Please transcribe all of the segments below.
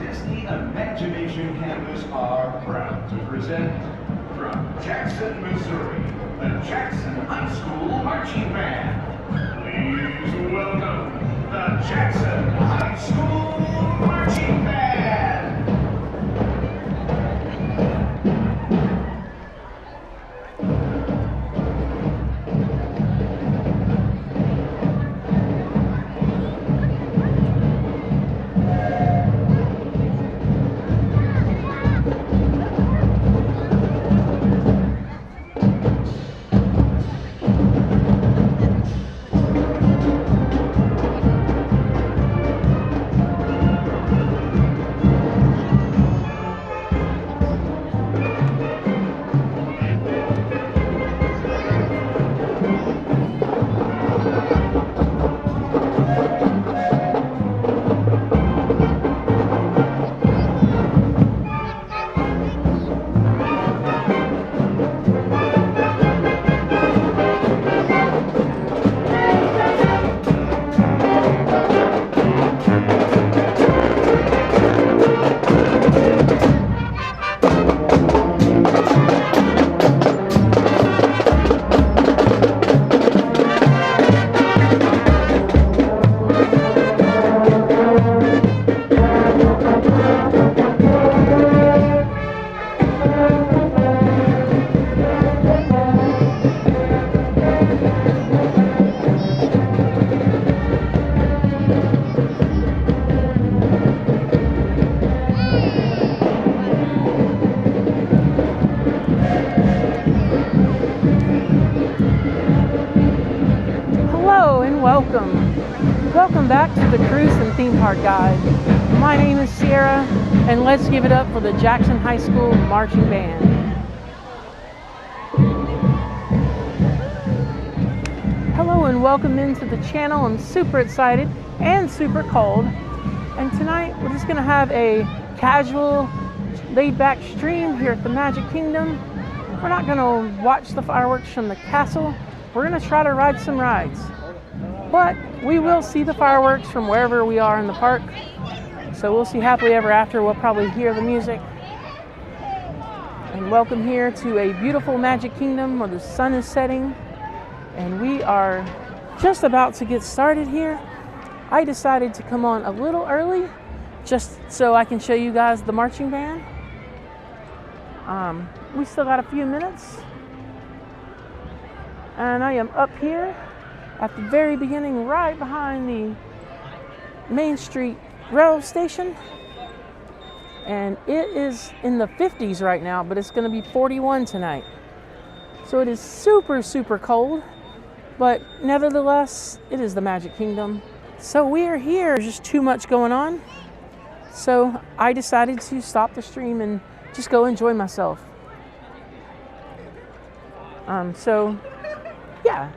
Disney Imagination Campus are proud to present from Jackson, Missouri, the Jackson High School Marching Band. Please welcome the Jackson High School Marching Band. Welcome back to the Cruise and Theme Park Guide. My name is Sierra, and let's give it up for the Jackson High School Marching Band. Hello and welcome into the channel. I'm super excited and super cold. And tonight we're just gonna have a casual, laid-back stream here at the Magic Kingdom. We're not gonna watch the fireworks from the castle. We're gonna try to ride some rides. But we will see the fireworks from wherever we are in the park. So we'll see happily ever after. We'll probably hear the music. And welcome here to a beautiful Magic Kingdom where the sun is setting. And we are just about to get started here. I decided to come on a little early just so I can show you guys the marching band. We still got a few minutes. And I am up here at the very beginning, right behind the Main Street rail station. And it is in the 50s right now, but it's gonna be 41 tonight. So it is super, super cold, but nevertheless, it is the Magic Kingdom. So we are here, there's just too much going on. So I decided to stop the stream and just go enjoy myself. Yeah.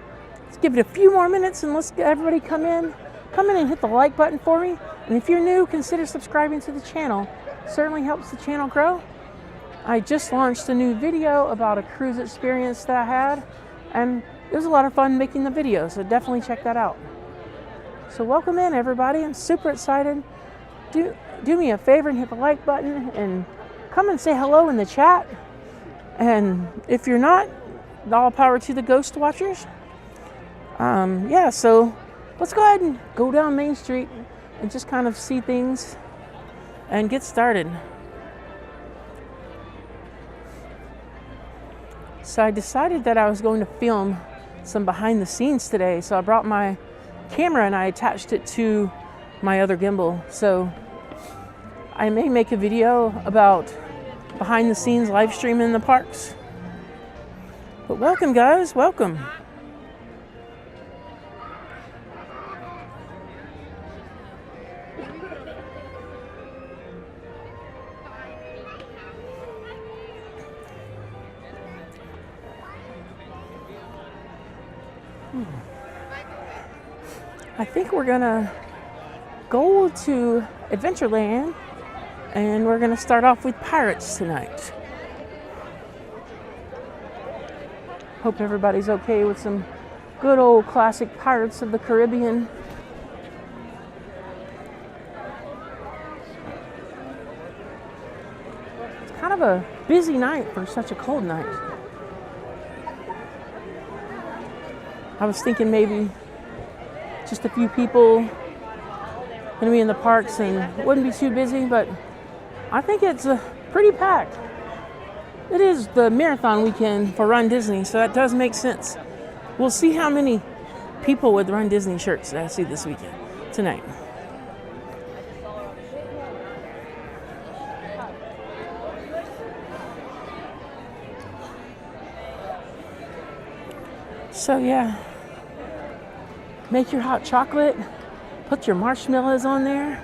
Give it a few more minutes and let's get everybody come in and hit the like button for me. And if you're new, consider subscribing to the channel. It certainly helps the channel grow. I just launched a new video about a cruise experience that I had, and it was a lot of fun making the video, so definitely check that out. So welcome in everybody. I'm super excited. Do me a favor and hit the like button and come and say hello in the chat. And if you're not, all power to the ghost watchers. Yeah, so let's go ahead and go down Main Street and just kind of see things and get started. So I decided that I was going to film some behind the scenes today. So I brought my camera and I attached it to my other gimbal. So I may make a video about behind the scenes live streaming in the parks. But welcome guys, welcome. I think we're gonna go to Adventureland and we're gonna start off with Pirates tonight. Hope everybody's okay with some good old classic Pirates of the Caribbean. kind of a busy night for such a cold night. I was thinking maybe just a few people going to be in the parks and it wouldn't be too busy, but I think it's pretty packed. It is the marathon weekend for Run Disney, so that does make sense. We'll see how many people with Run Disney shirts that I see this weekend, tonight. So yeah, make your hot chocolate, put your marshmallows on there,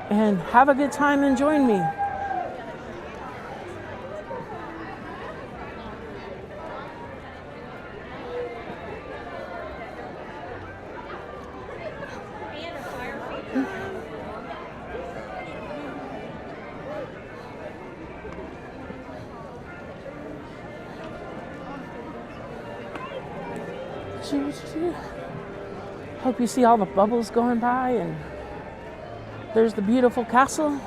and have a good time and join me. Hope you see all the bubbles going by, and there's the beautiful castle,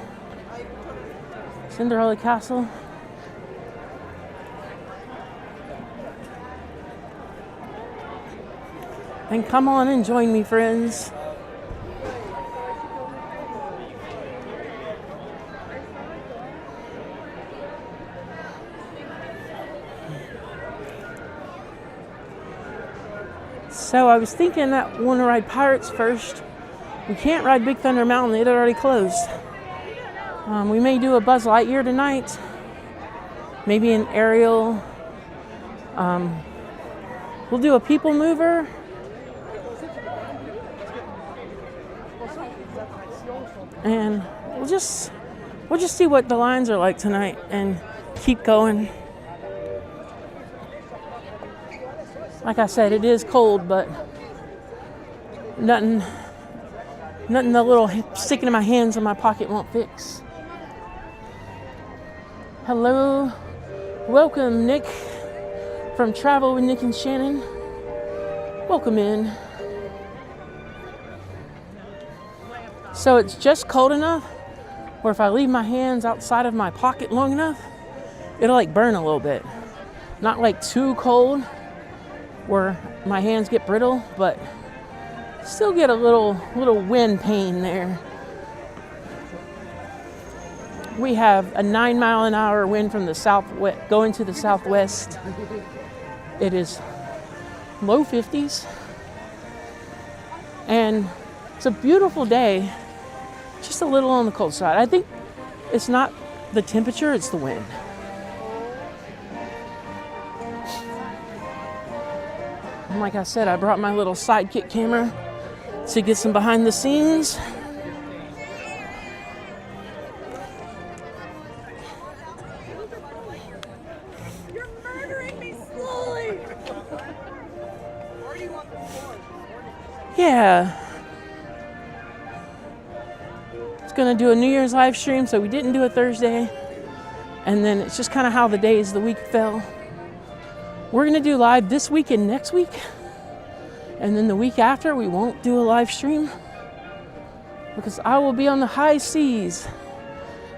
Cinderella Castle. And come on and join me, friends. So I was thinking that we want to ride Pirates first. We can't ride Big Thunder Mountain, it already closed. We may do a Buzz Lightyear tonight. Maybe an Ariel. We'll do a PeopleMover. And we'll just see what the lines are like tonight and keep going. Like I said, it is cold, but nothing the little sticking in my hands in my pocket won't fix. Hello, welcome Nick from Travel with Nick and Shannon. Welcome in. So it's just cold enough where if I leave my hands outside of my pocket long enough, it'll like burn a little bit. Not like too cold where my hands get brittle, but still get a little wind pain there. We have a 9-mile-an-hour wind from the southwest going to the southwest. It is low 50s, and it's a beautiful day. Just a little on the cold side. I think it's not the temperature, it's the wind. And like I said, I brought my little sidekick camera to get some behind the scenes. You're murdering me slowly. Yeah. It's gonna do a New Year's live stream, so we didn't do a Thursday. And then it's just kind of how the days of the week fell. We're gonna do live this week and next week. And then the week after, we won't do a live stream because I will be on the high seas.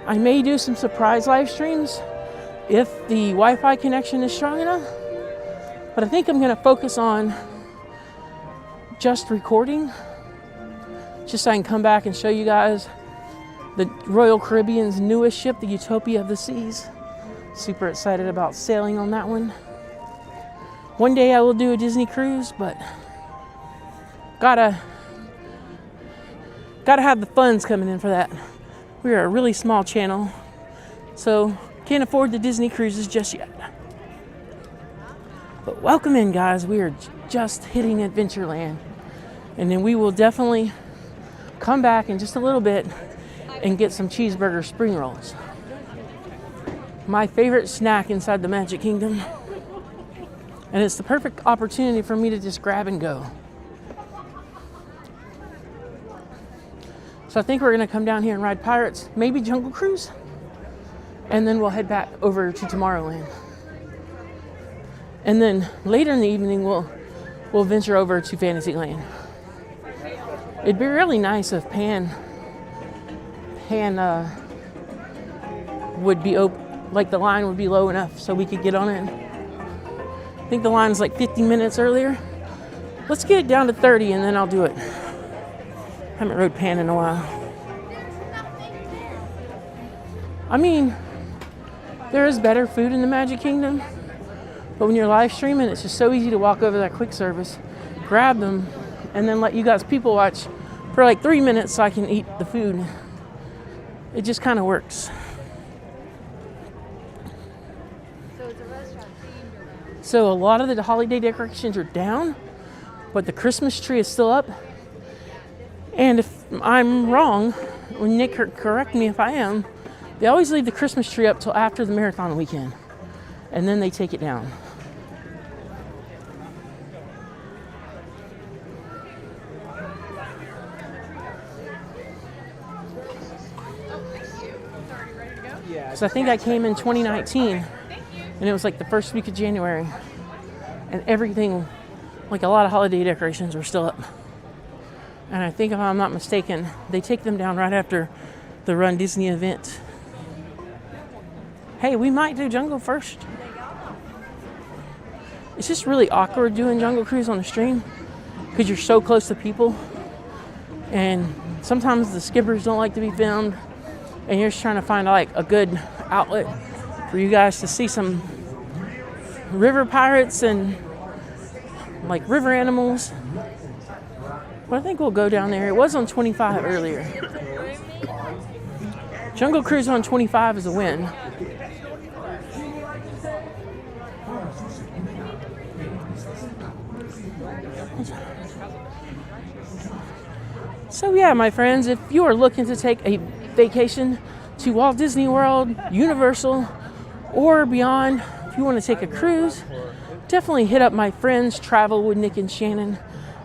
I may do some surprise live streams if the Wi-Fi connection is strong enough. But I think I'm gonna focus on just recording, just so I can come back and show you guys the Royal Caribbean's newest ship, the Utopia of the Seas. Super excited about sailing on that one. One day I will do a Disney cruise, but gotta have the funds coming in for that. We are a really small channel, so can't afford the Disney cruises just yet. But welcome in, guys. We are just hitting Adventureland, and then we will definitely come back in just a little bit and get some cheeseburger spring rolls. My favorite snack inside the Magic Kingdom. And it's the perfect opportunity for me to just grab and go. So I think we're gonna come down here and ride Pirates, maybe Jungle Cruise, and then we'll head back over to Tomorrowland. And then later in the evening, we'll venture over to Fantasyland. It'd be really nice if Pan would be open, like the line would be low enough so we could get on it. I think the line's like 15 minutes earlier. Let's get it down to 30 and then I'll do it. Haven't rode Pan in a while. I mean, there is better food in the Magic Kingdom, but when you're live streaming, it's just so easy to walk over to that quick service, grab them, and then let you guys people watch for like 3 minutes so I can eat the food. It just kind of works. So a lot of the holiday decorations are down, but the Christmas tree is still up. And if I'm wrong, when Nick correct me if I am, they always leave the Christmas tree up till after the marathon weekend, and then they take it down. So I think I came in 2019, and it was like the first week of January, and everything, like a lot of holiday decorations were still up. And I think if I'm not mistaken, they take them down right after the Run Disney event. Hey, we might do Jungle first. It's just really awkward doing Jungle Cruise on the stream because you're so close to people, and sometimes the skippers don't like to be filmed, and you're just trying to find like a good outlet for you guys to see some river pirates and like river animals. But I think we'll go down there. It was on 25 earlier. Jungle Cruise on 25 is a win. So yeah, my friends, if you are looking to take a vacation to Walt Disney World, Universal, or beyond, if you want to take a cruise, definitely hit up my friends Travel with Nick and Shannon.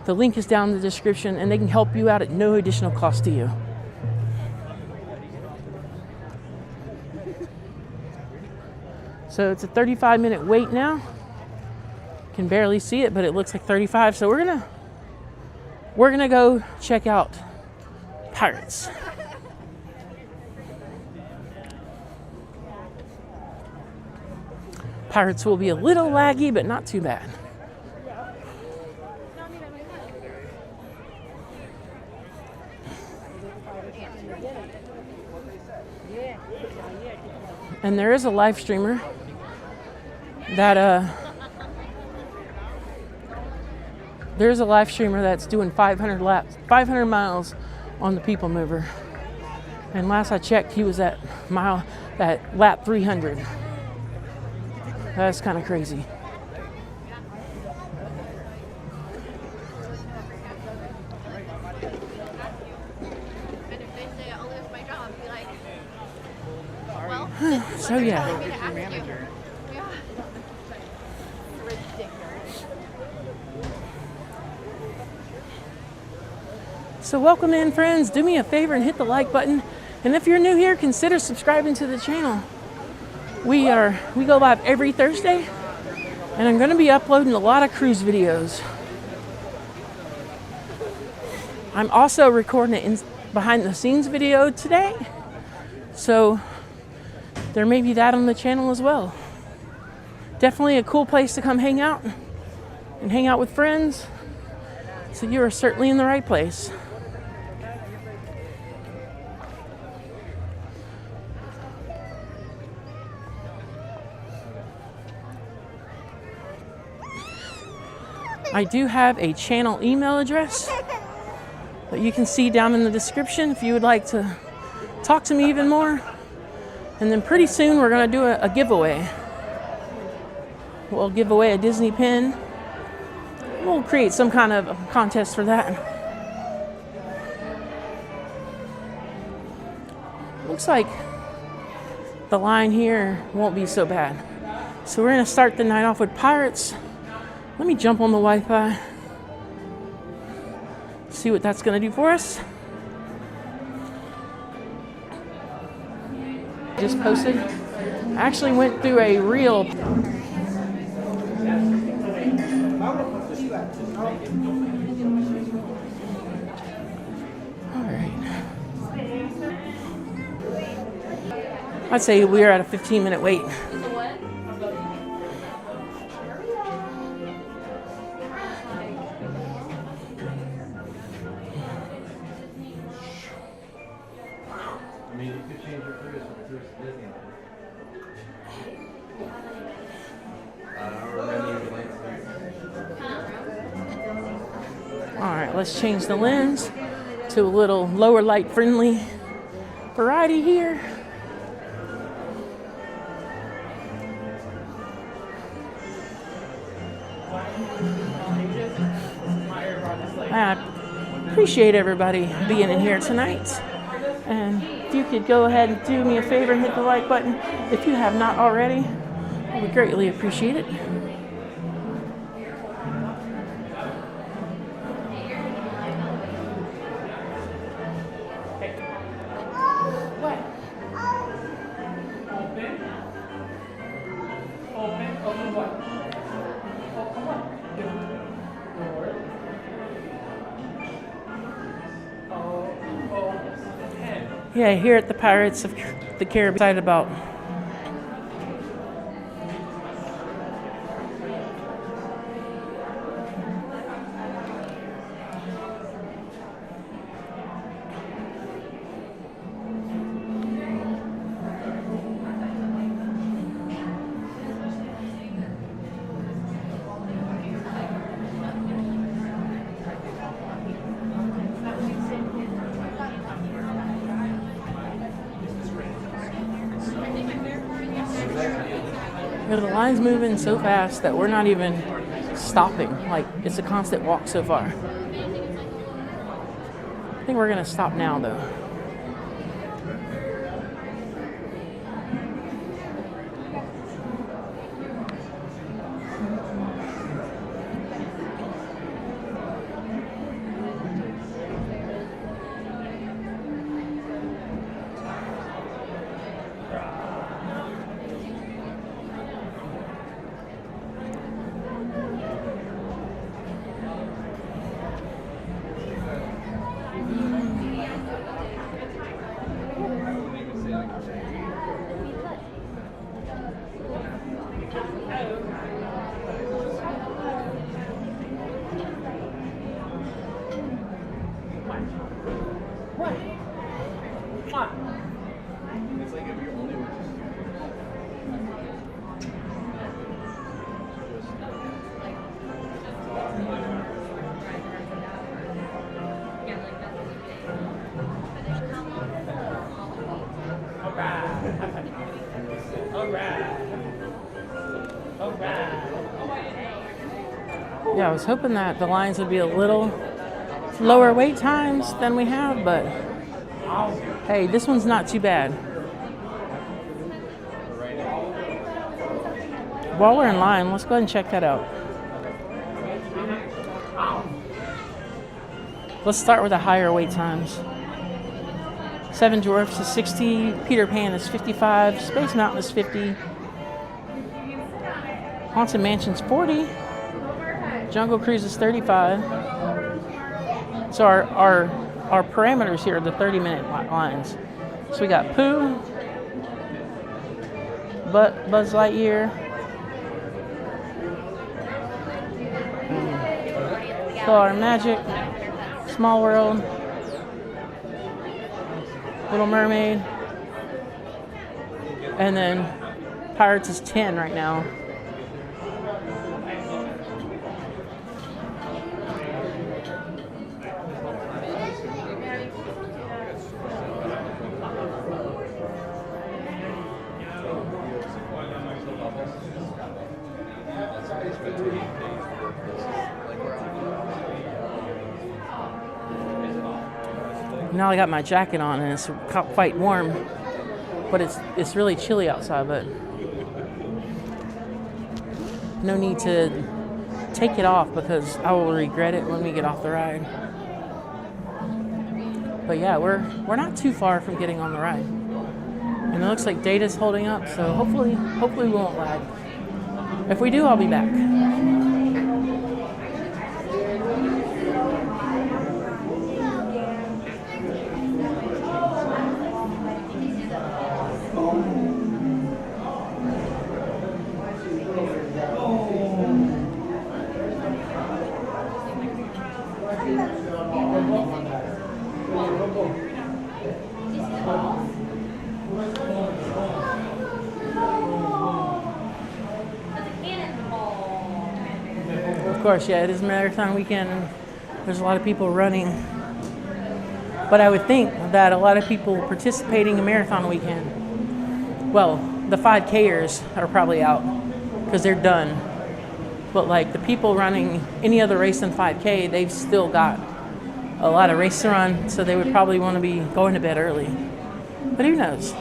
The link is down in the description, and they can help you out at no additional cost to you. So it's a 35-minute wait now. Can barely see it, but it looks like 35. So we're gonna go check out Pirates. Pirates will be a little laggy, but not too bad. And there is a live streamer that there's a live streamer that's doing 500 miles on the PeopleMover. And last I checked, he was at lap 300. That's kind of crazy. So yeah. So welcome in, friends. Do me a favor and hit the like button. And if you're new here, consider subscribing to the channel. We go live every Thursday, and I'm going to be uploading a lot of cruise videos. I'm also recording an behind the scenes video today, so there may be that on the channel as well. Definitely a cool place to come hang out and hang out with friends. So you are certainly in the right place. I do have a channel email address that you can see down in the description if you would like to talk to me even more. And then pretty soon we're going to do a giveaway. We'll give away a Disney pin. We'll create some kind of contest for that. Looks like the line here won't be so bad. So we're going to start the night off with Pirates. Let me jump on the Wi-Fi. See what that's going to do for us. Just posted. I actually went through a reel. Alright. I'd say we're at a 15-minute wait. I mean, you could change your cruise from cruise to Disneyland. I don't remember your lights. All right, let's change the lens to a little lower light friendly variety here. I appreciate everybody being in here tonight. And if you could go ahead and do me a favor and hit the like button if you have not already, I would greatly appreciate it. Yeah, here at the Pirates of the Caribbean, excited about. The line's moving so fast that we're not even stopping. Like, it's a constant walk so far. I think we're gonna stop now though. Yeah, I was hoping that the lines would be a little lower wait times than we have, but hey, this one's not too bad. While we're in line, let's go ahead and check that out. Let's start with the higher wait times. Seven Dwarfs is 60, Peter Pan is 55, Space Mountain is 50, Haunted Mansion's 40, Jungle Cruise is 35. So our parameters here are the 30-minute lines. So we got Pooh, Buzz Lightyear, Color Magic, Small World, Little Mermaid, and then Pirates is 10 right now. Now I got my jacket on and it's quite warm, but it's really chilly outside, but no need to take it off because I will regret it when we get off the ride. But yeah, we're not too far from getting on the ride. And it looks like data's holding up, so hopefully we won't lag. If we do, I'll be back. course, yeah, it is marathon weekend, and there's a lot of people running. But I would think that a lot of people participating in marathon weekend, well, the 5Kers are probably out because they're done. But like the people running any other race than 5K, they've still got a lot of race to run, so they would probably want to be going to bed early. But who knows?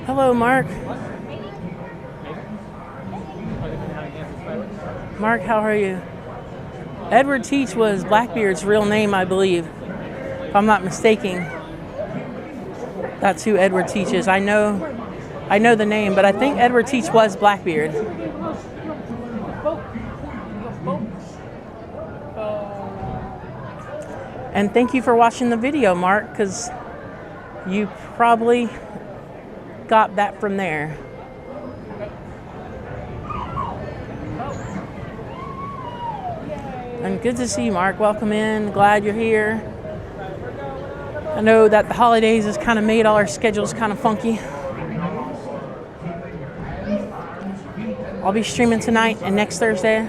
Hello, Mark. Mark, how are you? Edward Teach was Blackbeard's real name, I believe. If I'm not mistaken. That's who Edward Teach is. I know the name, but I think Edward Teach was Blackbeard. And thank you for watching the video, Mark, because you probably got that from there. And good to see you, Mark. Welcome in. Glad you're here. I know that the holidays has kind of made all our schedules kind of funky. I'll be streaming tonight and next Thursday.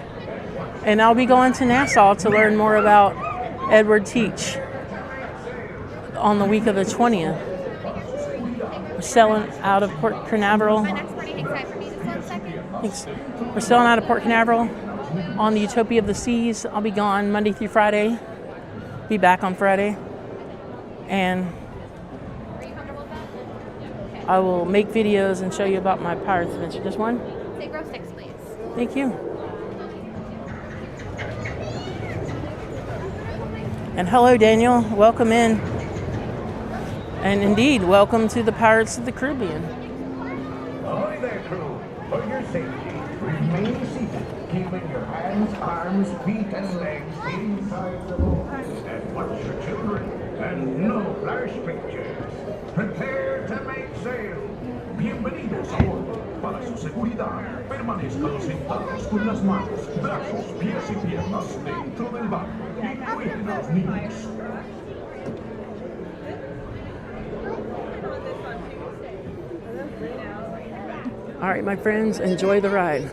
And I'll be going to Nassau to learn more about Edward Teach on the week of the 20th. We're selling out of Port Canaveral. We're selling out of Port Canaveral on the Utopia of the Seas. I'll be gone Monday through Friday. Be back on Friday. And I will make videos and show you about my Pirates adventure. Just one? Take row 6, please. Thank you. And hello, Daniel. Welcome in. And indeed, welcome to the Pirates of the Caribbean. Ahoy there, crew. For your safety, remain seated, keeping your hands, arms, feet, and legs inside the boat. And watch your children, and no flash pictures. Prepare to make sail. Bienvenidos a bordo. Para su seguridad, permanezcan sentados con las manos, brazos, pies y piernas dentro del barco y cuiden a los niños. All right, my friends, enjoy the ride.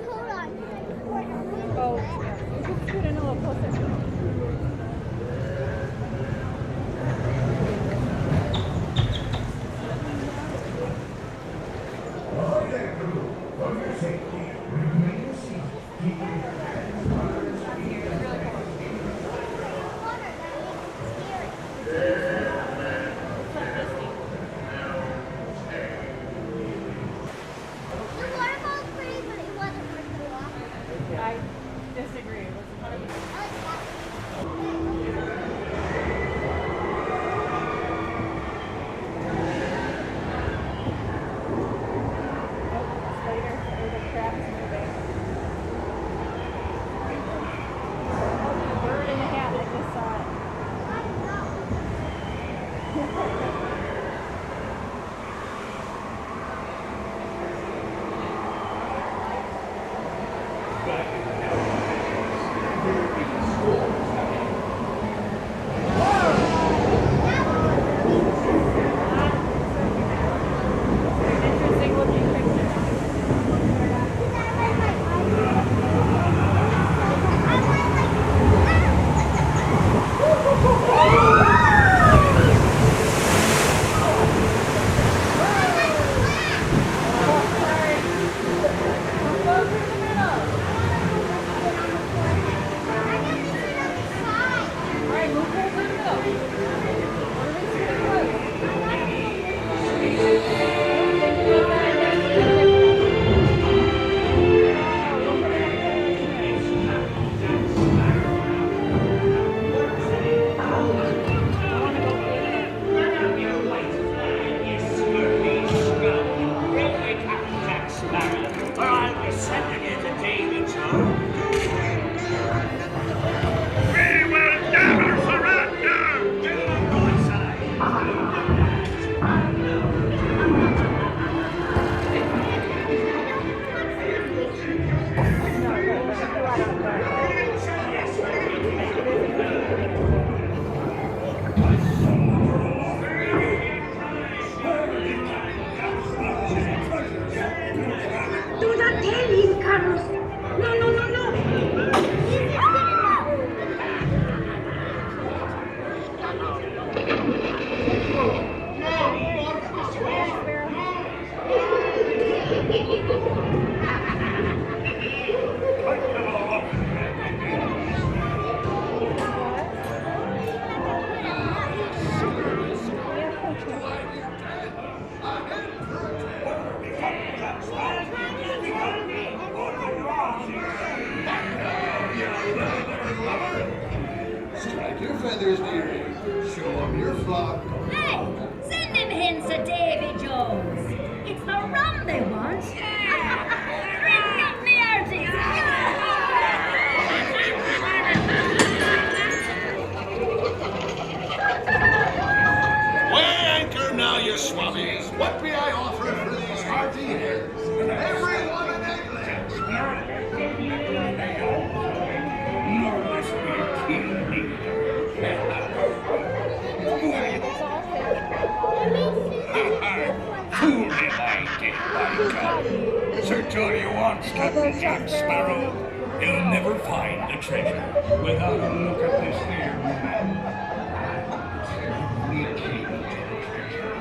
Show them your flock. Hey, send them hints to Davy Jones. It's the rum they want. Bring up the arties. Weigh anchor now, you swabbies. What may I offer for these hearty hens? Everyone an egglet. Nor must be keen Fool him, I did, by God. Search all you want, Captain Jack Sparrow. You'll never find the treasure without a look at this here man. We came to the treasure.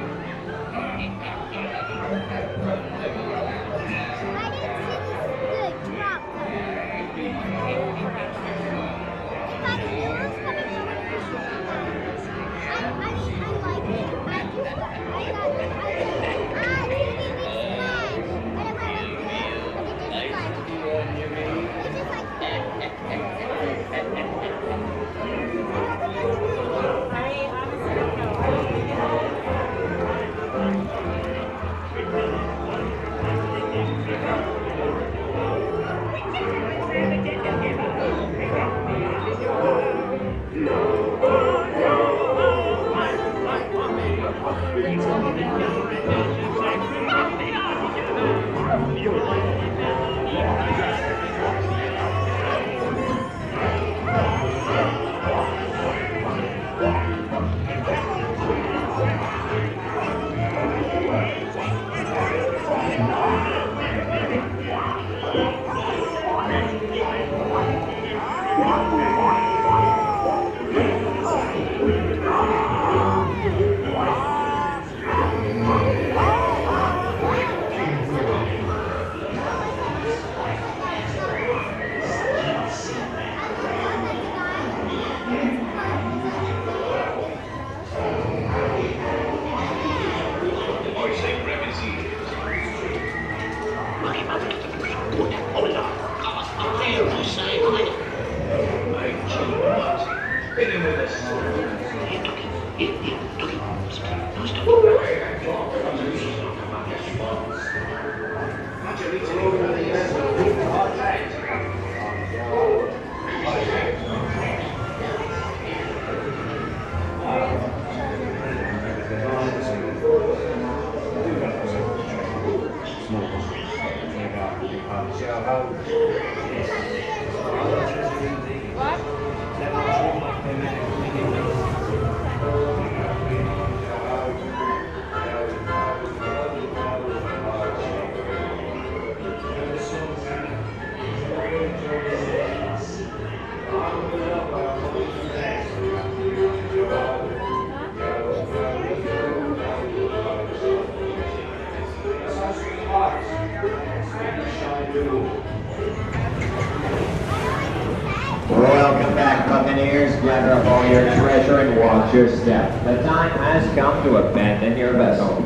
Welcome back, Buccaneers. Gather up all your treasure and watch your step. The time has come to abandon your vessels.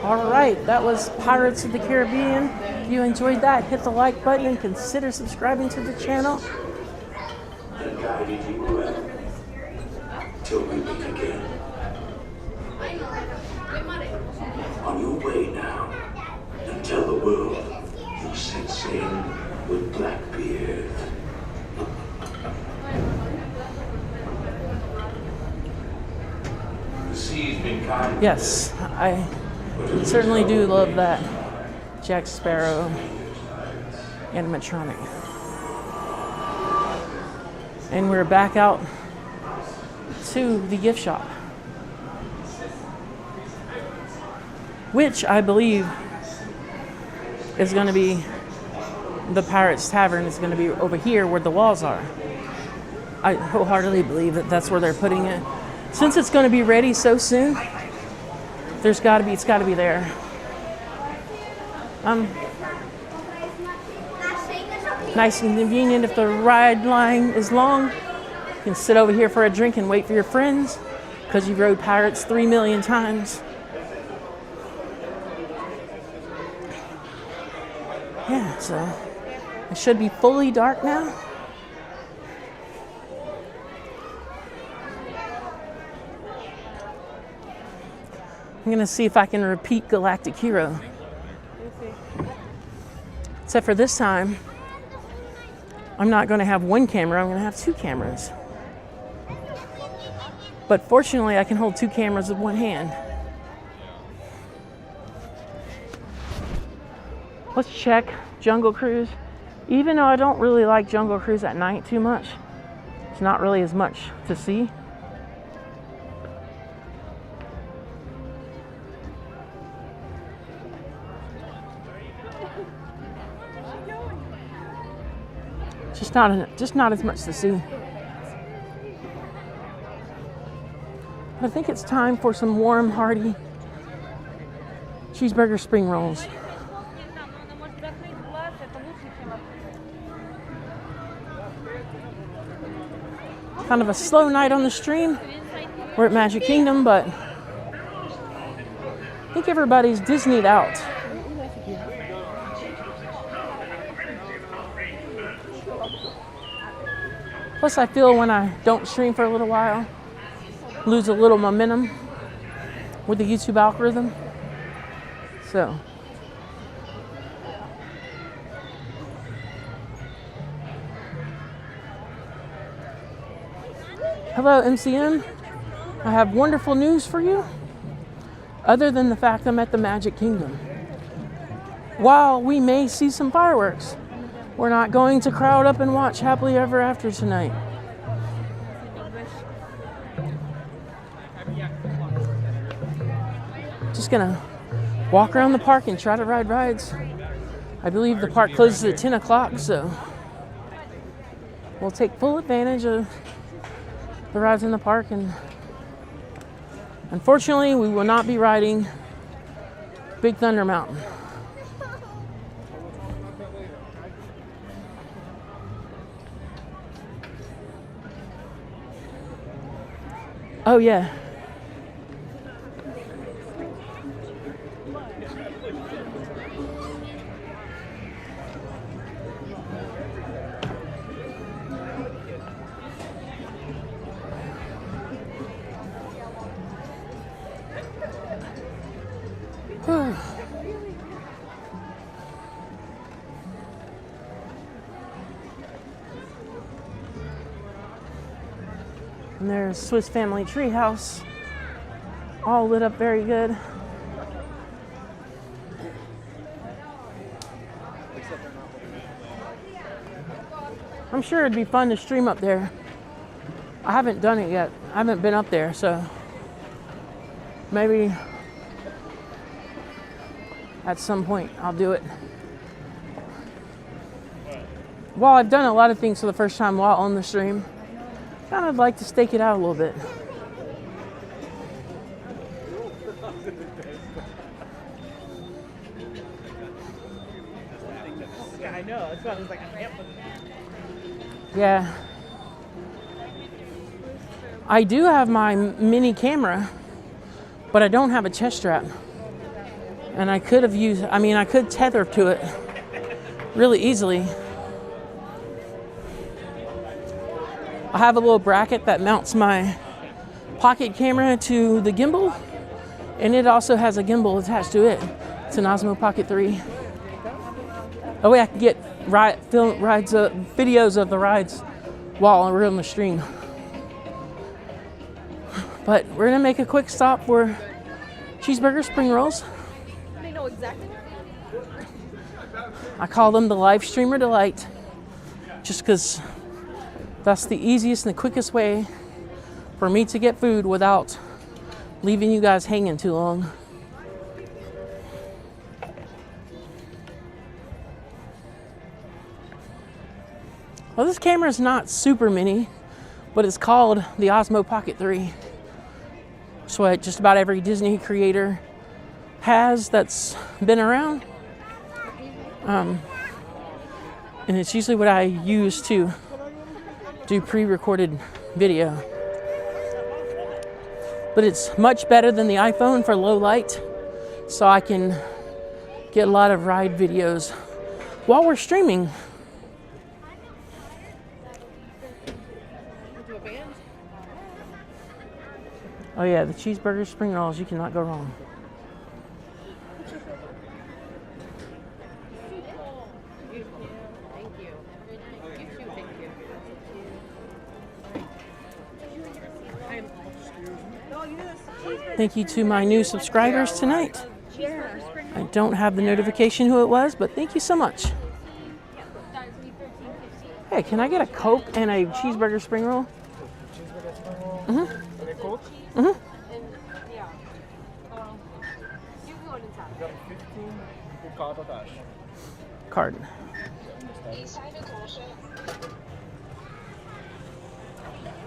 All right, that was Pirates of the Caribbean. If you enjoyed that, hit the like button and consider subscribing to the channel. And guided you well till we meet again. On your way now, and tell the world you set sail with Blackbeard. The sea's been kind. Yes, I certainly do love that Jack Sparrow animatronic. And we're back out to the gift shop, which I believe is going to be the Pirates Tavern is going to be over here where the walls are. I wholeheartedly believe that that's where they're putting it. Since it's going to be ready so soon, it's got to be there. Nice and convenient if the ride line is long. You can sit over here for a drink and wait for your friends because you rode Pirates 3 million times. Yeah, so It should be fully dark now. I'm gonna see if I can repeat Galactic Hero. Except for this time, I'm not gonna have one camera, I'm gonna have two cameras. But fortunately, I can hold two cameras with one hand. Let's check Jungle Cruise. Even though I don't really like Jungle Cruise at night too much, it's not really as much to see. Just not as much to see. But I think it's time for some warm, hearty cheeseburger spring rolls. Kind of a slow night on the stream. We're at Magic Kingdom, but I think everybody's Disneyed out. Plus, I feel when I don't stream for a little while, lose a little momentum with the YouTube algorithm. So, hello, MCM. I have wonderful news for you, other than the fact I'm at the Magic Kingdom. While we may see some fireworks, we're not going to crowd up and watch Happily Ever After tonight. Just gonna walk around the park and try to ride rides. I believe the park closes at 10 o'clock, so we'll take full advantage of the rides in the park. And unfortunately, we will not be riding Big Thunder Mountain. Oh yeah. And there's Swiss Family Treehouse, all lit up very good. I'm sure it'd be fun to stream up there. I haven't done it yet. I haven't been up there, so maybe at some point I'll do it. While I've done a lot of things for the first time while on the stream, kind of like to stake it out a little bit. Yeah, I know. That's why I was like, Yeah. I do have my mini camera, but I don't have a chest strap. And I could have used, I could tether to it really easily. I have a little bracket that mounts my pocket camera to the gimbal, and it also has a gimbal attached to it. It's an Osmo Pocket 3. Oh wait, I can get videos of the rides while we're on the stream. But we're gonna make a quick stop for cheeseburger spring rolls. They know exactly. I call them the live streamer delight, just because that's the easiest and the quickest way for me to get food without leaving you guys hanging too long. Well, this camera is not super mini, but it's called the Osmo Pocket 3. So what just about every Disney creator has that's been around. And it's usually what I use to do pre-recorded video. But it's much better than the iPhone for low light, so I can get a lot of ride videos while we're streaming. Oh yeah, the cheeseburger spring rolls, you cannot go wrong. Thank you. You too, thank you. Thank you to my new subscribers tonight. I don't have the notification who it was, but thank you so much. Hey, can I get a Coke and a cheeseburger spring roll? Mm-hmm. And a Coke? Mm-hmm. You got a 15 with card or dash? Card.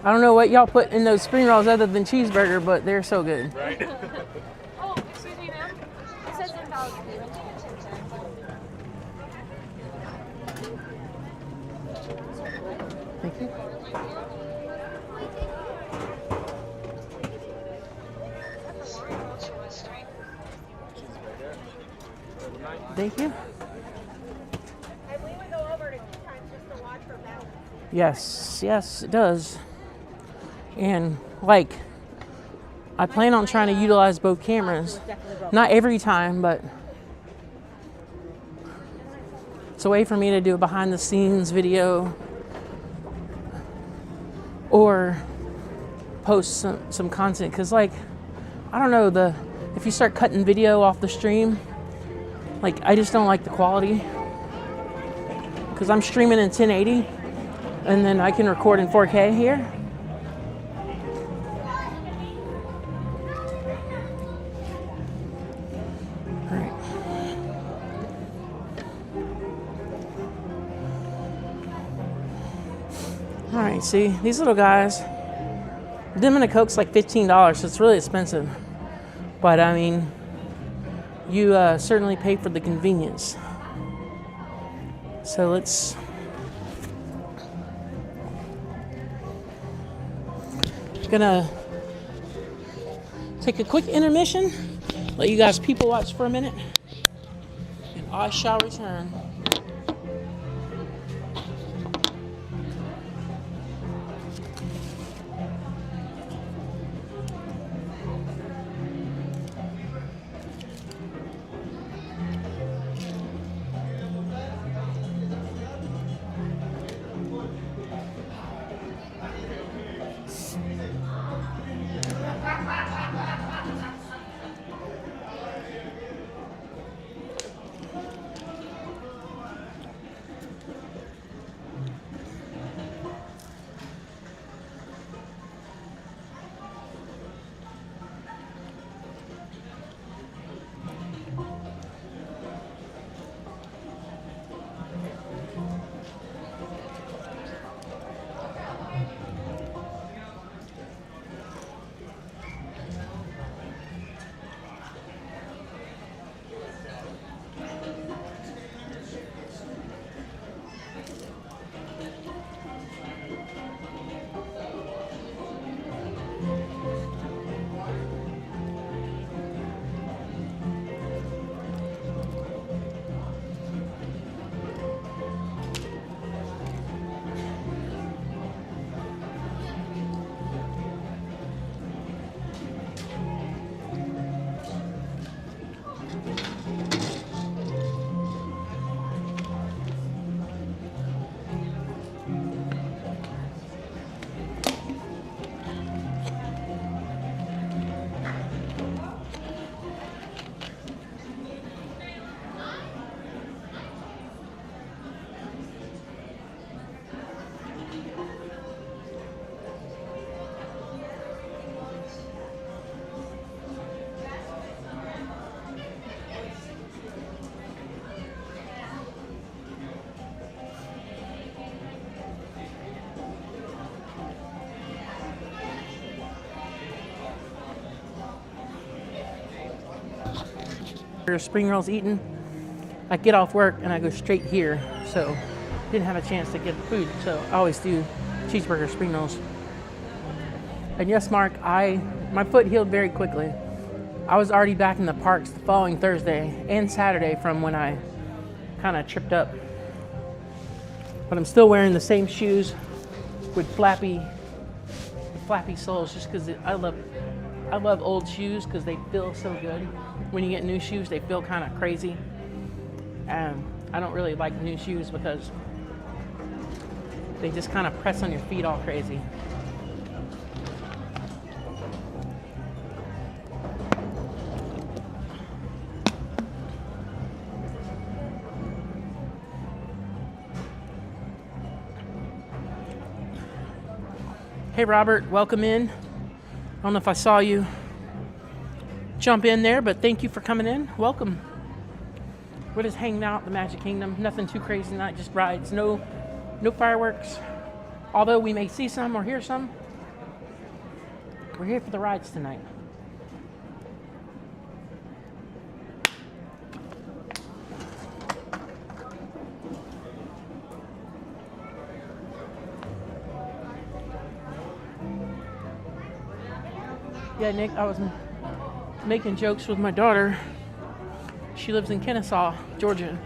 I don't know what y'all put in those spring rolls other than cheeseburger, but they're so good. Right. Oh, excuse me, ma'am. It says $10. Thank you. Thank you. I believe we go over to times just to watch for balance. Yes, yes, it does. And like, I plan on trying to utilize both cameras. Not every time, but it's a way for me to do a behind the scenes video or post some content. Cause like, I don't know, if you start cutting video off the stream, like I just don't like the quality. Cause I'm streaming in 1080 and then I can record in 4K here. All right, see, these little guys, them and a Coke's like $15, so it's really expensive. But I mean, you certainly pay for the convenience. So let's gonna take a quick intermission, let you guys people watch for a minute, and I shall return. Spring rolls eaten. I get off work and I go straight here, so didn't have a chance to get food, so I always do cheeseburger spring rolls. And yes, Mark, my foot healed very quickly. I was already back in the parks the following Thursday and Saturday from when I kind of tripped up. But I'm still wearing the same shoes with flappy soles just because I love I love old shoes because they feel so good. When you get new shoes, they feel kind of crazy. And I don't really like new shoes because they just kind of press on your feet all crazy. Hey Robert, welcome in. I don't know if I saw you jump in there, but thank you for coming in. Welcome. We're just hanging out at the Magic Kingdom. Nothing too crazy tonight, just rides. No fireworks. Although we may see some or hear some. We're here for the rides tonight. Yeah, Nick, I was making jokes with my daughter. She lives in Kennesaw, Georgia.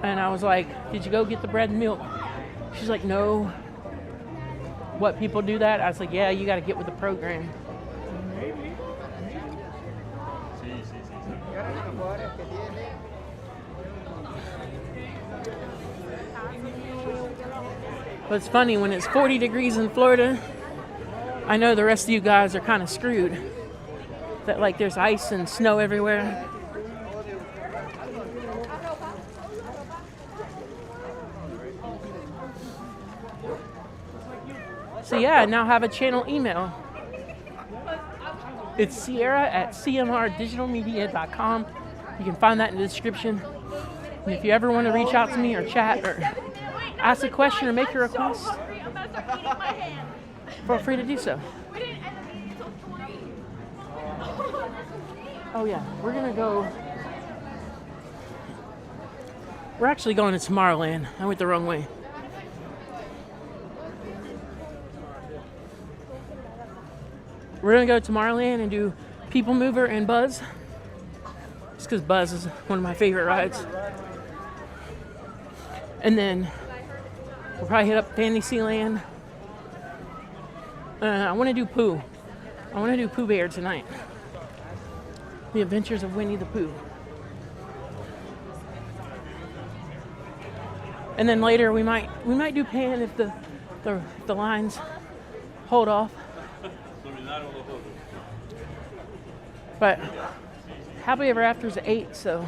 And I was like, did you go get the bread and milk? She's like, no. What, people do that? I was like, yeah, you got to get with the program. But it's funny, when it's 40 degrees in Florida, I know the rest of you guys are kind of screwed. That like there's ice and snow everywhere. So yeah, I now have a channel email. It's Sierra@cmrdigitalmedia.com. You can find that in the description. And if you ever want to reach out to me or chat or ask a question or make a request, feel free to do so. Oh yeah, we're gonna go. We're actually going to Tomorrowland. I went the wrong way. We're gonna go to Tomorrowland and do PeopleMover and Buzz. Just because Buzz is one of my favorite rides. And then we'll probably hit up Fantasyland. I want to do Pooh. I want to do Pooh Bear tonight. The Adventures of Winnie the Pooh. And then later we might do Pan if the lines hold off. But Happily Ever After is at 8, so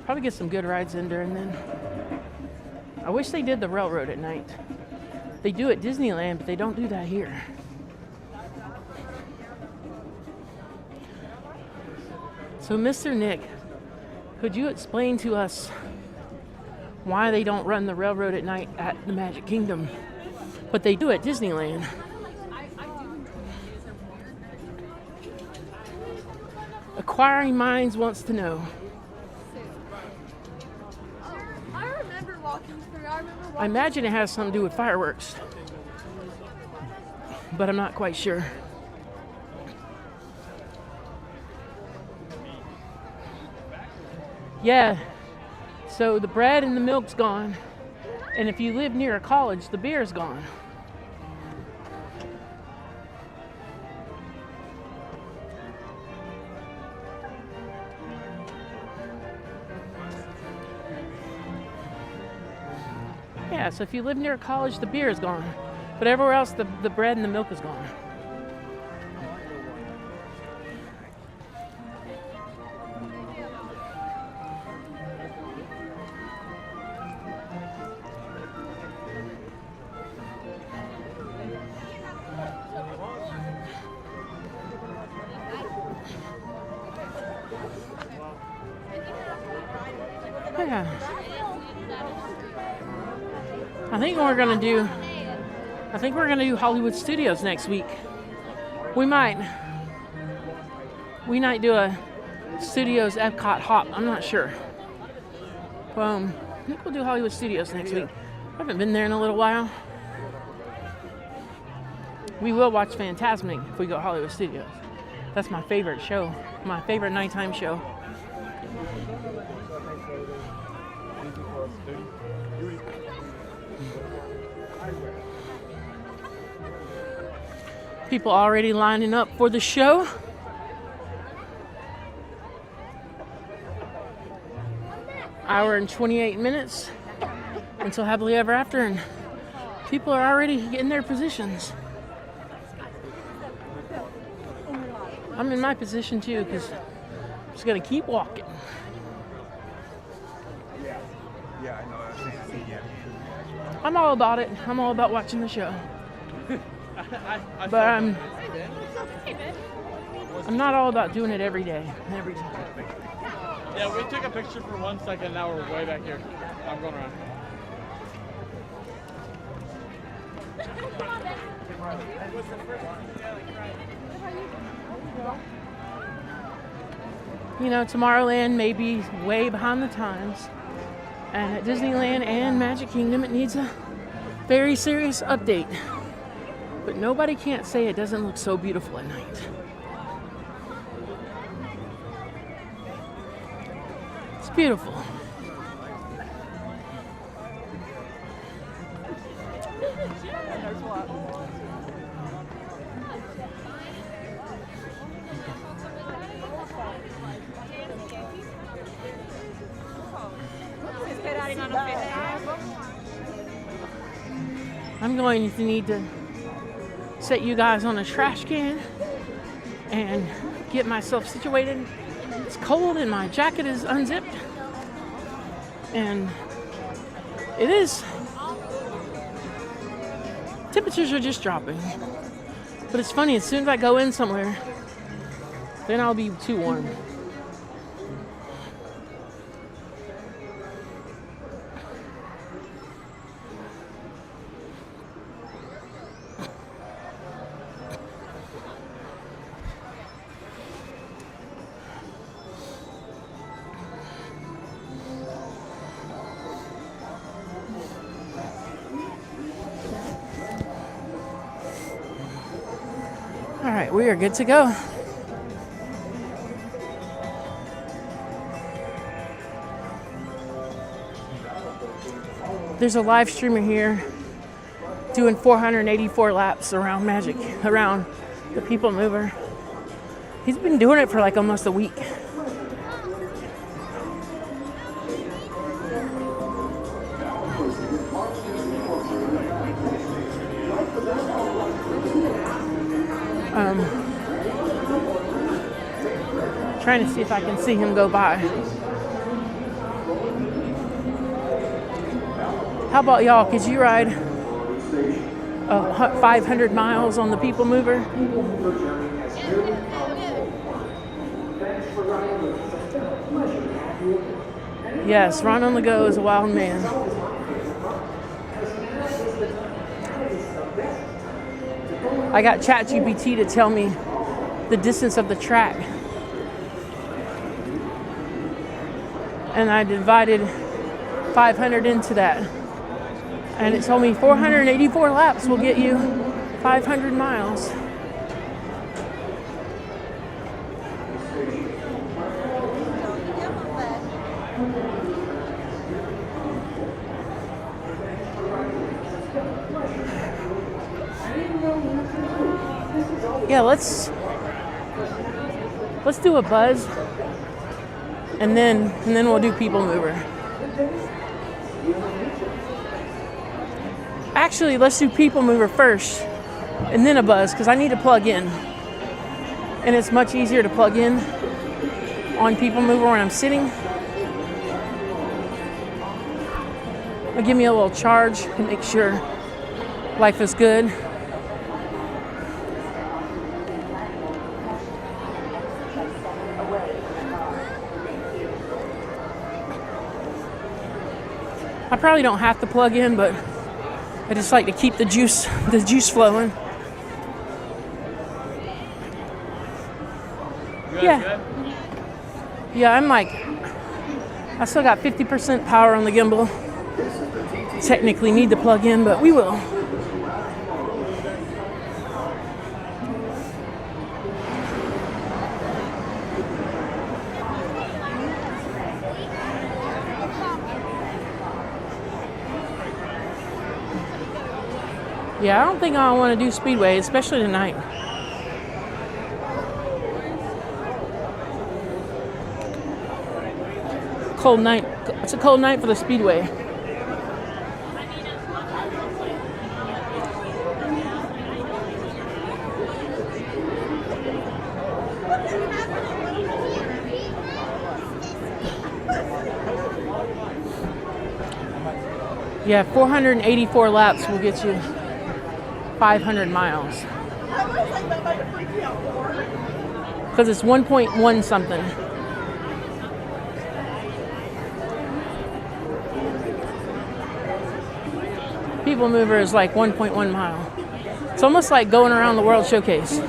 probably get some good rides in during then. I wish they did the railroad at night. They do at Disneyland, but they don't do that here. So Mr. Nick, could you explain to us why they don't run the railroad at night at the Magic Kingdom, but they do at Disneyland? Acquiring Minds wants to know. I remember walking through. I imagine it has something to do with fireworks, but I'm not quite sure. Yeah, so the bread and the milk's gone, and if you live near a college, the beer's gone. Yeah, so if you live near a college, the beer is gone. But everywhere else, the bread and the milk is gone. Yeah. I think we're gonna do Hollywood Studios next week. We might do a Studios Epcot hop. I'm not sure. I think we'll do Hollywood Studios next week. I haven't been there in a little while. We will watch Fantasmic if we go to Hollywood Studios. That's my favorite show. My favorite nighttime show. People already lining up for the show. Hour and 28 minutes until Happily Ever After, and people are already in their positions. I'm in my position too, because I'm just gonna keep walking. Yeah, I know. I'm all about it. I'm all about watching the show. But I'm not all about doing it every day, every time. Yeah, we took a picture for 1 second. Now we're way back here. I'm going around. You know, Tomorrowland may be way behind the times, and at Disneyland and Magic Kingdom it needs a very serious update. But nobody can't say it doesn't look so beautiful at night. It's beautiful. I'm going to need to set you guys on a trash can and get myself situated. It's cold and my jacket is unzipped. And it is. Temperatures are just dropping. But it's funny, as soon as I go in somewhere, then I'll be too warm. All right, we are good to go. There's a live streamer here doing 484 laps around around the PeopleMover. He's been doing it for like almost a week. Trying to see if I can see him go by. How about y'all? Could you ride 500 miles on the PeopleMover? Yes, Ron on the Go is a wild man. I got ChatGPT to tell me the distance of the track. And I divided 500 into that. And it told me 484 laps will get you 500 miles. Yeah, let's do a buzz. And then we'll do PeopleMover. Actually, let's do PeopleMover first, and then a buzz, because I need to plug in. And it's much easier to plug in on PeopleMover when I'm sitting. It'll give me a little charge and make sure life is good. I probably don't have to plug in, but I just like to keep the juice flowing. Yeah, I still got 50% power on the gimbal. Technically need to plug in, but we will. Yeah, I don't think I want to do Speedway, especially tonight. Cold night. It's a cold night for the Speedway. Yeah, 484 laps will get you 500 miles. Because it's 1.1 something. PeopleMover is like 1.1 mile. It's almost like going around the World Showcase.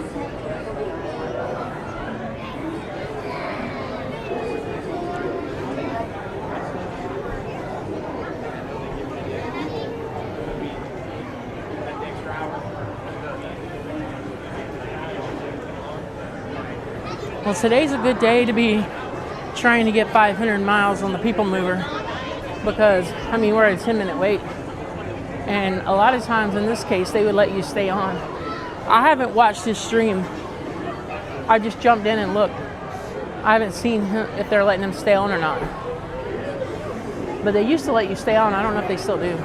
Well, today's a good day to be trying to get 500 miles on the PeopleMover because, I mean, we're at a 10-minute wait. And a lot of times in this case, they would let you stay on. I haven't watched this stream. I just jumped in and looked. I haven't seen if they're letting them stay on or not. But they used to let you stay on. I don't know if they still do.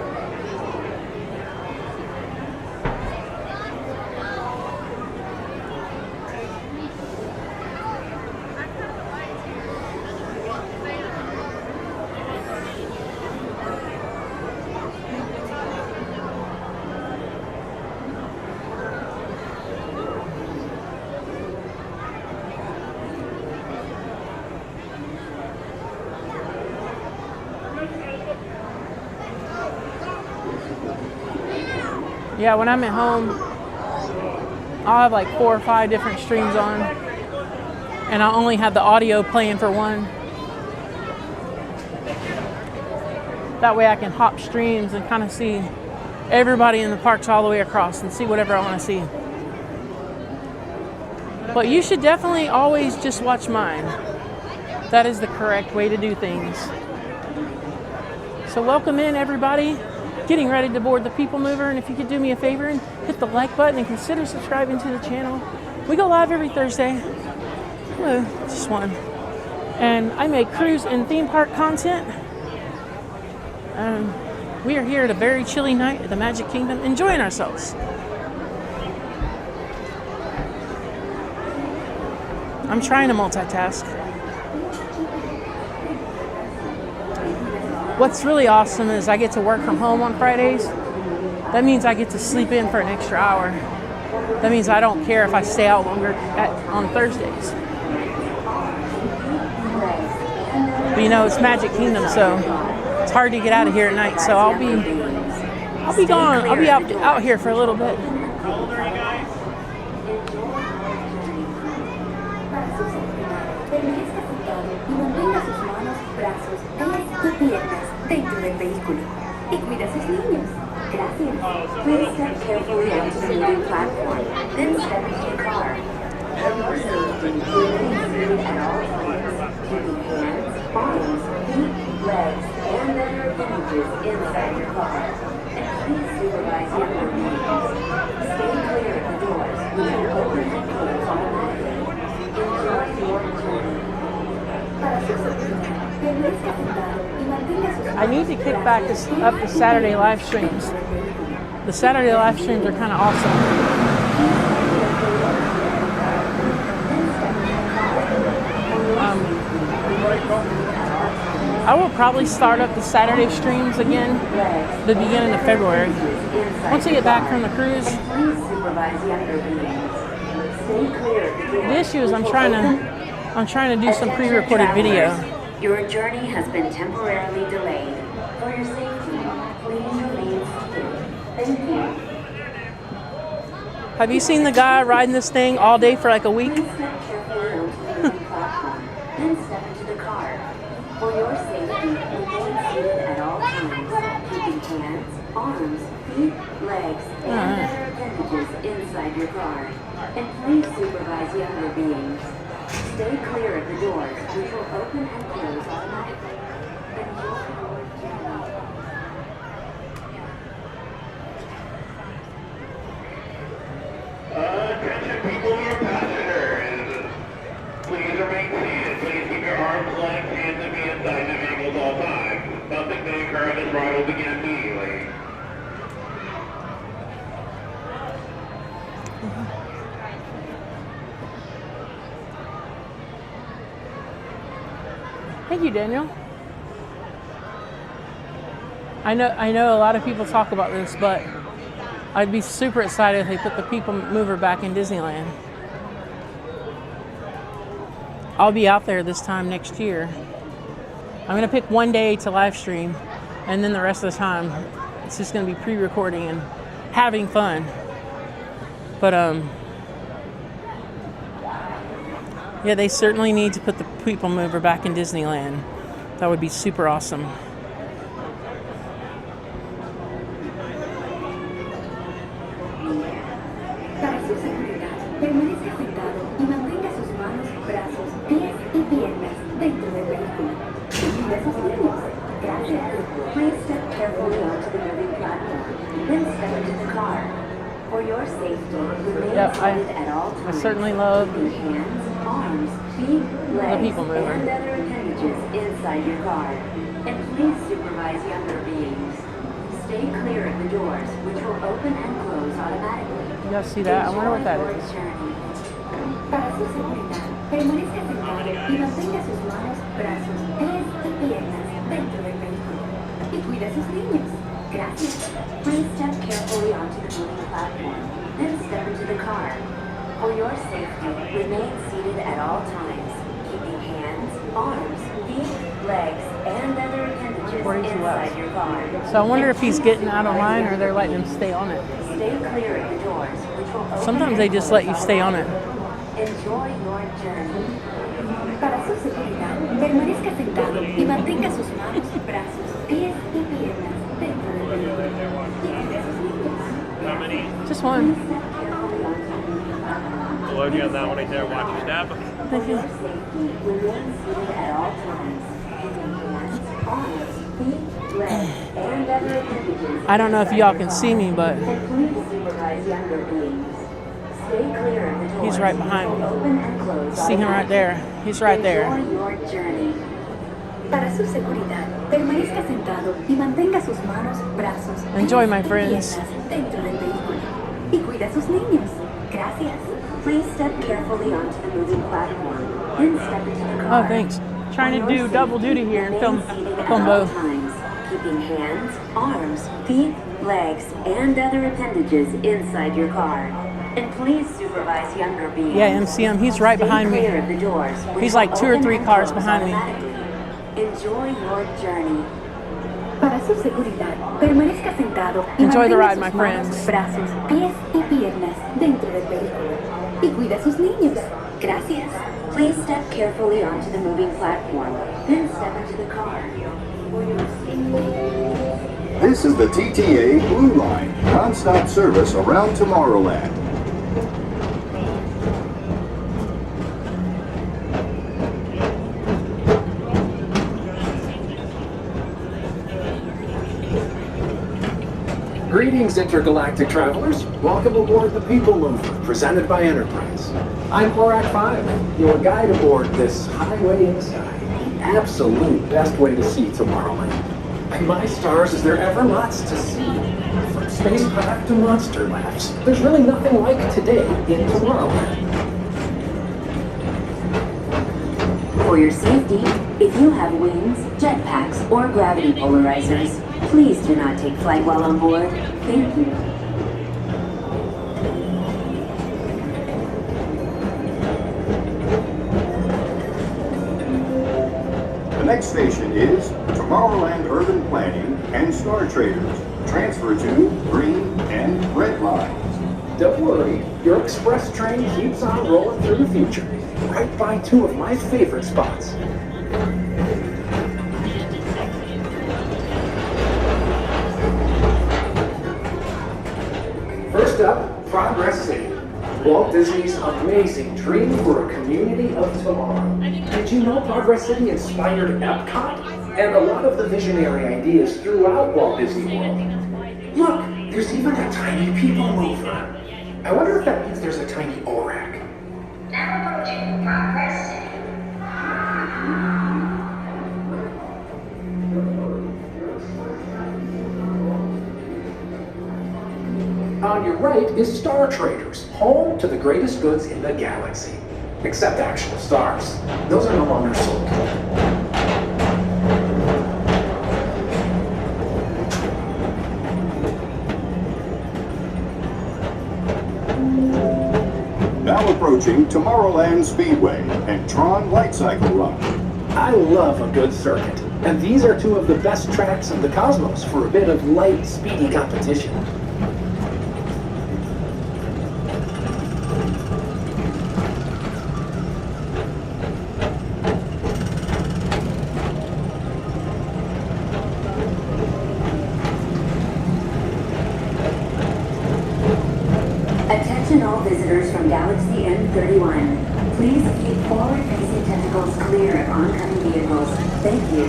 Yeah, when I'm at home, I'll have like 4 or 5 different streams on, and I'll only have the audio playing for one. That way I can hop streams and kind of see everybody in the parks all the way across and see whatever I want to see. But you should definitely always just watch mine. That is the correct way to do things. So welcome in, everybody. Getting ready to board the PeopleMover, and if you could do me a favor and hit the like button and consider subscribing to the channel. We go live every Thursday. Hello, just one. And I make cruise and theme park content. We are here at a very chilly night at the Magic Kingdom, enjoying ourselves. I'm trying to multitask. What's really awesome is I get to work from home on Fridays. That means I get to sleep in for an extra hour. That means I don't care if I stay out longer on Thursdays. But you know, it's Magic Kingdom, so it's hard to get out of here at night. So I'll be gone. I'll be out here for a little bit. Dentro del vehículo y cuida a sus niños. Gracias. Please step carefully onto the moving platform, then step into the car. For your safety, remain seated at all times, keeping hands, arms, feet, legs, and other appendages inside your car. And please supervise younger beings. Stay clear of the doors, which will open and close automatically. Enjoy your journey. Para su seguridad, permanezca sentado y mantenga sus I need to kick back up the Saturday live streams. The Saturday live streams are kind of awesome. I will probably start up the Saturday streams again the beginning of February. Once I get back from the cruise. The issue is I'm trying to do some pre-recorded video. Your journey has been temporarily delayed. For your safety, please remain seated. Thank you. Have you seen the guy riding this thing all day for like a week? Please step carefully onto the moving platform, then step into the car. For your safety, remain seated at all times, keeping hands, arms, feet, legs, and other appendages inside your car. And please supervise younger beings. Stay clear of the doors, which will open and close automatically. Enjoy your journey. throttle begin immediately. Thank you, Daniel. I know a lot of people talk about this, but I'd be super excited if they put the PeopleMover back in Disneyland. I'll be out there this time next year. I'm gonna pick one day to live stream, and then the rest of the time it's just gonna be pre-recording and having fun. But yeah, they certainly need to put the PeopleMover back in Disneyland. That would be super awesome. Para su seguridad, permanezca sentado y mantenga sus manos, brazos, pies y piernas dentro del vehículo. Cuida sus niños. Gracias. Please step carefully onto the moving platform, then step into the car. For your safety, remain seated at all times. I certainly love keeping hands, arms, feet, legs, PeopleMover. and other appendages inside your car. And please supervise younger beings. Stay clear of the doors, which will open and close automatically. You guys see that? I wonder what that is. Para su seguridad, permanezca sentado y mantenga sus manos, brazos, pies y piernas dentro del vehículo. Y cuida a sus niños. Gracias. Please step carefully onto the moving platform, then step into the car. For your safety, remain seated at all times, keeping hands, arms, feet, legs, and other appendages inside your car. So I wonder if he's getting out of line or they're letting him stay on it. Stay clear of the doors, which will open. Sometimes they just let you stay on it. Enjoy your journey. Para su seguridad, permanezca sentado y mantenga sus manos, brazos, pies y piernas dentro del vehículo. Just one. Load you on that one right there. Watch your step. Thank you. Remain seated at all times. Hands, arms, feet, legs, and other appendages. I don't know if y'all can see me, but And please supervise younger beings. Stay clear of the doors. he's right behind me. Open and close. See him right there. He's right there. Enjoy your journey. Para su seguridad, permanezca sentado y mantenga sus manos, brazos, Enjoy, pies my y friends. piernas dentro del vehículo. Y cuida a sus niños. Gracias. Please step carefully onto the moving platform, then step into the car. Oh, thanks. Trying to do double duty here and film At both. all times, keeping hands, arms, feet, legs, and other appendages inside your car. And please supervise younger beings. Yeah, MCM, he's right behind me. Stay clear of the doors, which He's will like 2 or open 3 and cars close behind me. automatically. Enjoy your journey. Para su seguridad, permanezca sentado y Enjoy the mantenga ride, my sus manos, friends. brazos, pies y piernas dentro del vehículo. Y cuida a sus niños. Gracias. Please step carefully onto the moving platform, then step into the car. For your safety. This is the TTA Blue Line, non-stop service around Tomorrowland. Greetings, intergalactic travelers. Welcome aboard the PeopleMover, presented by Enterprise. I'm Horak 5, your guide aboard this highway in the sky. The absolute best way to see Tomorrowland. And my stars, is there ever lots to see? From spacecraft to monster labs, there's really nothing like today in Tomorrowland. For your safety, if you have wings, jetpacks, or gravity polarizers, please do not take flight while on board. Thank you. The next station is Tomorrowland Urban Planning and Star Traders. Transfer to green and red lines. Don't worry, your express train keeps on rolling through the future, right by 2 of my favorite spots. First up, Progress City. Walt Disney's amazing dream for a community of tomorrow. Did you know Progress City inspired Epcot? And a lot of the visionary ideas throughout Walt Disney World. Look, there's even a tiny PeopleMover. I wonder if that means there's a tiny ORAC. Now approaching Progress City. On your right is Star Traders, home to the greatest goods in the galaxy. Except actual stars. Those are no longer sold. Now approaching Tomorrowland Speedway and Tron Light Cycle Run. I love a good circuit, and these are two of the best tracks in the cosmos for a bit of light, speedy competition. Attention all visitors from Galaxy M31. Please keep forward-facing tentacles clear of oncoming vehicles. Thank you.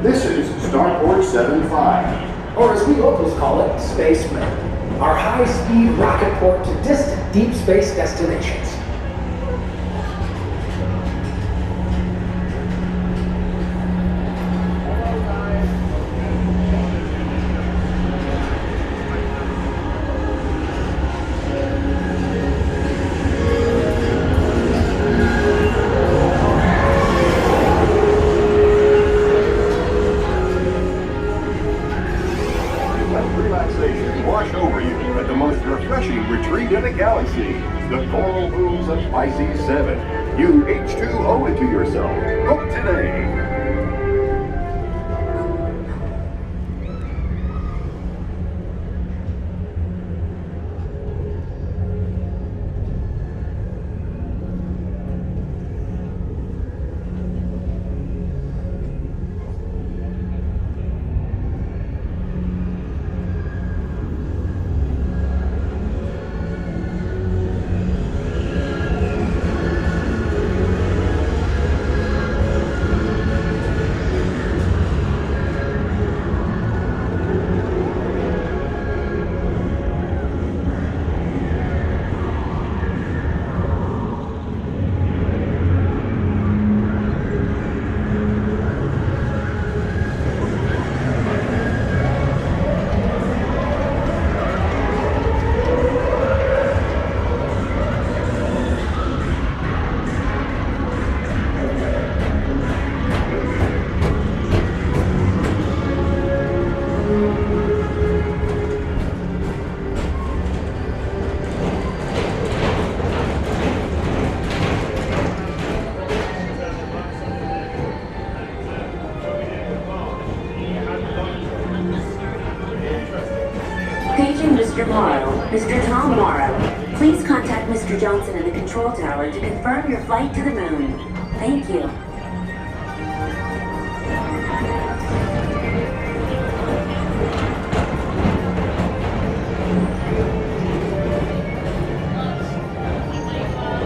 This is Starport 75. Or as we locals call it, Spaceman. Our high-speed rocket port to distant deep space destinations. Relaxation wash over you at the most refreshing retreat in the galaxy, the Coral Pools of Pisces 7. You H2 owe it to yourself. Book today. Paging Mr. Morrow, Mr. Tom Morrow. Please contact Mr. Johnson in the control tower to confirm your flight to the moon. Thank you.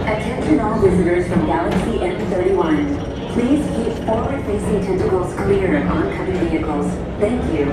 Attention all visitors from Galaxy M31. Please keep forward-facing tentacles clear of oncoming vehicles. Thank you.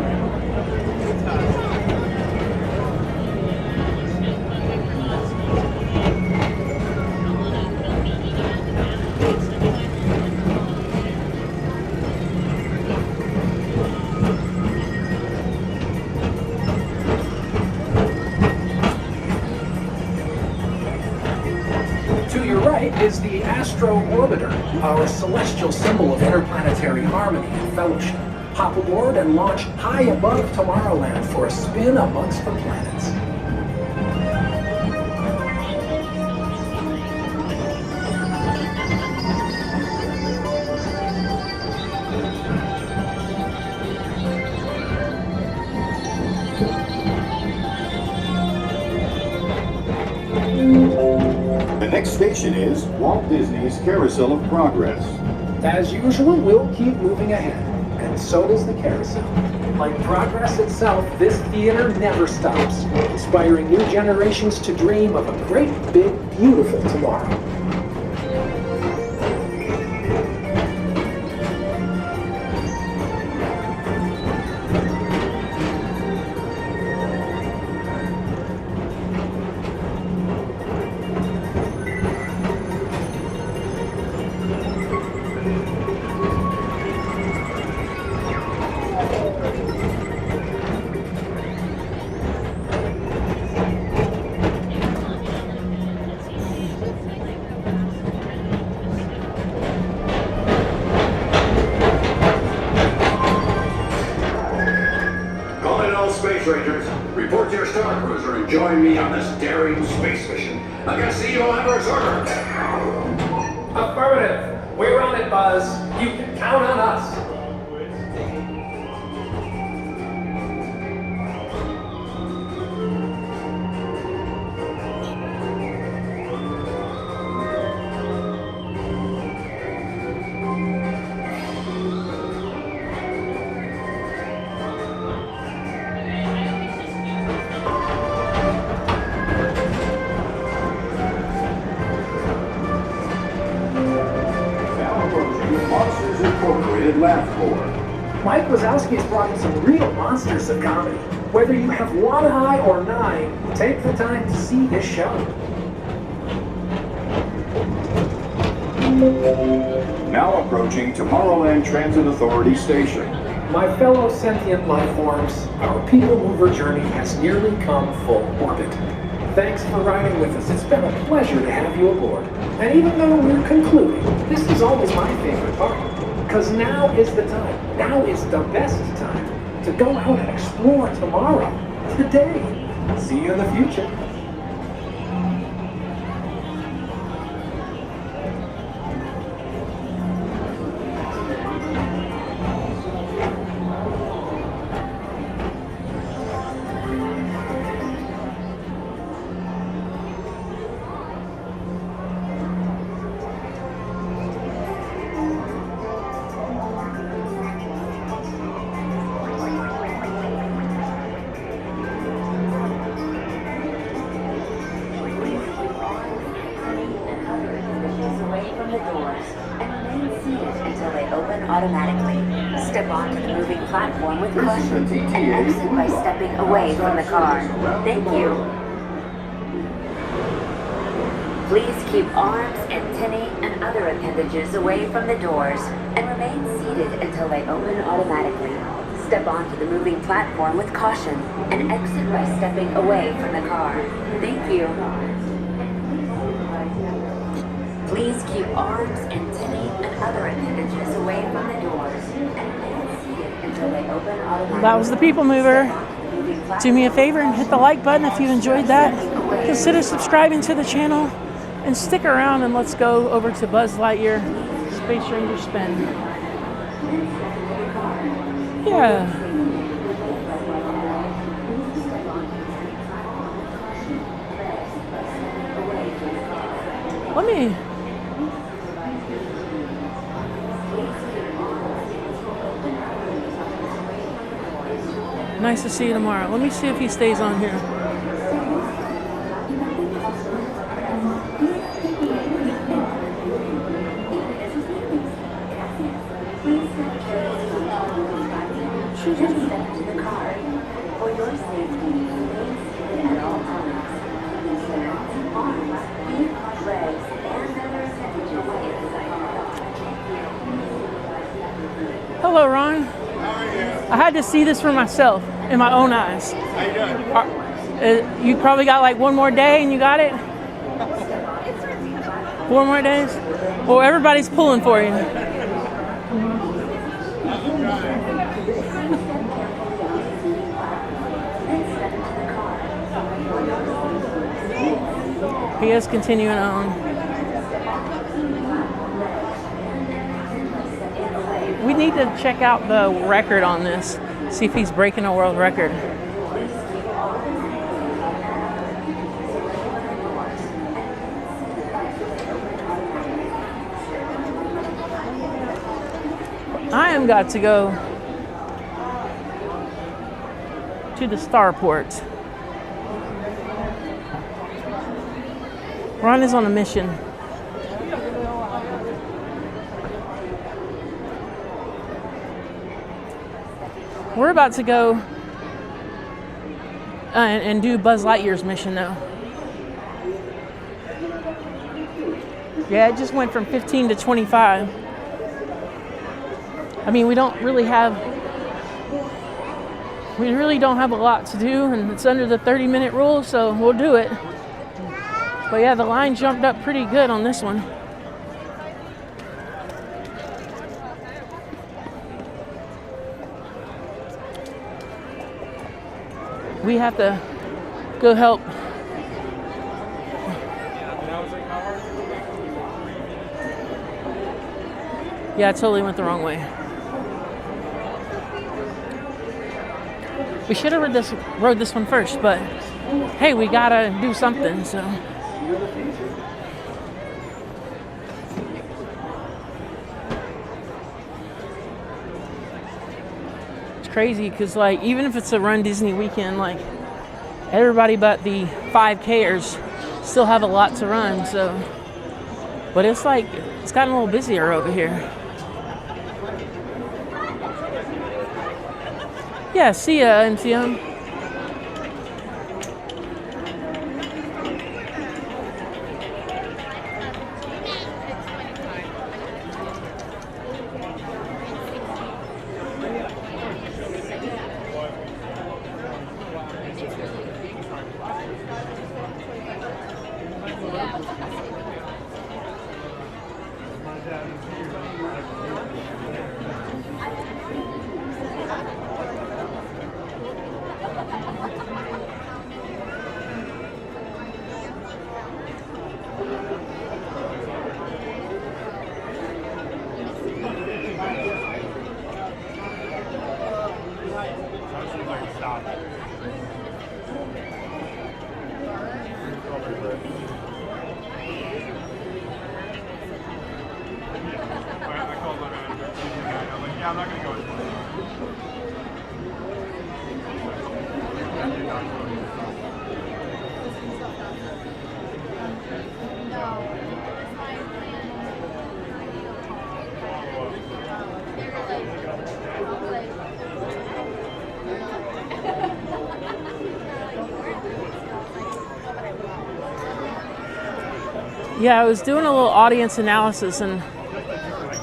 To your right is the Astro Orbiter, our celestial symbol of interplanetary harmony and fellowship. Hop aboard and launch high above Tomorrowland for a spin amongst the planets. The next station is Walt Disney's Carousel of Progress. As usual, we'll keep moving ahead, and so does the carousel. Like progress itself, this theater never stops, inspiring new generations to dream of a great, big, beautiful tomorrow. join me on this daring space mission against the evil Emperor's order? Affirmative. We're on it, Buzz. You can count on us. Laugh floor. Mike Wazowski has brought in some real monsters of comedy. Whether you have one eye or 9, take the time to see this show. Now approaching Tomorrowland Transit Authority Station. My fellow sentient life forms, our PeopleMover journey has nearly come full orbit. Thanks for riding with us. It's been a pleasure to have you aboard. And even though we're concluding, this is always my favorite part. Because now is the time, now is the best time to go out and explore tomorrow, today. See you in the future. Automatically. Step onto the moving platform with caution and exit by stepping away from the car. Thank you. Please keep arms, antennae, and other appendages away from the doors and remain seated until they open automatically. Step onto the moving platform with caution and exit by stepping away from the car. Thank you. Please keep arms, antennae, and other appendages away from the doors and remain seated until they open automatically. That was the PeopleMover. Do me a favor and hit the like button if you enjoyed that. Consider subscribing to the channel and stick around and let's go over to Buzz Lightyear Space Ranger Spin. Yeah. Let me... Nice to see you tomorrow. Let me see if he stays on here. Hello, Ron. I had to see this for myself in my own eyes. How you doing? You probably got like one more day and you got it? 4 more days? Well, everybody's pulling for you. He is continuing on. We need to check out the record on this, see if he's breaking a world record. I am got to go to the starport. Ron is on a mission. We're about to go and do Buzz Lightyear's mission though. Yeah, it just went from 15 to 25. I mean, we really don't have a lot to do, and it's under the 30-minute rule, so we'll do it. But yeah, the line jumped up pretty good on this one. We have to go help. Yeah, I totally went the wrong way. We should have rode this one first, but hey, we gotta do something, so. It's crazy because, like, even if it's a Run Disney weekend, like, everybody but the 5Kers still have a lot to run, so. But it's like, it's gotten a little busier over here. Yeah, see ya, NTM. Yeah, I'm not gonna go as far. Yeah, I was doing a little audience analysis, and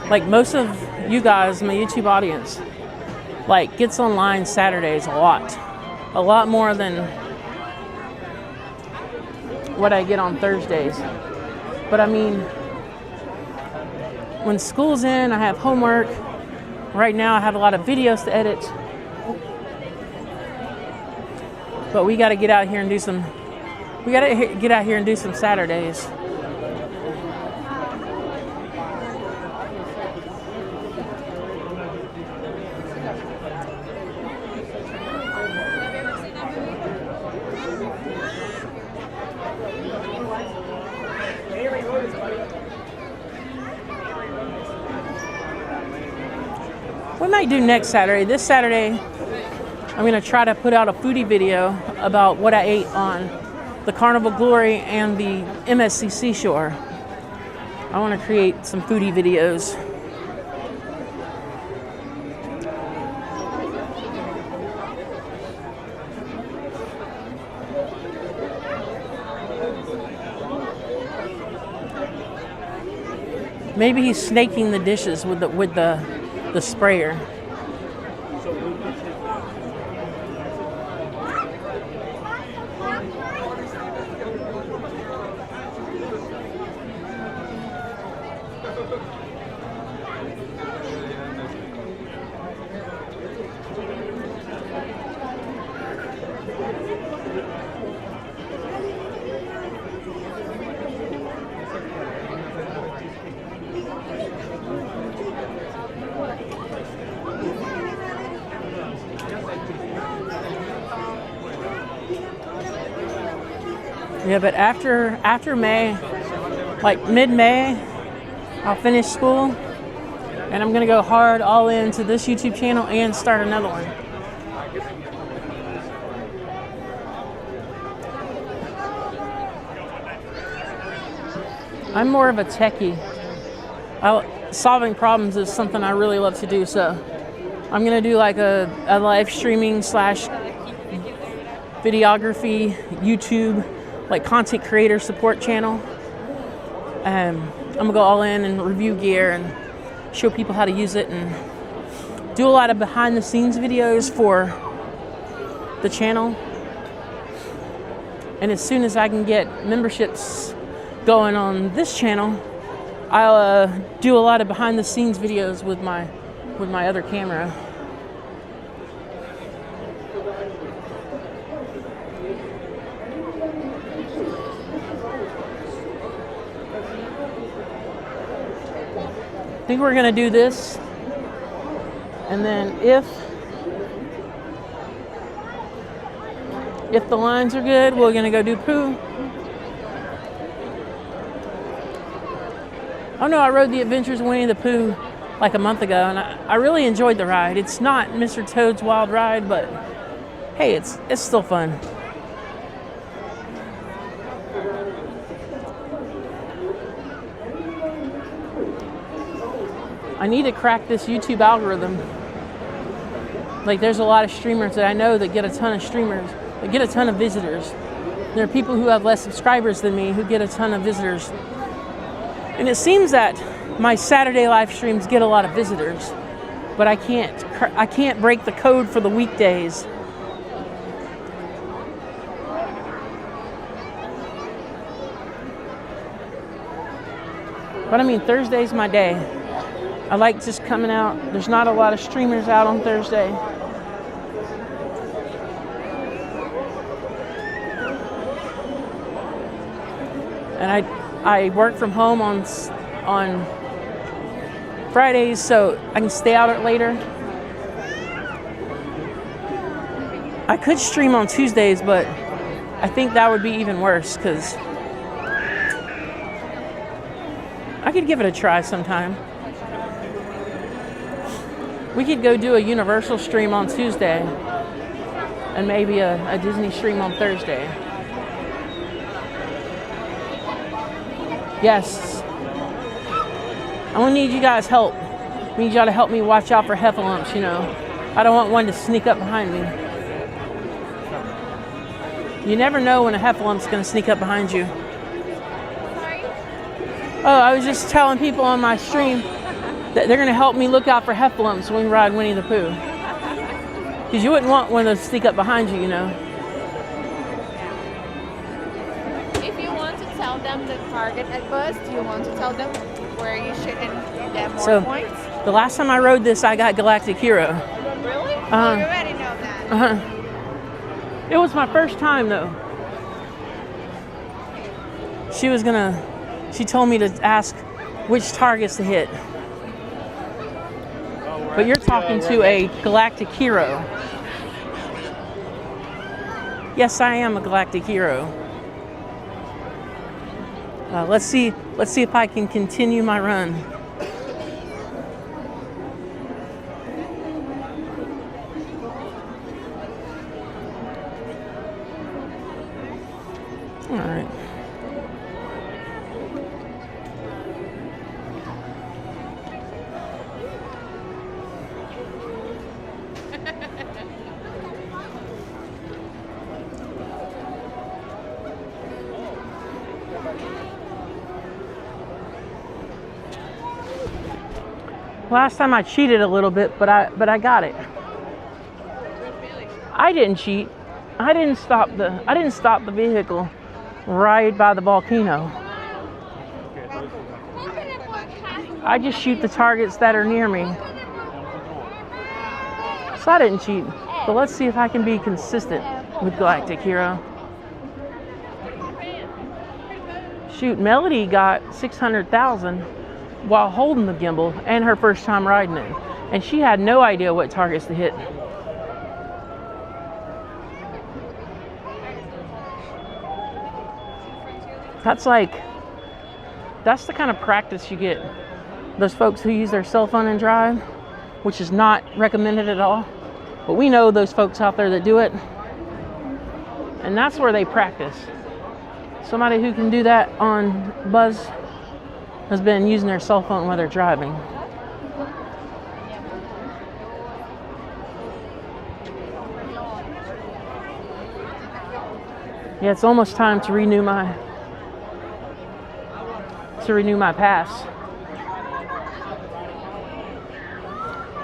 like most of you guys, my YouTube audience, like gets online Saturdays a lot more than what I get on Thursdays. But I mean, when school's in, I have homework. Right now I have a lot of videos to edit. But we got to get out here and do some Saturdays. We might do next Saturday. This Saturday, I'm going to try to put out a foodie video about what I ate on the Carnival Glory and the MSC Shore. I want to create some foodie videos. Maybe he's snaking the dishes with the sprayer. Yeah, but after May, like mid-May, I'll finish school, and I'm gonna go hard all into this YouTube channel and start another one. I'm more of a techie. Solving problems is something I really love to do, so I'm gonna do like a live streaming / videography YouTube, like content creator support channel. I'm gonna go all in and review gear and show people how to use it and do a lot of behind the scenes videos for the channel. And as soon as I can get memberships going on this channel, I'll do a lot of behind the scenes videos with my other camera. think we're gonna do this, and then if the lines are good, we're gonna go do Pooh. Oh no, I rode the Adventures of Winnie the Pooh like a month ago, and I really enjoyed the ride. It's not Mr. Toad's Wild Ride, but hey, it's still fun. I need to crack this YouTube algorithm. Like, there's a lot of streamers that I know that get a ton of visitors. There are people who have less subscribers than me who get a ton of visitors. And it seems that my Saturday live streams get a lot of visitors, but I can't break the code for the weekdays. But I mean, Thursday's my day. I like just coming out. There's not a lot of streamers out on Thursday. And I work from home on Fridays, so I can stay out later. I could stream on Tuesdays, but I think that would be even worse because I could give it a try sometime. We could go do a Universal stream on Tuesday and maybe a Disney stream on Thursday. Yes. I'm gonna need you guys' help. I need y'all to help me watch out for heffalumps, you know. I don't want one to sneak up behind me. You never know when a heffalump's gonna sneak up behind you. Oh, I was just telling people on my stream that they're gonna help me look out for heffalumps when we ride Winnie the Pooh. Because you wouldn't want one to sneak up behind you, you know. If you want to tell them the target at bus, do you want to tell them where you should get more points? The last time I rode this, I got Galactic Hero. Really? You already know that. It was my first time though. She told me to ask which targets to hit. But you're talking to a Galactic Hero. Yes, I am a Galactic Hero. Let's see if I can continue my run. All right. Last time I cheated a little bit, but I got it. I didn't cheat. I didn't stop the vehicle right by the volcano. I just shoot the targets that are near me. So I didn't cheat. But let's see if I can be consistent with Galactic Hero. Shoot, Melody got 600,000 while holding the gimbal and her first time riding it. And she had no idea what targets to hit. That's the kind of practice you get. Those folks who use their cell phone and drive, which is not recommended at all. But we know those folks out there that do it. And that's where they practice. Somebody who can do that on Buzz has been using their cell phone while they're driving. Yeah, it's almost time to renew my pass.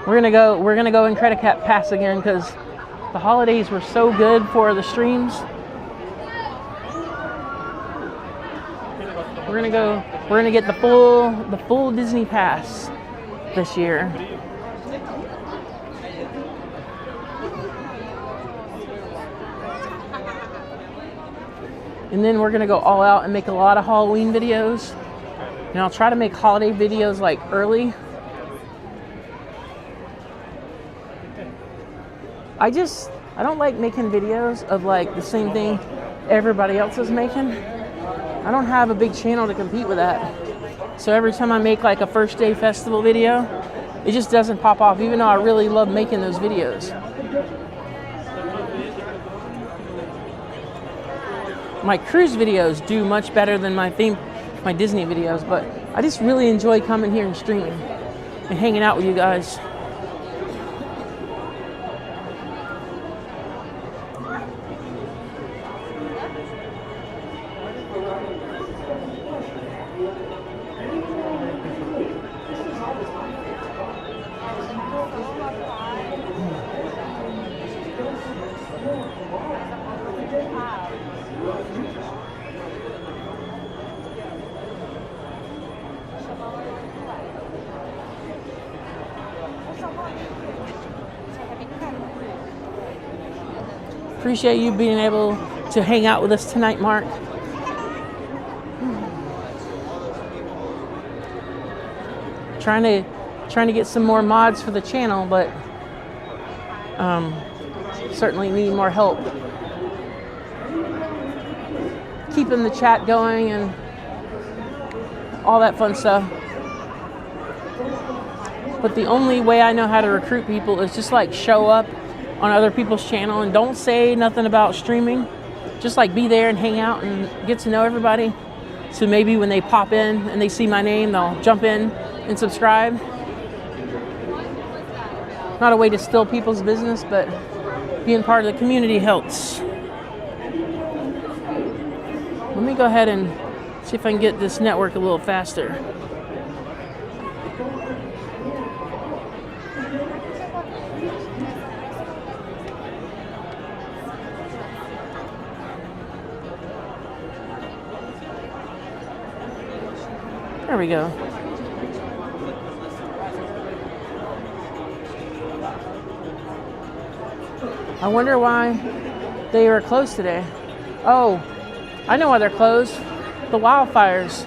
We're gonna go in Credit Cap Pass again because the holidays were so good for the streams. We're gonna get the full Disney Pass this year. And then we're gonna go all out and make a lot of Halloween videos. And I'll try to make holiday videos like early I don't like making videos of like the same thing everybody else is making. I don't have a big channel to compete with that. So every time I make like a first day festival video, it just doesn't pop off, even though I really love making those videos. My cruise videos do much better than my Disney videos, but I just really enjoy coming here and streaming and hanging out with you guys. Appreciate you being able to hang out with us tonight, Mark. Trying to get some more mods for the channel, but certainly need more help keeping the chat going and all that fun stuff. But the only way I know how to recruit people is just like show up on other people's channel and don't say nothing about streaming. Just like be there and hang out and get to know everybody. So maybe when they pop in and they see my name, they'll jump in and subscribe. Not a way to steal people's business, but being part of the community helps. Let me go ahead and see if I can get this network a little faster. There we go. I wonder why they were closed today. Oh, I know why they're closed. The wildfires.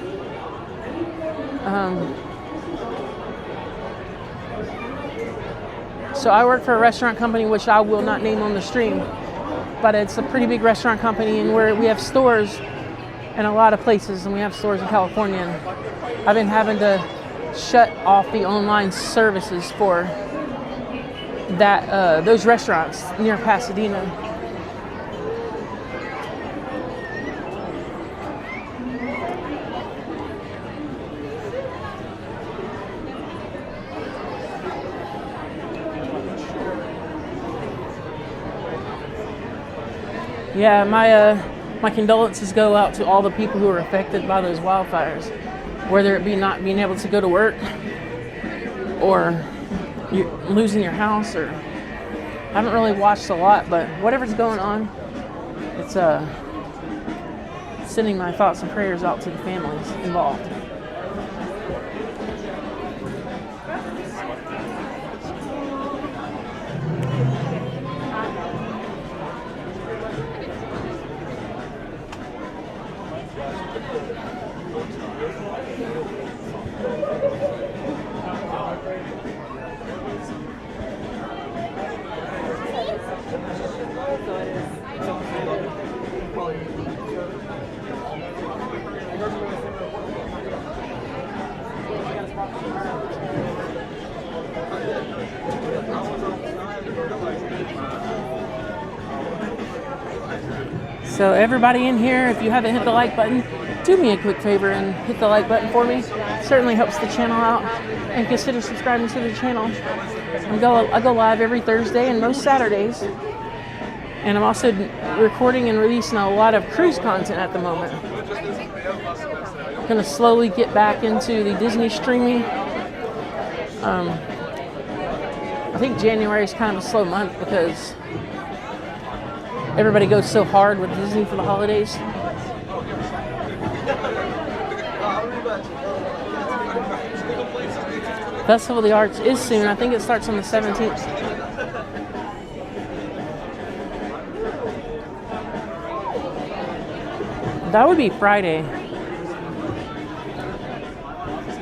So I work for a restaurant company, which I will not name on the stream, but it's a pretty big restaurant company, and we have stores in a lot of places, and we have stores in California. And I've been having to shut off the online services for that those restaurants near Pasadena. Yeah, my condolences go out to all the people who are affected by those wildfires, whether it be not being able to go to work or you're losing your house, or I haven't really watched a lot, but whatever's going on, it's sending my thoughts and prayers out to the families involved. So everybody in here, if you haven't hit the like button, do me a quick favor and hit the like button for me. It certainly helps the channel out, and consider subscribing to the channel. I go live every Thursday and most Saturdays, and I'm also recording and releasing a lot of cruise content at the moment. I'm going to slowly get back into the Disney streaming. I think January is kind of a slow month because everybody goes so hard with Disney for the holidays. Festival of the Arts is soon. I think it starts on the 17th. That would be Friday.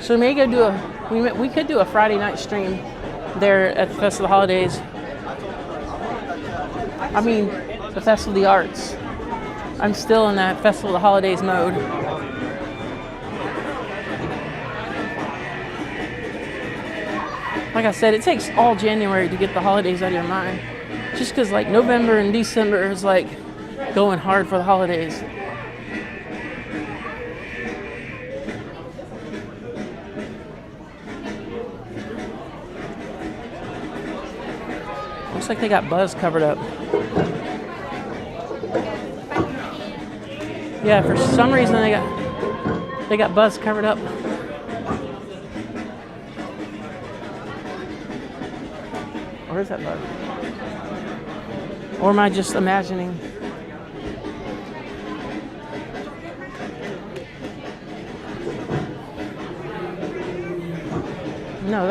So we may go do we could do a Friday night stream there at the Festival of the Holidays. I mean, the Festival of the Arts. I'm still in that Festival of the Holidays mode. Like I said, it takes all January to get the holidays out of your mind. Just because like November and December is like going hard for the holidays. Looks like they got Buzz covered up. Yeah, for some reason they got Buzz covered up. Or is that Buzz? Or am I just imagining? No,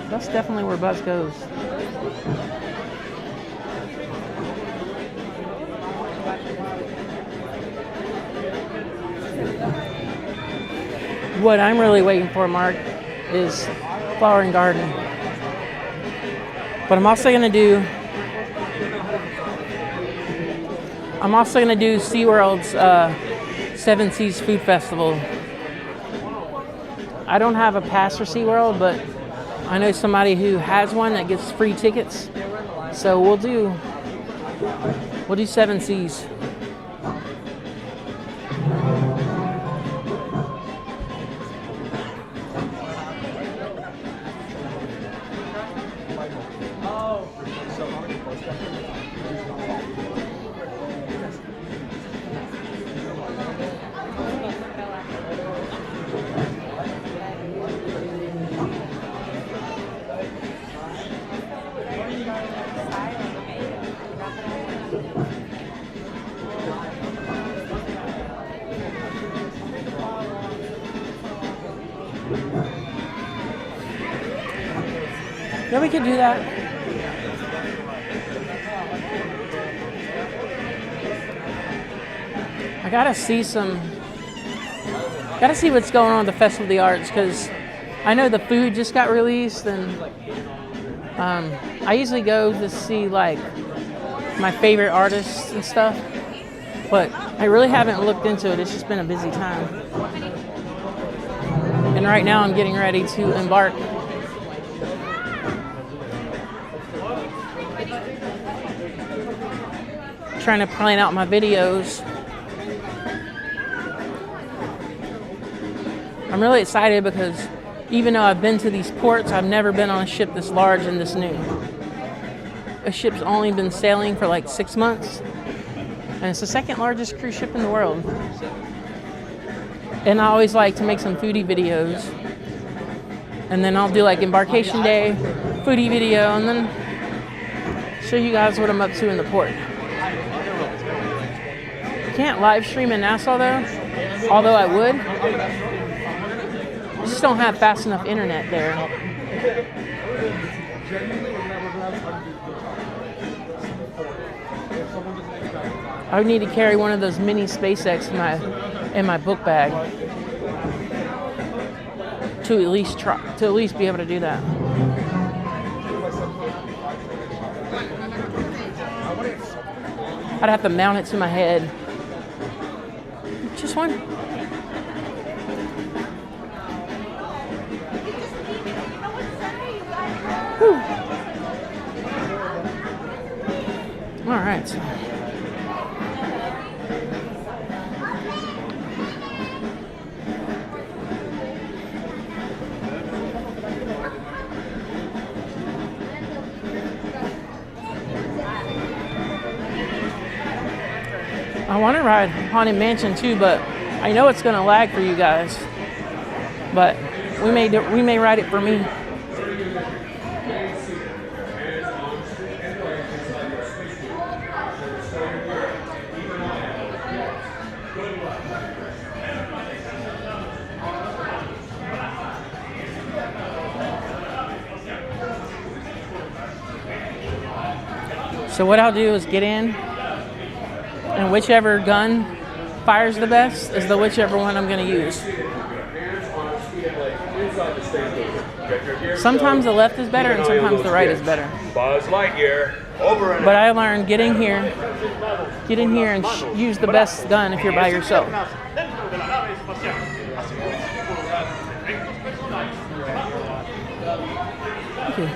that's definitely where Buzz goes. What I'm really waiting for, Mark, is Flower and Garden. But I'm also gonna do SeaWorld's 7 Seas Food Festival. I don't have a pass for SeaWorld, but I know somebody who has one that gets free tickets. So we'll do 7 Seas. Yeah, we could do that. I gotta see what's going on at the Festival of the Arts, because I know the food just got released, and I usually go to see like my favorite artists and stuff, but I really haven't looked into it. It's just been a busy time. And right now I'm getting ready to embark. Trying to plan out my videos. I'm really excited because even though I've been to these ports, I've never been on a ship this large and this new. A ship's only been sailing for like 6 months, and it's the second largest cruise ship in the world. And I always like to make some foodie videos, and then I'll do like embarkation day, foodie video, and then show you guys what I'm up to in the port. Can't live stream in Nassau though, although I would. I just don't have fast enough internet there. I would need to carry one of those mini SpaceX in my book bag to at least be able to do that. I'd have to mount it to my head. Just one. Whew. All right. I want to ride Haunted Mansion too, but I know it's going to lag for you guys. But we may ride it for me. So what I'll do is get in, and whichever gun fires the best is whichever one I'm going to use. Sometimes the left is better and sometimes the right is better. Buzz Lightyear, over and But I learned get in here and use the best gun if you're by yourself. Okay.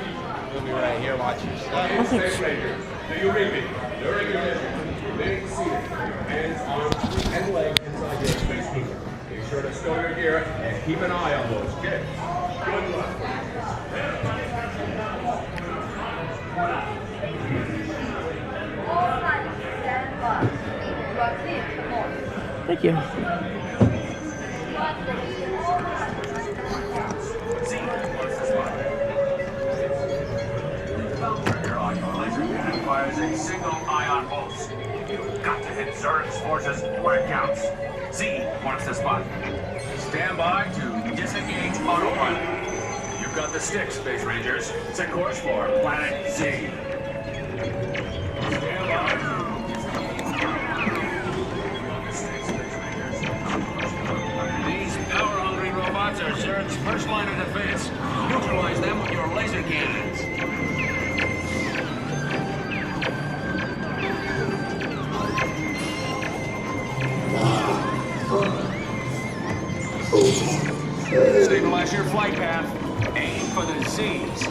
We'll be right here watching stuff. Do you read me? During your mission, remain seated. Hands, arms, and legs inside your space cooler. Be sure to stow your gear and keep an eye on those kids. Good luck. Thank you. Fires a single ion pulse. You've got to hit Zerg's forces where it counts. Z marks the spot. Stand by to disengage autopilot. You've got the stick, Space Rangers. Set course for Planet Z. Stand by. These power-hungry robots are Zerg's first line of defense. Neutralize them with your laser cannons. Stabilize your flight path. Aim for the Z's.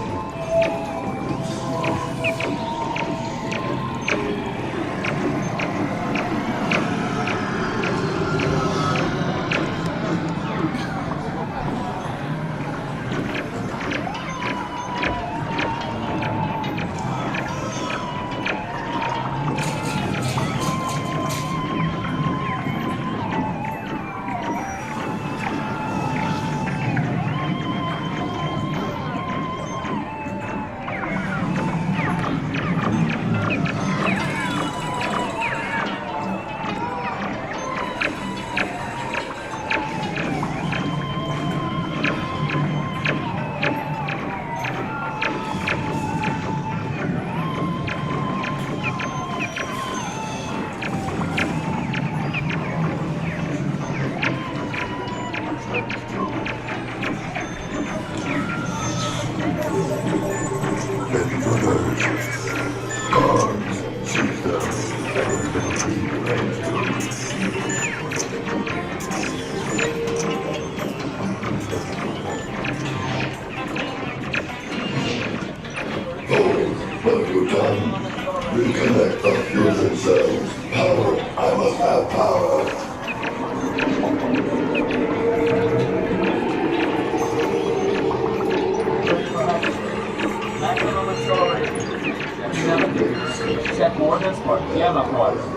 Reconnect the fusion cells. Power. I must have power. Maximum acceleration. Set coordinates for gamma quadrant.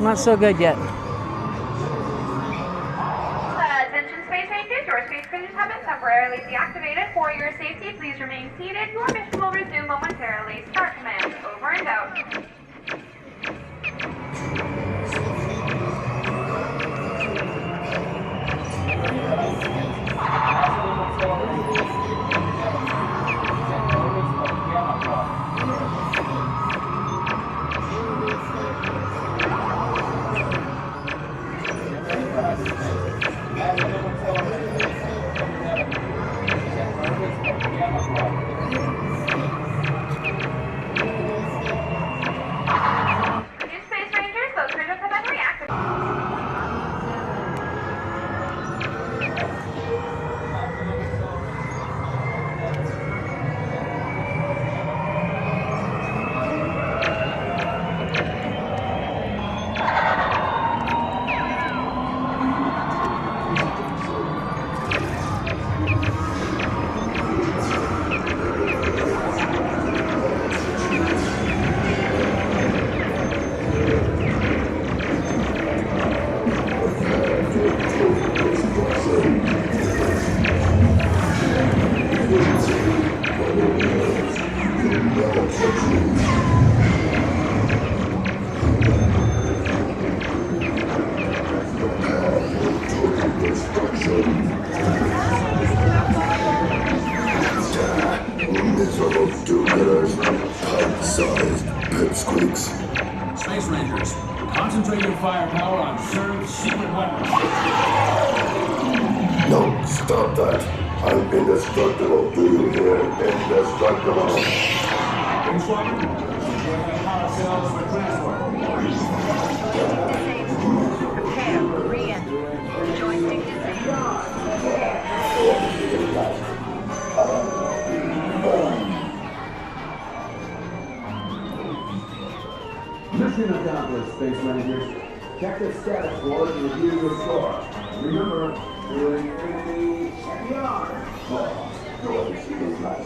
Not so good yet. Attention Space Rangers, your space cruisers have been temporarily deactivated. For your safety, please remain seated. Your mission will resume momentarily. Start command. Over and out. Miserable do-gooders, pipe-sized pipsqueaks. Space Rangers, Concentrate your firepower on Surge's secret weapon. No, stop that. I'm indestructible. Do you hear? Indestructible. Swapper, power cells for transport. Prepare for re-entry. Joystick disabled. Mission accomplished, Space Rangers. Check the status board and review your score. Remember, doing anything beyond. No one see his life.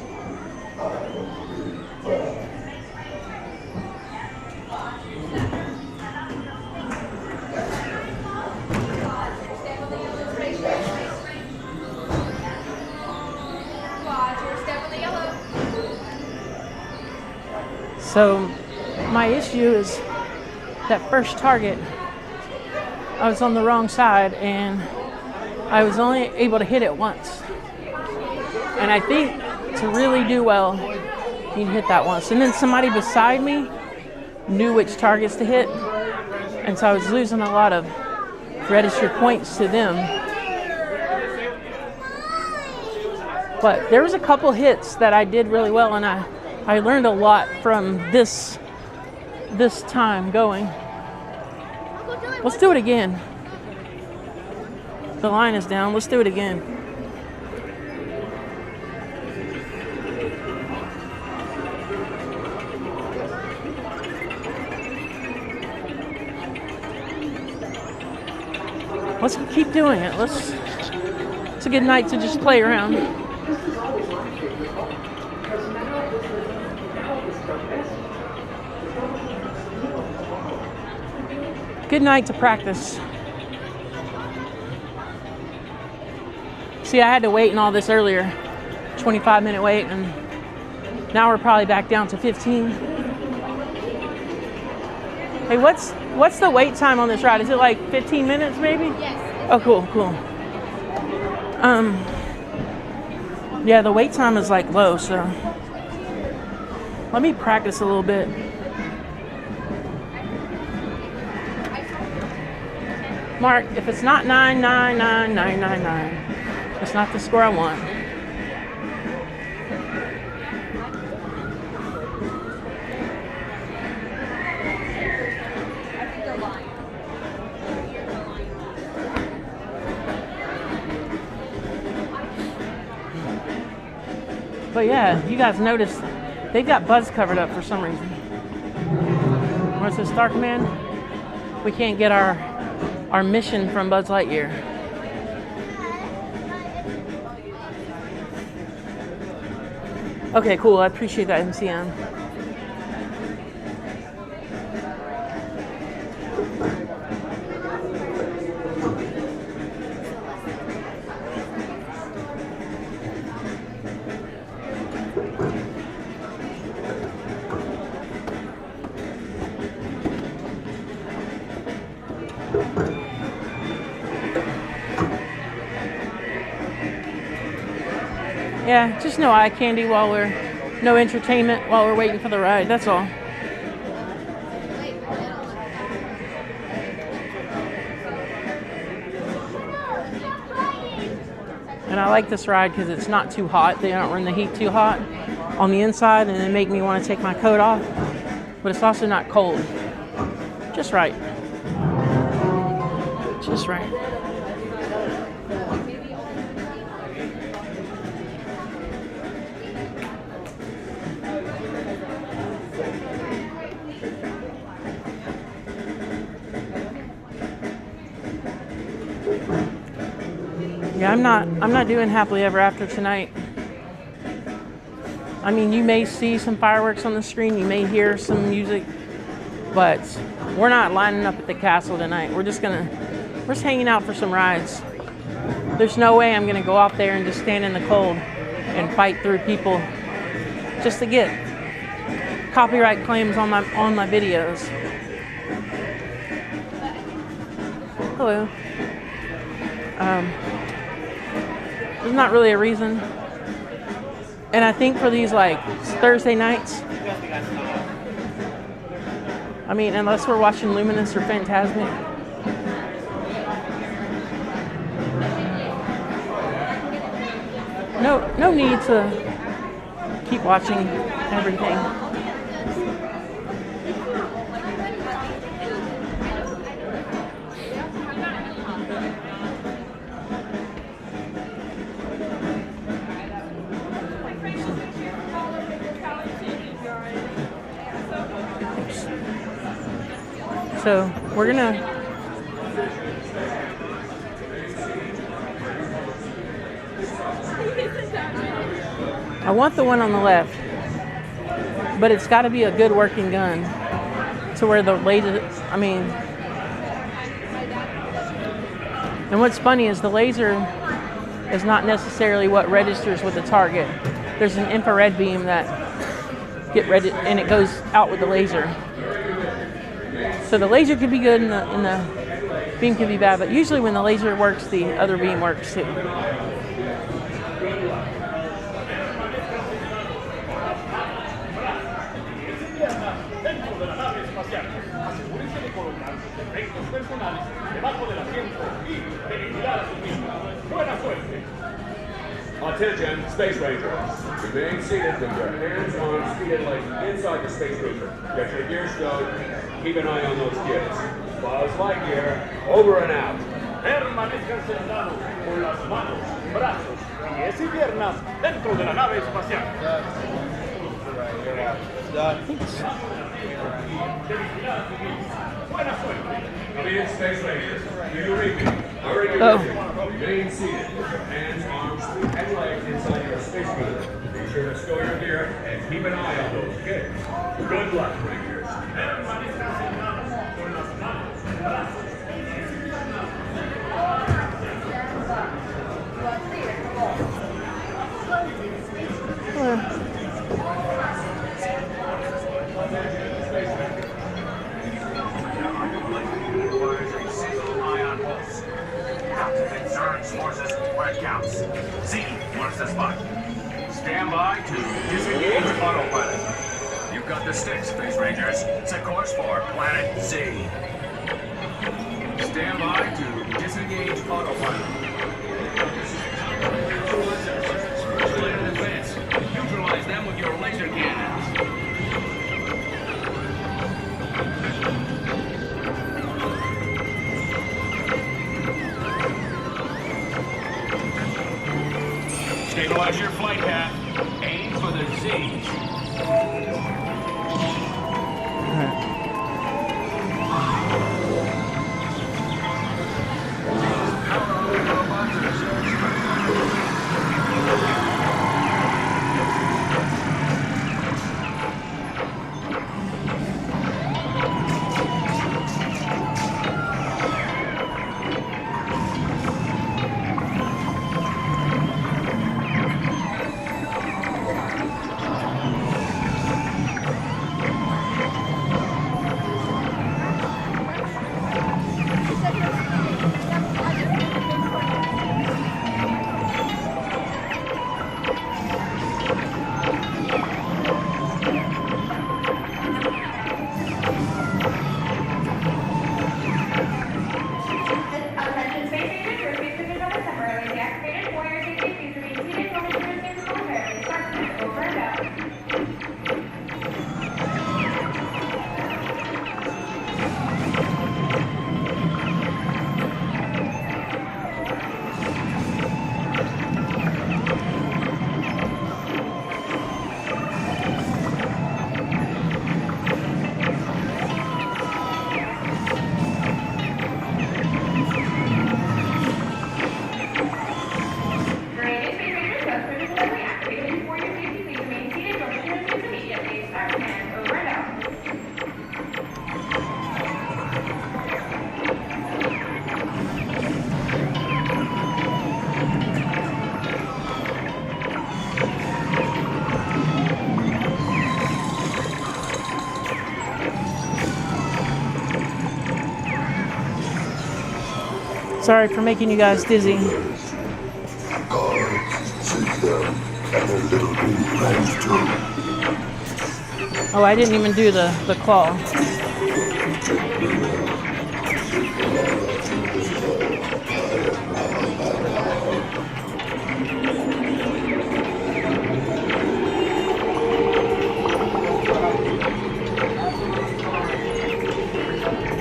So my issue is that first target, I was on the wrong side and I was only able to hit it once. And I think to really do well, you hit that once. And then somebody beside me knew which targets to hit. And so I was losing a lot of registered points to them. But there was a couple hits that I did really well, and I learned a lot from this time going. Let's do it again. The line is down. Let's do it again. Let's keep doing it. It's a good night to just play around. Good night to practice. See, I had to wait and all this earlier. 25-minute wait, and now we're probably back down to 15. Hey, what's the wait time on this ride? Is it like 15 minutes maybe? Yes. Oh, cool. Yeah, the wait time is like low, so let me practice a little bit. Mark, if it's not 9999999, it's not the score I want. But yeah, you guys notice they've got Buzz covered up for some reason. Where's the Star Command? We can't get our mission from Buzz Lightyear. Okay, cool. I appreciate that, MCM. Yeah, just no eye candy no entertainment while we're waiting for the ride, that's all. And I like this ride because it's not too hot. They don't run the heat too hot on the inside and then make me want to take my coat off. But it's also not cold. Just right. Just right. Yeah, I'm not doing happily ever after tonight. I mean, you may see some fireworks on the screen, you may hear some music, but we're not lining up at the castle tonight. We're just hanging out for some rides. There's no way I'm gonna go out there and just stand in the cold and fight through people just to get copyright claims on my videos. Hello. There's not really a reason. And I think for these like Thursday nights, I mean, unless we're watching Luminous or Phantasmic. No need to keep watching everything. So we're gonna I want the one on the left, but it's got to be a good working gun to where the laser, I mean, and what's funny is the laser is not necessarily what registers with the target. There's an infrared beam that get ready and it goes out with the laser. So the laser could be good and the beam could be bad, but usually when the laser works, the other beam works too. Attention, Space Rangers. Remain seated with your hands, arms, feet, and legs inside the space station. Get your gear stowed. Keep an eye on those kids. Buzz Lightyear, over and out. Permanezcan sentados con las manos, brazos, pies y piernas dentro de la nave espacial. Buena suerte. Come in, Space Rangers. Do you read me? During your mission, remain seated with your hands, arms, feet, and legs inside your space scooter. Be sure to stow your gear and keep an eye on those kids. Good luck, Rangers. Permanezcan sentados con las manos, brazos. Forces where it counts. Z, where's the spot? Stand by to disengage autopilot. You've got the stick, Space Rangers. Set course for Planet Z. Stand by to disengage autopilot. Split in advance. Neutralize them with your laser cannons. Stabilize your flight path. Aim for the Z. Sorry for making you guys dizzy. Oh, I didn't even do the claw.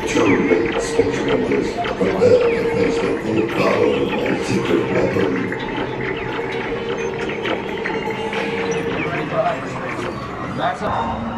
Children, space rangers, prepare to face the full power of my secret weapon. That's all.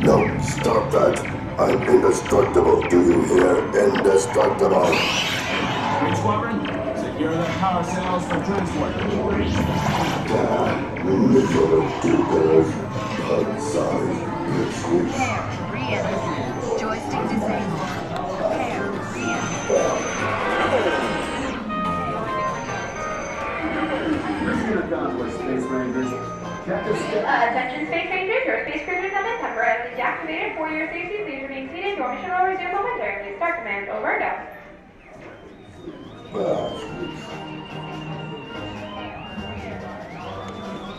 No, stop that. I'm indestructible. Do you hear? Indestructible. Big Squadron, secure the power cells for transport. Miserable do-gooders. Bug-sized pipsqueaks. Re-entry. Joystick disabled. Prepare. Mission accomplished, Space Rangers. Check the status. Attention Space Rangers, your space cruisers have been temporarily deactivated. For your safety, please remain seated. Your mission will resume momentarily. Start command, over and out.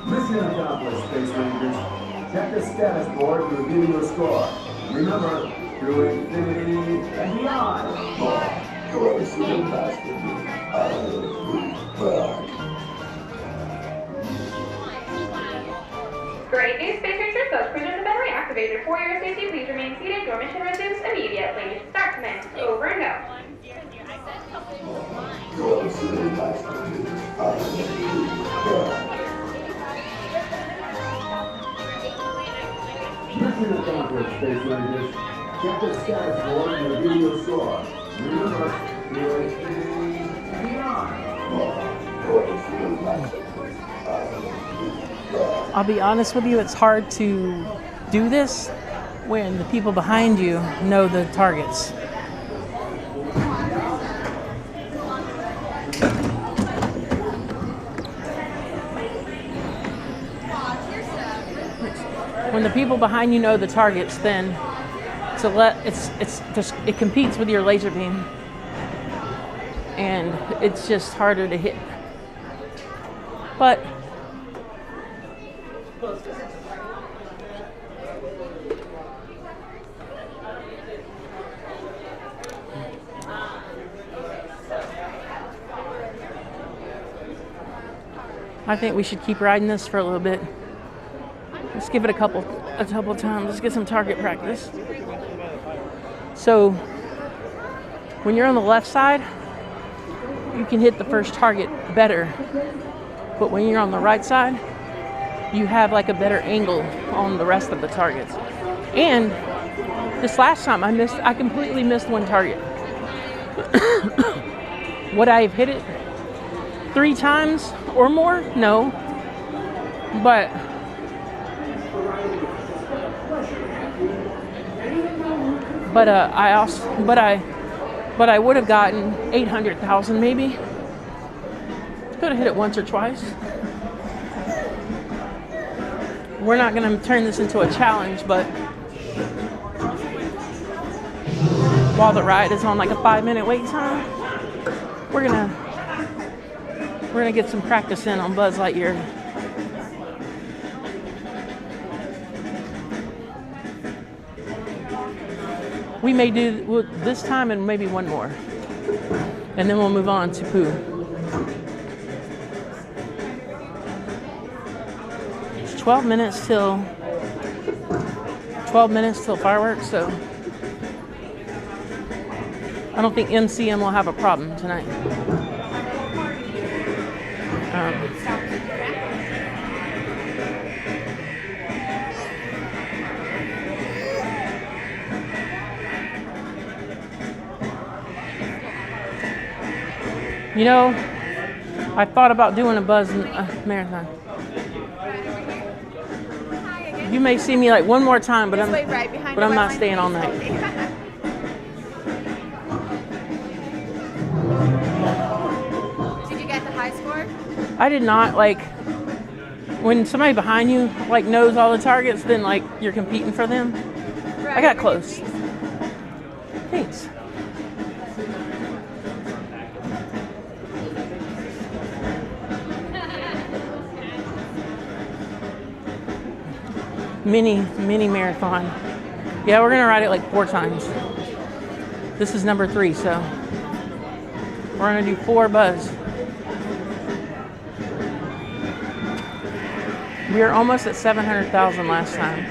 Mission accomplished, Space Rangers. Check the status board to review your score. Remember, through infinity and beyond. Close to the bastard. I'll be back. Great news, Space Rangers. Those cruisers have been reactivated. For your safety, please remain seated. Your mission resumes immediately. Start command, over and out. Close to the bastard. I'll be back. Mission accomplished, Space Rangers. Check the status board and review your score. Remember, through infinity and beyond. Close to the bastard. I'll be honest with you, it's hard to do this when the people behind you know the targets. When the people behind you know the targets, then it competes with your laser beam, and it's just harder to hit. But I think we should keep riding this for a little bit. Let's give it a couple times. Let's get some target practice. So when you're on the left side, you can hit the first target better. But when you're on the right side, you have like a better angle on the rest of the targets. And this last time I completely missed one target. Would I have hit it 3 times or more? No. But I would have gotten 800,000 maybe. Could have hit it once or twice. We're not going to turn this into a challenge, but while the ride is on like a 5-minute wait time, we're gonna get some practice in on Buzz Lightyear. We may do this time and maybe one more, and then we'll move on to Pooh. It's 12 minutes till fireworks, so I don't think MCM will have a problem tonight. You know, I thought about doing a Buzz marathon. You may see me like one more time, but I'm not staying all night. Did you get the high score? I did not. Like, when somebody behind you like knows all the targets, then like you're competing for them. I got close. Thanks. Mini marathon. Yeah, we're gonna ride it like 4 times. This is number 3, so we're gonna do 4 Buzz. We were almost at 700,000 last time.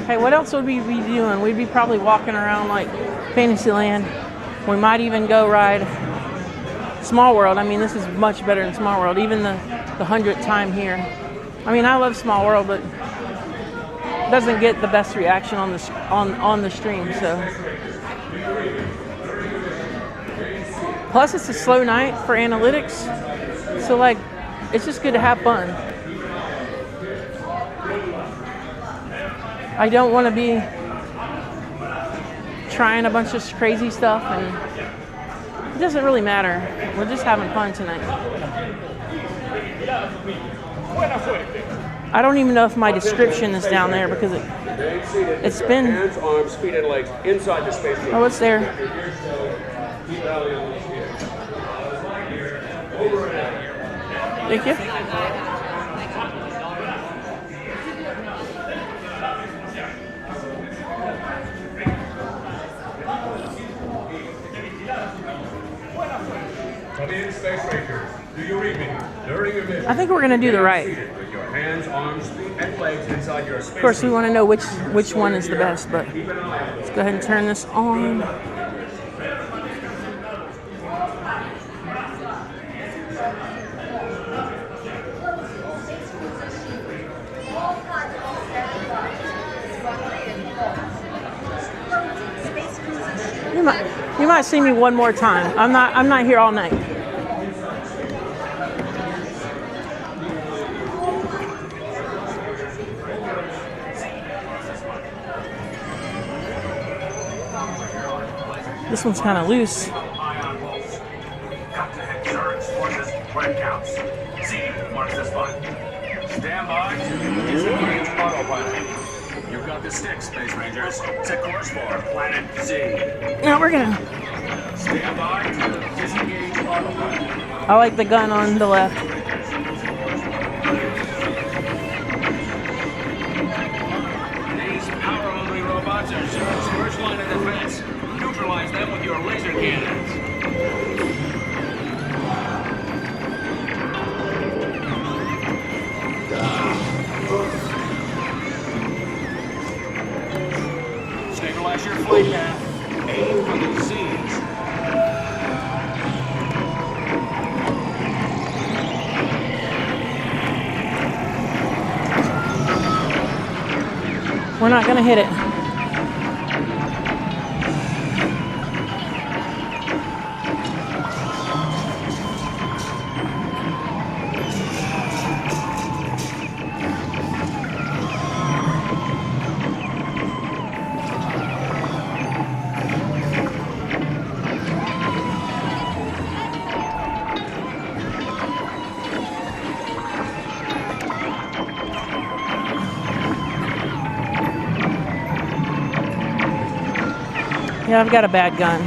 Hey, what else would we be doing? We'd be probably walking around like Fantasyland. We might even go ride Small World. I mean, this is much better than Small World, even the 100th time here. I mean, I love Small World, but it doesn't get the best reaction on the stream. So, plus it's a slow night for analytics, so like it's just good to have fun. I don't want to be trying a bunch of crazy stuff, and it doesn't really matter. We're just having fun tonight. I don't even know if my description is down there because it's been. Hands, arms, feet, and legs inside the space. Oh, it's there. Thank you. Come in, Space Rangers. Do you read me? During your mission, I think we're gonna do the right. with your hands, arms, feet, and legs inside your space. Of course, we want to know which one is the best, but let's go ahead and turn this on. You might see me one more time. I'm not here all night. This one's kind of loose. Got to head turrets for this when it counts. Z marks the spot. Stand by. Disengage autopilot. You've got the stick, Space Rangers. Set course for Planet Z. Now we're gonna. Stand by. Disengage autopilot. I like the gun on the left. These power-hungry robots are Zerg's first line of defense. Neutralize them with your laser cannons. Stabilize your flight path. Aim for the Z's. We're not gonna hit it. Yeah, I've got a bad gun.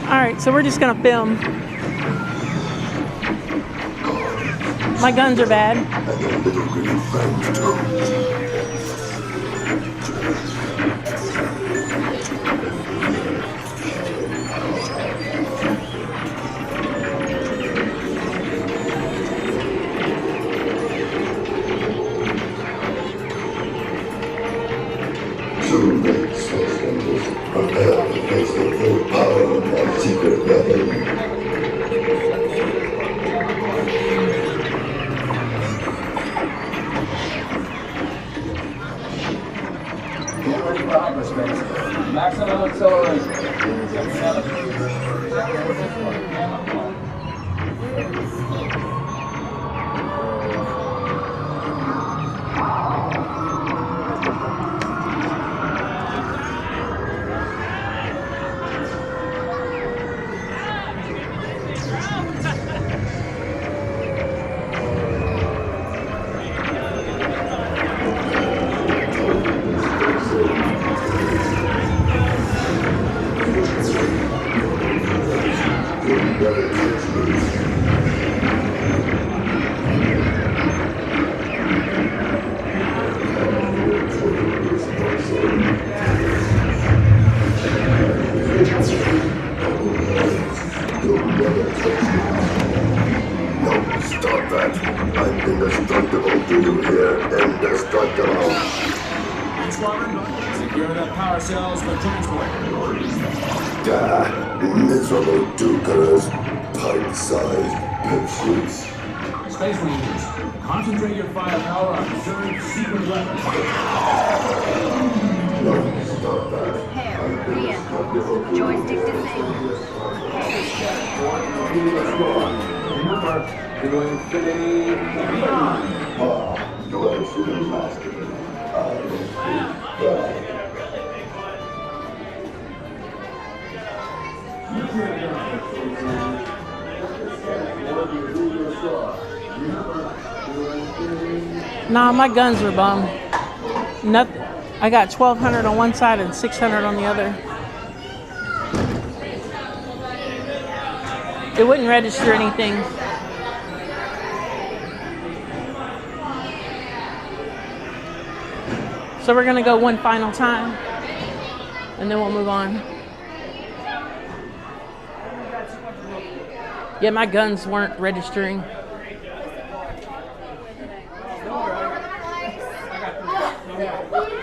All right, so we're just gonna film. My guns are bad. Secure the power cells for transport. Miserable do-gooders, pipe-sized pipshits. Space Rangers, concentrate your firepower on certain secret weapons. Stop that. Joystick disabled. Remember, to infinity and beyond. Do I should have mastered it? Nah, my guns were bum. Nothing. I got 1,200 on one side and 600 on the other. It wouldn't register anything. So we're gonna go one final time, and then we'll move on. Yeah, my guns weren't registering.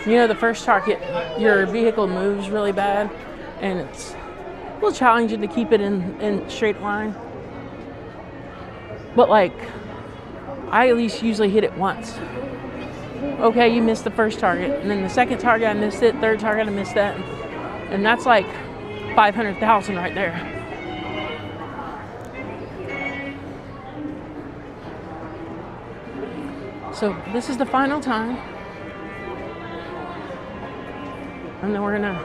You know, the first target, your vehicle moves really bad, and it's a little challenging to keep it in straight line. But like, I at least usually hit it once. Okay, you missed the first target, and then the second target I missed it, third target I missed that, and that's like 500,000 right there. So this is the final time, and then we're gonna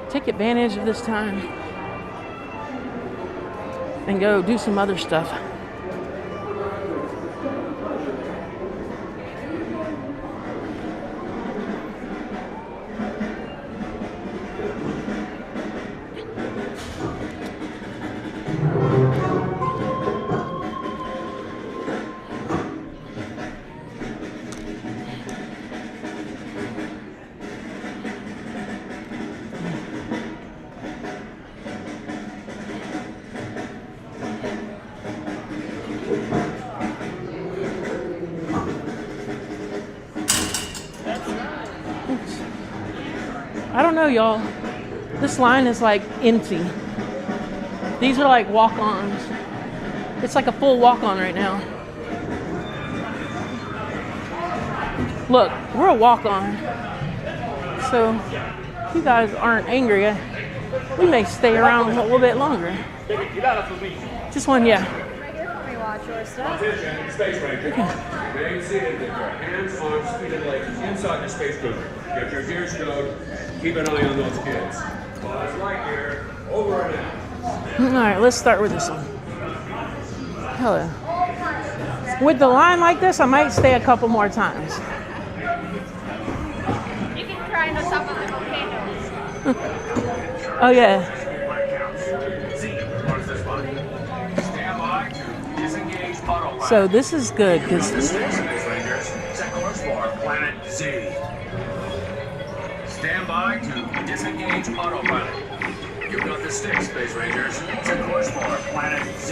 take advantage of this time and go do some other stuff. I don't know, y'all. This line is like empty. These are like walk-ons. It's like a full walk-on right now. Look, we're a walk-on. So if you guys aren't angry, we may stay around a little bit longer. Just one, yeah. Attention, Space Rangers. Remain seated with your hands, arms, feet, and legs inside the space cruiser. Get your gears stowed. Keep an eye on those kids. Buzz Lightyear, over and out. All right, let's start with this one. Hello. With the line like this, I might stay a couple more times. You can try on top of the volcanoes. Oh yeah. So this is good because Set course for Planet Z. Stand by to disengage autopilot. You've got the stick, Space Rangers. Set course for Planet Z.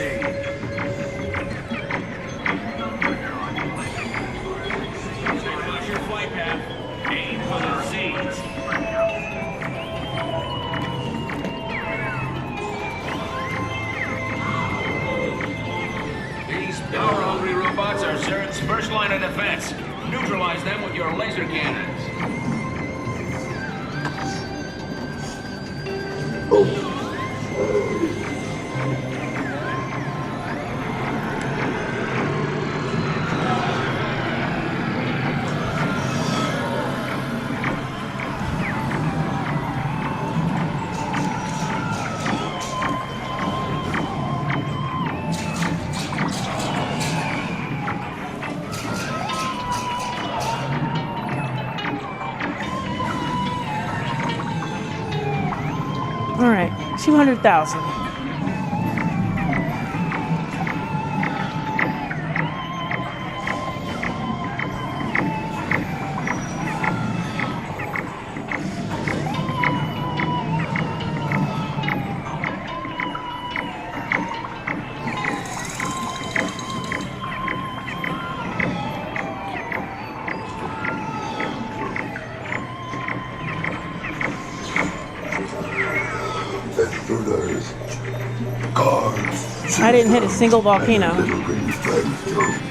Stabilize your flight path. Aim for the Z's. These power-hungry robots are Zerg's first line of defense. Neutralize them with your laser cannons. 200,000. Intruders. Guards. I didn't hit a single volcano. Little green stripes too.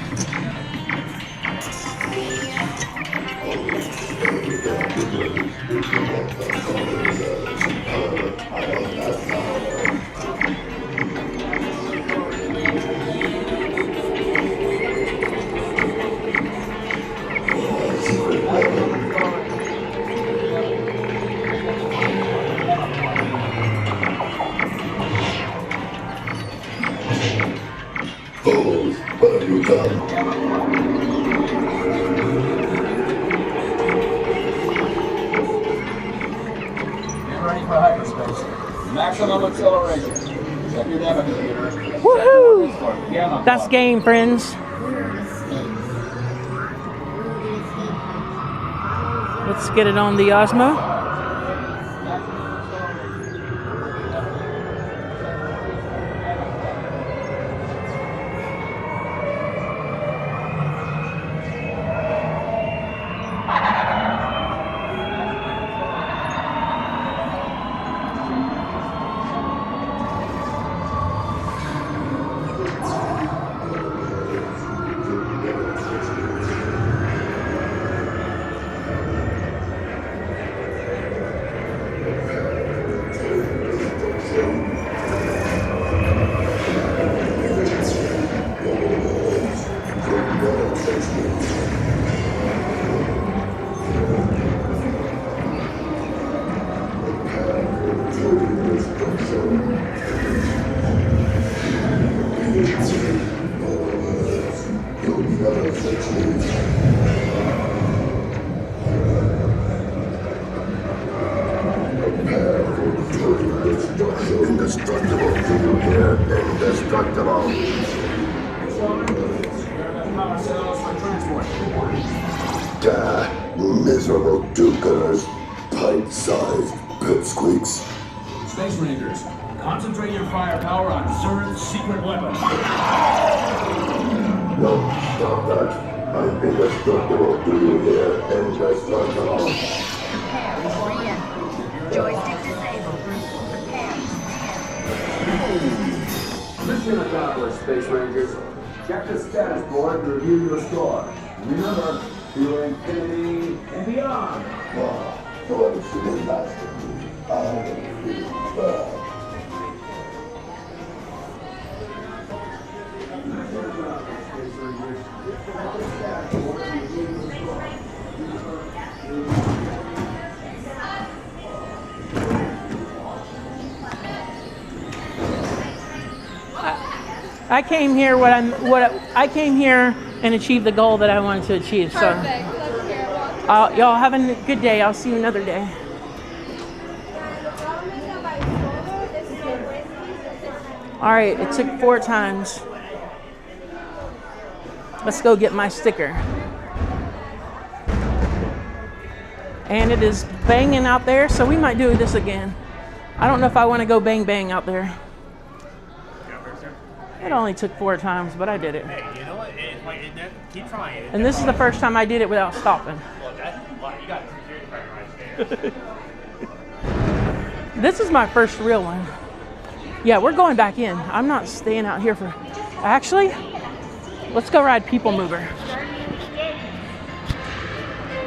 Fools, what have you done? Get ready for hyperspace. Maximum acceleration. Check your navigator. Woohoo! That's game, friends. Let's get it on the Osmo. Indestructible, do you hear? Indestructible. Power cells for transport. Miserable do-gooders. Pint-sized pipsqueaks. Space Rangers, concentrate your firepower on Zer's secret weapon. No, stop that. I'm indestructible, do you hear? Indestructible. Joystick disabled. Mission accomplished, Space Rangers. Check the status board to review your score. Remember, to infinity and beyond. What is the last of me? I feel bad. I came here I came here and achieved the goal that I wanted to achieve. So, y'all have a good day. I'll see you another day. All right, it took 4 times. Let's go get my sticker. And it is banging out there, so we might do this again. I don't know if I want to go bang bang out there. It only took 4 times, but I did it. Hey, you know what? Keep trying it. And this is the first time I did it without stopping. Well, you got a security record right there. This is my first real one. Yeah, we're going back in. I'm not staying out here for... Actually, let's go ride PeopleMover.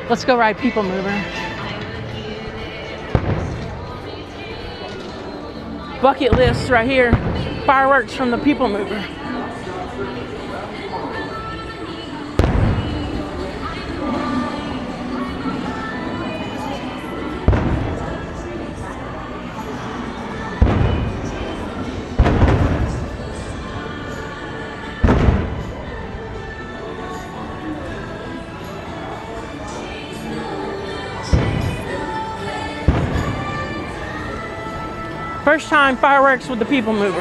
Let's go ride PeopleMover. Bucket list right here. Fireworks from the PeopleMover. First time fireworks with the People Mover.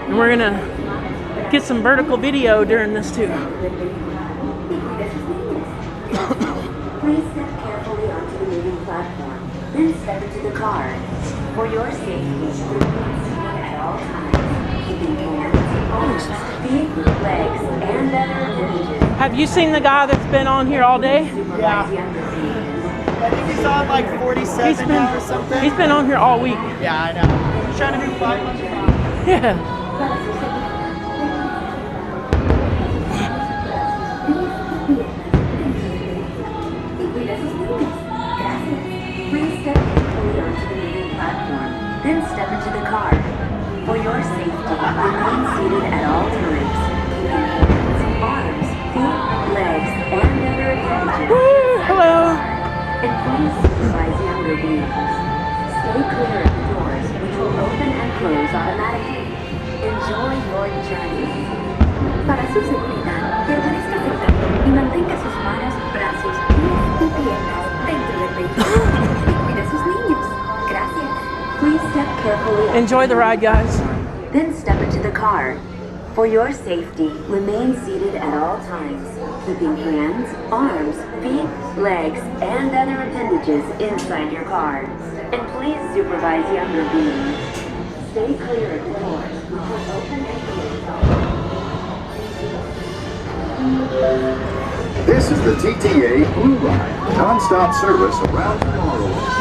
And we're gonna get some vertical video during this too. Please step carefully onto the moving platform, then step into the car. For your safety, remain seated at all times, keeping hands, arms, feet, legs, and other appendages. Have you seen the guy that's been on here all day? Yeah. I think he's on like 47 now or something. He's been on here all week. Yeah, I know. He's trying to do 500. Yeah. Please step carefully onto the moving platform, then step into the car. For your safety, remain seated at all times, keeping hands, arms, feet, legs, and other appendages. Hello. And please supervise younger beings. Stay clear of the doors, which will open and close automatically. Enjoy your journey. Para su seguridad, permanezca sentado y mantenga sus manos, brazos, pies y piernas dentro del vehículo. Y cuide a sus niños. Gracias. Please step carefully. Enjoy the ride, guys. Then step into the car. For your safety, remain seated at all times, keeping hands, arms, feet, legs, and other appendages inside your car. And please supervise younger beings. Stay clear of the doors, which will open and close. This is the TTA Blue Ride, non-stop service around Tomorrowland.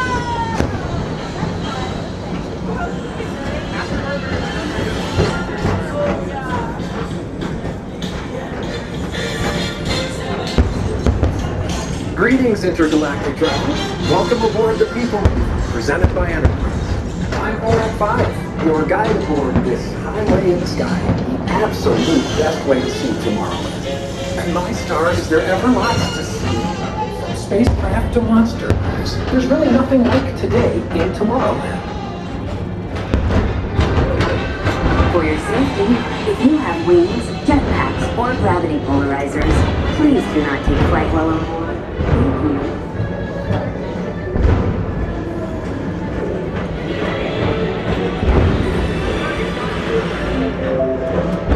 Greetings, intergalactic travelers. Welcome aboard the PeopleMover, presented by Enterprise. I'm Orak 5, your guide aboard this highway in the sky, the absolute best way to see Tomorrowland. And my stars, is there ever lots to see? From spacecraft to monster rides, there's really nothing like today in Tomorrowland. For your safety, if you have wings, jetpacks, or gravity polarizers, please do not take flight while on board. Thank you.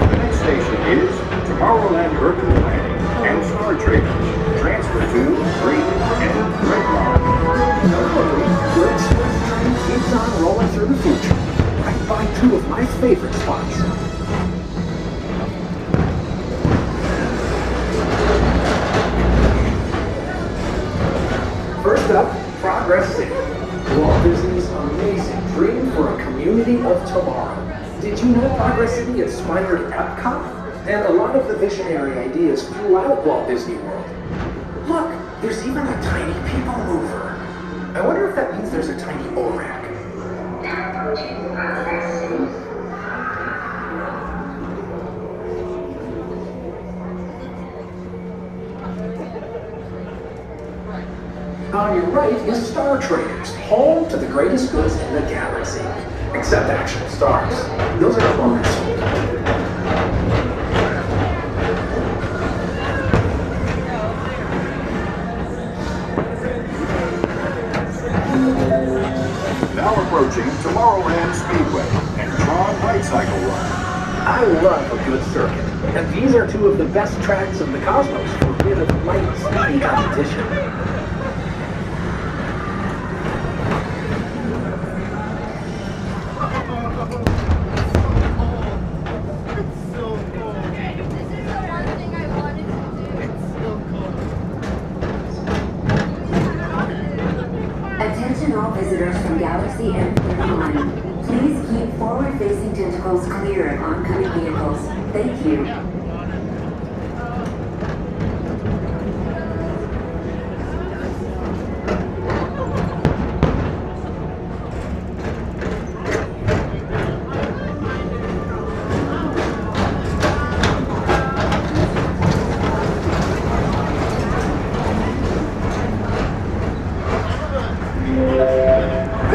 The next station is Tomorrowland Urban Planning and Star Traders. Transfer to Green and Red Line. Your express train keeps on rolling through the future, right by two of my favorite spots. First up, Progress City. Walt Disney's amazing dream for a community of tomorrow. Did you know Progress City inspired Epcot? And a lot of the visionary ideas throughout Walt Disney World. Look, there's even a tiny People Mover. I wonder if that means there's a tiny ORAC. On your right is Star Traders, home to the greatest goods in the galaxy. Except actual stars. Those are clones. Now approaching Tomorrowland Speedway and Tron Light Cycle Run. I love a good circuit, and these are two of the best tracks in the cosmos for a bit of light speedy competition. Attention all visitors from Galaxy M39. Please keep forward-facing tentacles clear of oncoming vehicles. Thank you.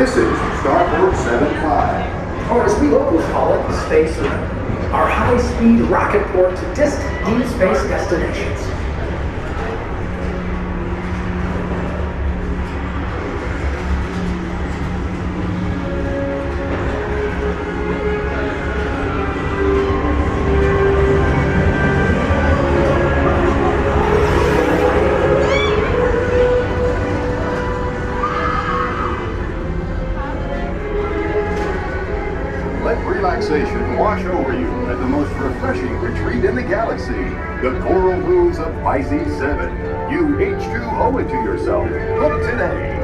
This is Starboard 75. Or as we locals call it, Space Rim. Our high-speed rocket port to distant deep space destinations. Relaxation wash over you at the most refreshing retreat in the galaxy, the coral pools of Pisces 7. You H2O it to yourself. Book today.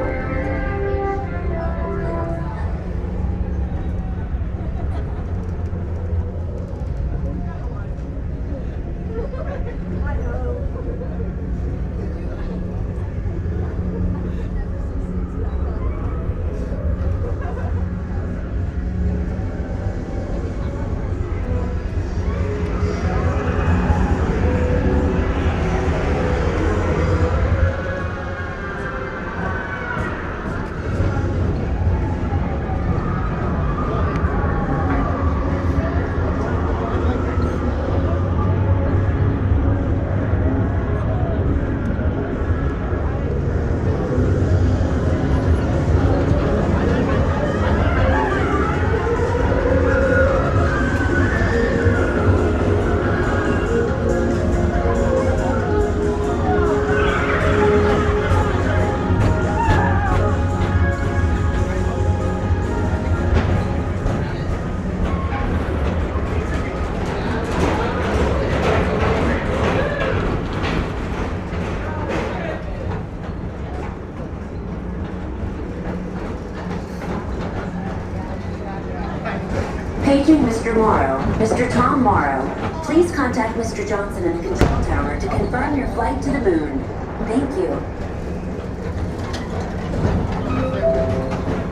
Paging Mr. Morrow, Mr. Tom Morrow. Please contact Mr. Johnson in the control tower to confirm your flight to the moon. Thank you.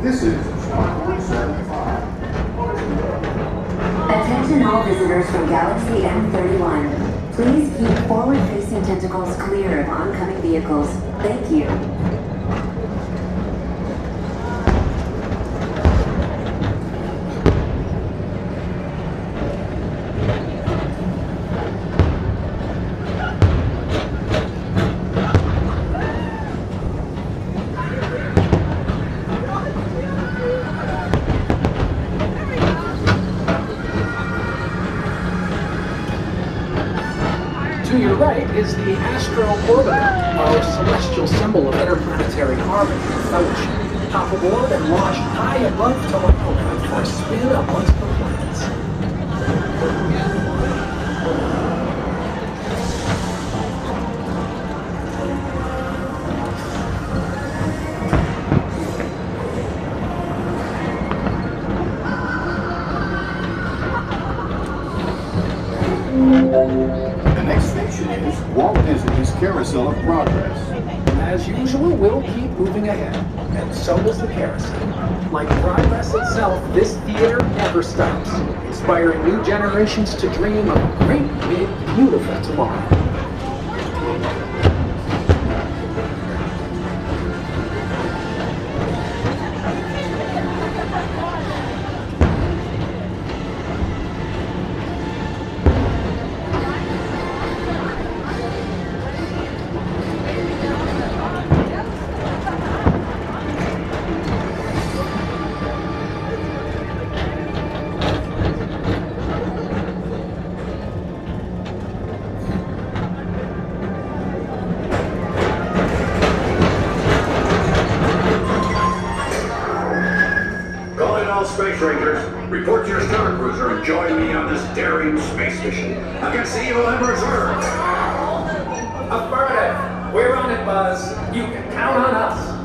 This is 1.75. Attention all visitors from Galaxy M31. Please keep forward-facing tentacles clear of oncoming vehicles. Thank you. To your right is the Astro Orbiter, our celestial symbol of interplanetary harmony and fellowship. Hop aboard and launch high above Tomorrowland for a spin amongst the planets. The next station is Walt Disney's Carousel of Progress. As usual, we'll keep moving ahead, and so does the carousel. Like progress itself, this theater never stops, inspiring new generations to dream of a great, big, beautiful tomorrow. Space Rangers, report to your Star Cruiser and join me on this daring space mission against the evil Emperor's Earth. Affirmative. We're on it, Buzz. You can count on us.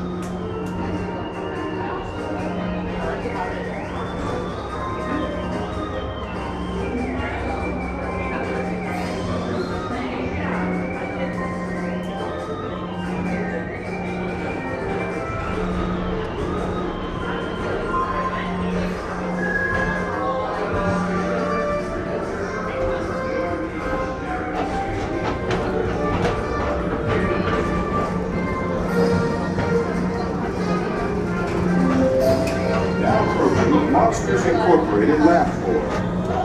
Monsters Incorporated lab floor.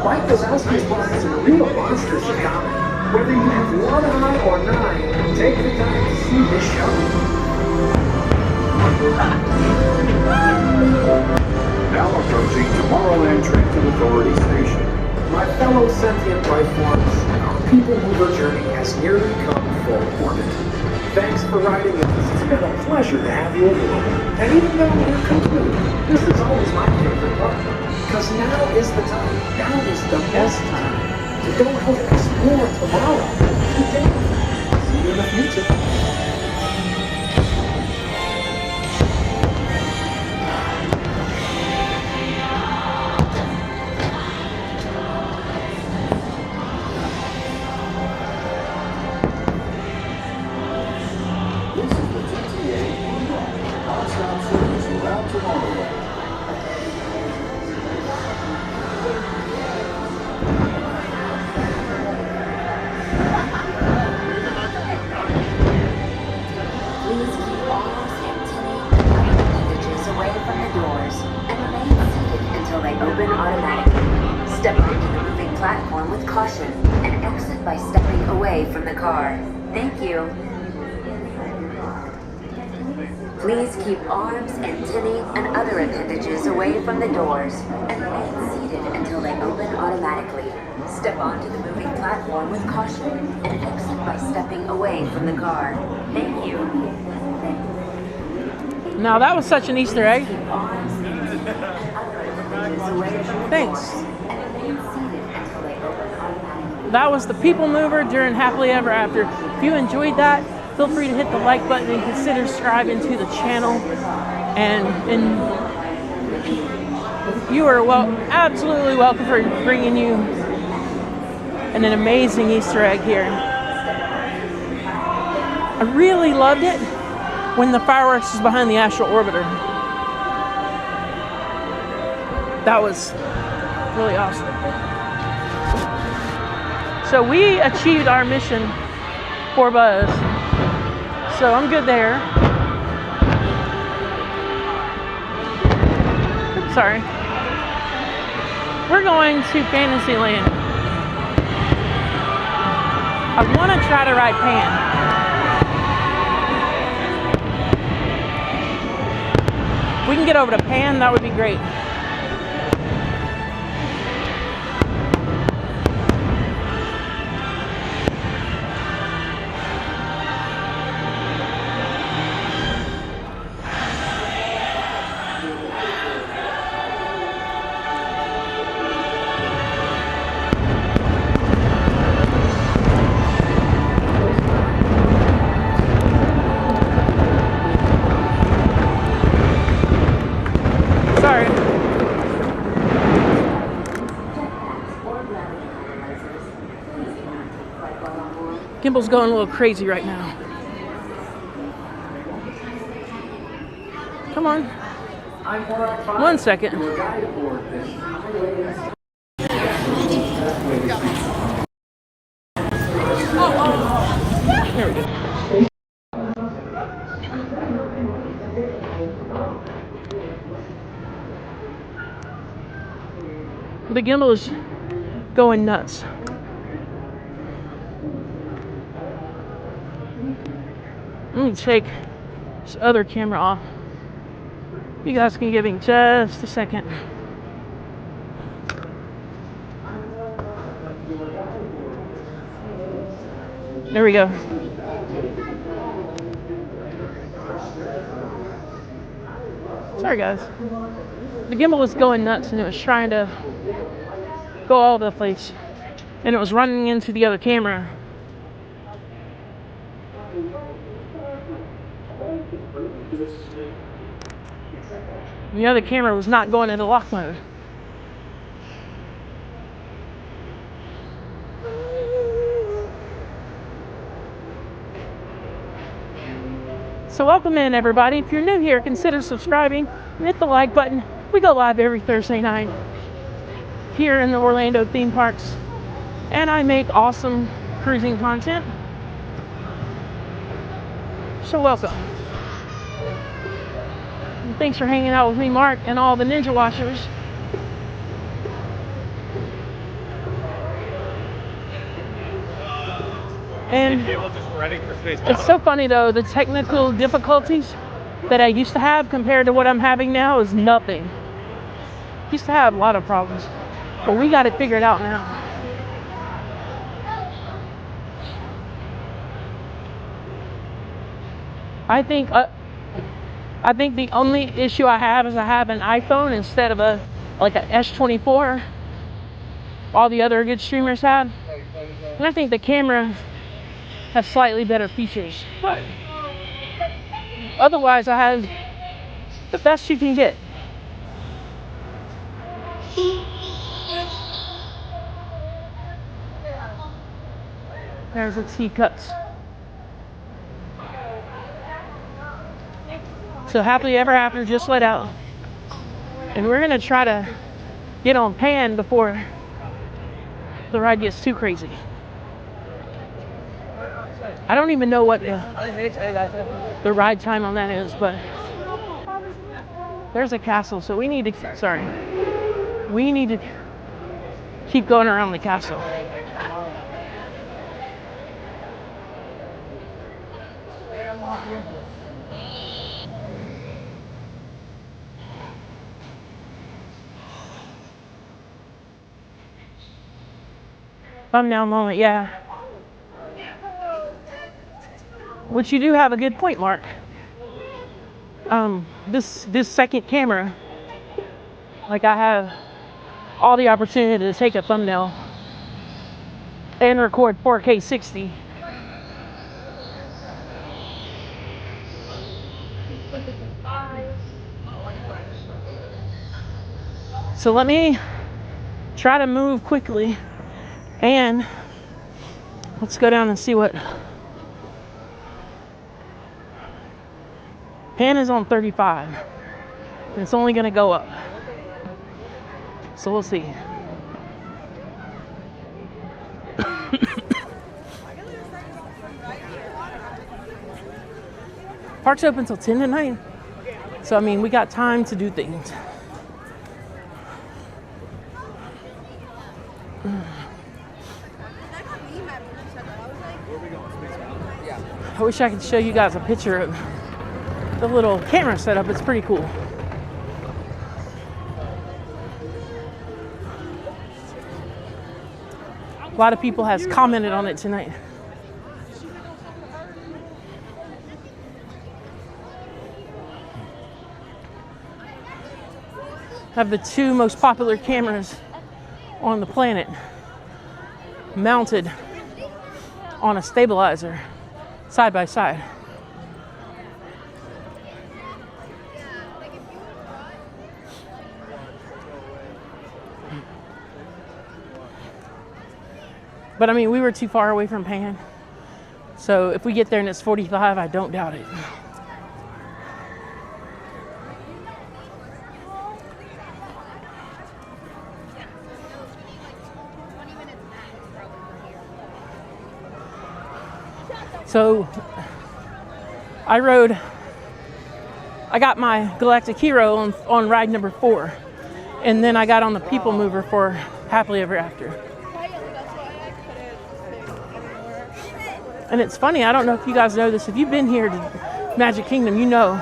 Mike Wazowski's brought some real monsters to comedy. Whether you have one eye or nine, take the time to see this show. Now approaching Tomorrowland Transit Authority Station. My fellow sentient life forms, our PeopleMover journey has nearly come full orbit. Thanks for riding with us. It's been a pleasure to have you aboard. And even though we're concluded, this is always my favorite part. Because now is the time, now is the best time to go out and explore tomorrow. Today. See you in the future. This is the TTA non-stop service around Tomorrowland. Please keep arms and tinny appendages away from the doors and remain seated until they open automatically. Step onto the moving platform with caution and exit by stepping away from the car. Thank you. Please keep arms, antennae, and other appendages away from the doors and remain seated until they open automatically. Step onto the moving platform with caution and exit by stepping away from the car. Thank you. Now that was such an Easter egg. Thanks. That was the PeopleMover during Happily Ever After. If you enjoyed that, feel free to hit the like button and consider subscribing to the channel. And you are absolutely welcome for bringing you an amazing Easter egg here. I really loved it when the fireworks was behind the astral orbiter. That was really awesome. So we achieved our mission for Buzz. So I'm good there. Oops, sorry. We're going to Fantasyland. I want to try to ride Pan. If we can get over to Pan, that would be great. Gimbal's going a little crazy right now. Come on. 1 second. There we go. The gimbal is going nuts. Let me take this other camera off. You guys can give me just a second. There we go. Sorry guys. The gimbal was going nuts and it was trying to go all over the place. And it was running into the other camera. And the other camera was not going into lock mode. So welcome in everybody. If you're new here, consider subscribing and hit the like button. We go live every Thursday night here in the Orlando theme parks. And I make awesome cruising content. So welcome. And thanks for hanging out with me, Mark, and all the Ninja Watchers. And it's so funny though, the technical difficulties that I used to have compared to what I'm having now is nothing. Used to have a lot of problems, but we got it figured out now. I think the only issue I have is I have an iPhone instead of a S24. All the other good streamers had, and I think the camera has slightly better features. But otherwise, I have the best you can get. There's the teacups. So happily ever after just let out. And we're gonna try to get on pan before the ride gets too crazy. I don't even know what the ride time on that is, but there's a castle, so we need to keep going around the castle. Thumbnail moment, yeah. Which you do have a good point, Mark. This second camera, like I have all the opportunity to take a thumbnail and record 4K 60. So let me try to move quickly and let's go down and see what pan is on 35. And it's only gonna go up. So we'll see. Park's open till 10 tonight. So I mean, we got time to do things. I wish I could show you guys a picture of the little camera setup. It's pretty cool. A lot of people has commented on it tonight. I have the two most popular cameras on the planet mounted on a stabilizer side by side. But I mean, we were too far away from Pan. So if we get there and it's 45, I don't doubt it. So I got my Galactic Hero on ride number 4. And then I got on the PeopleMover for Happily Ever After. And it's funny, I don't know if you guys know this. If you've been here to Magic Kingdom, you know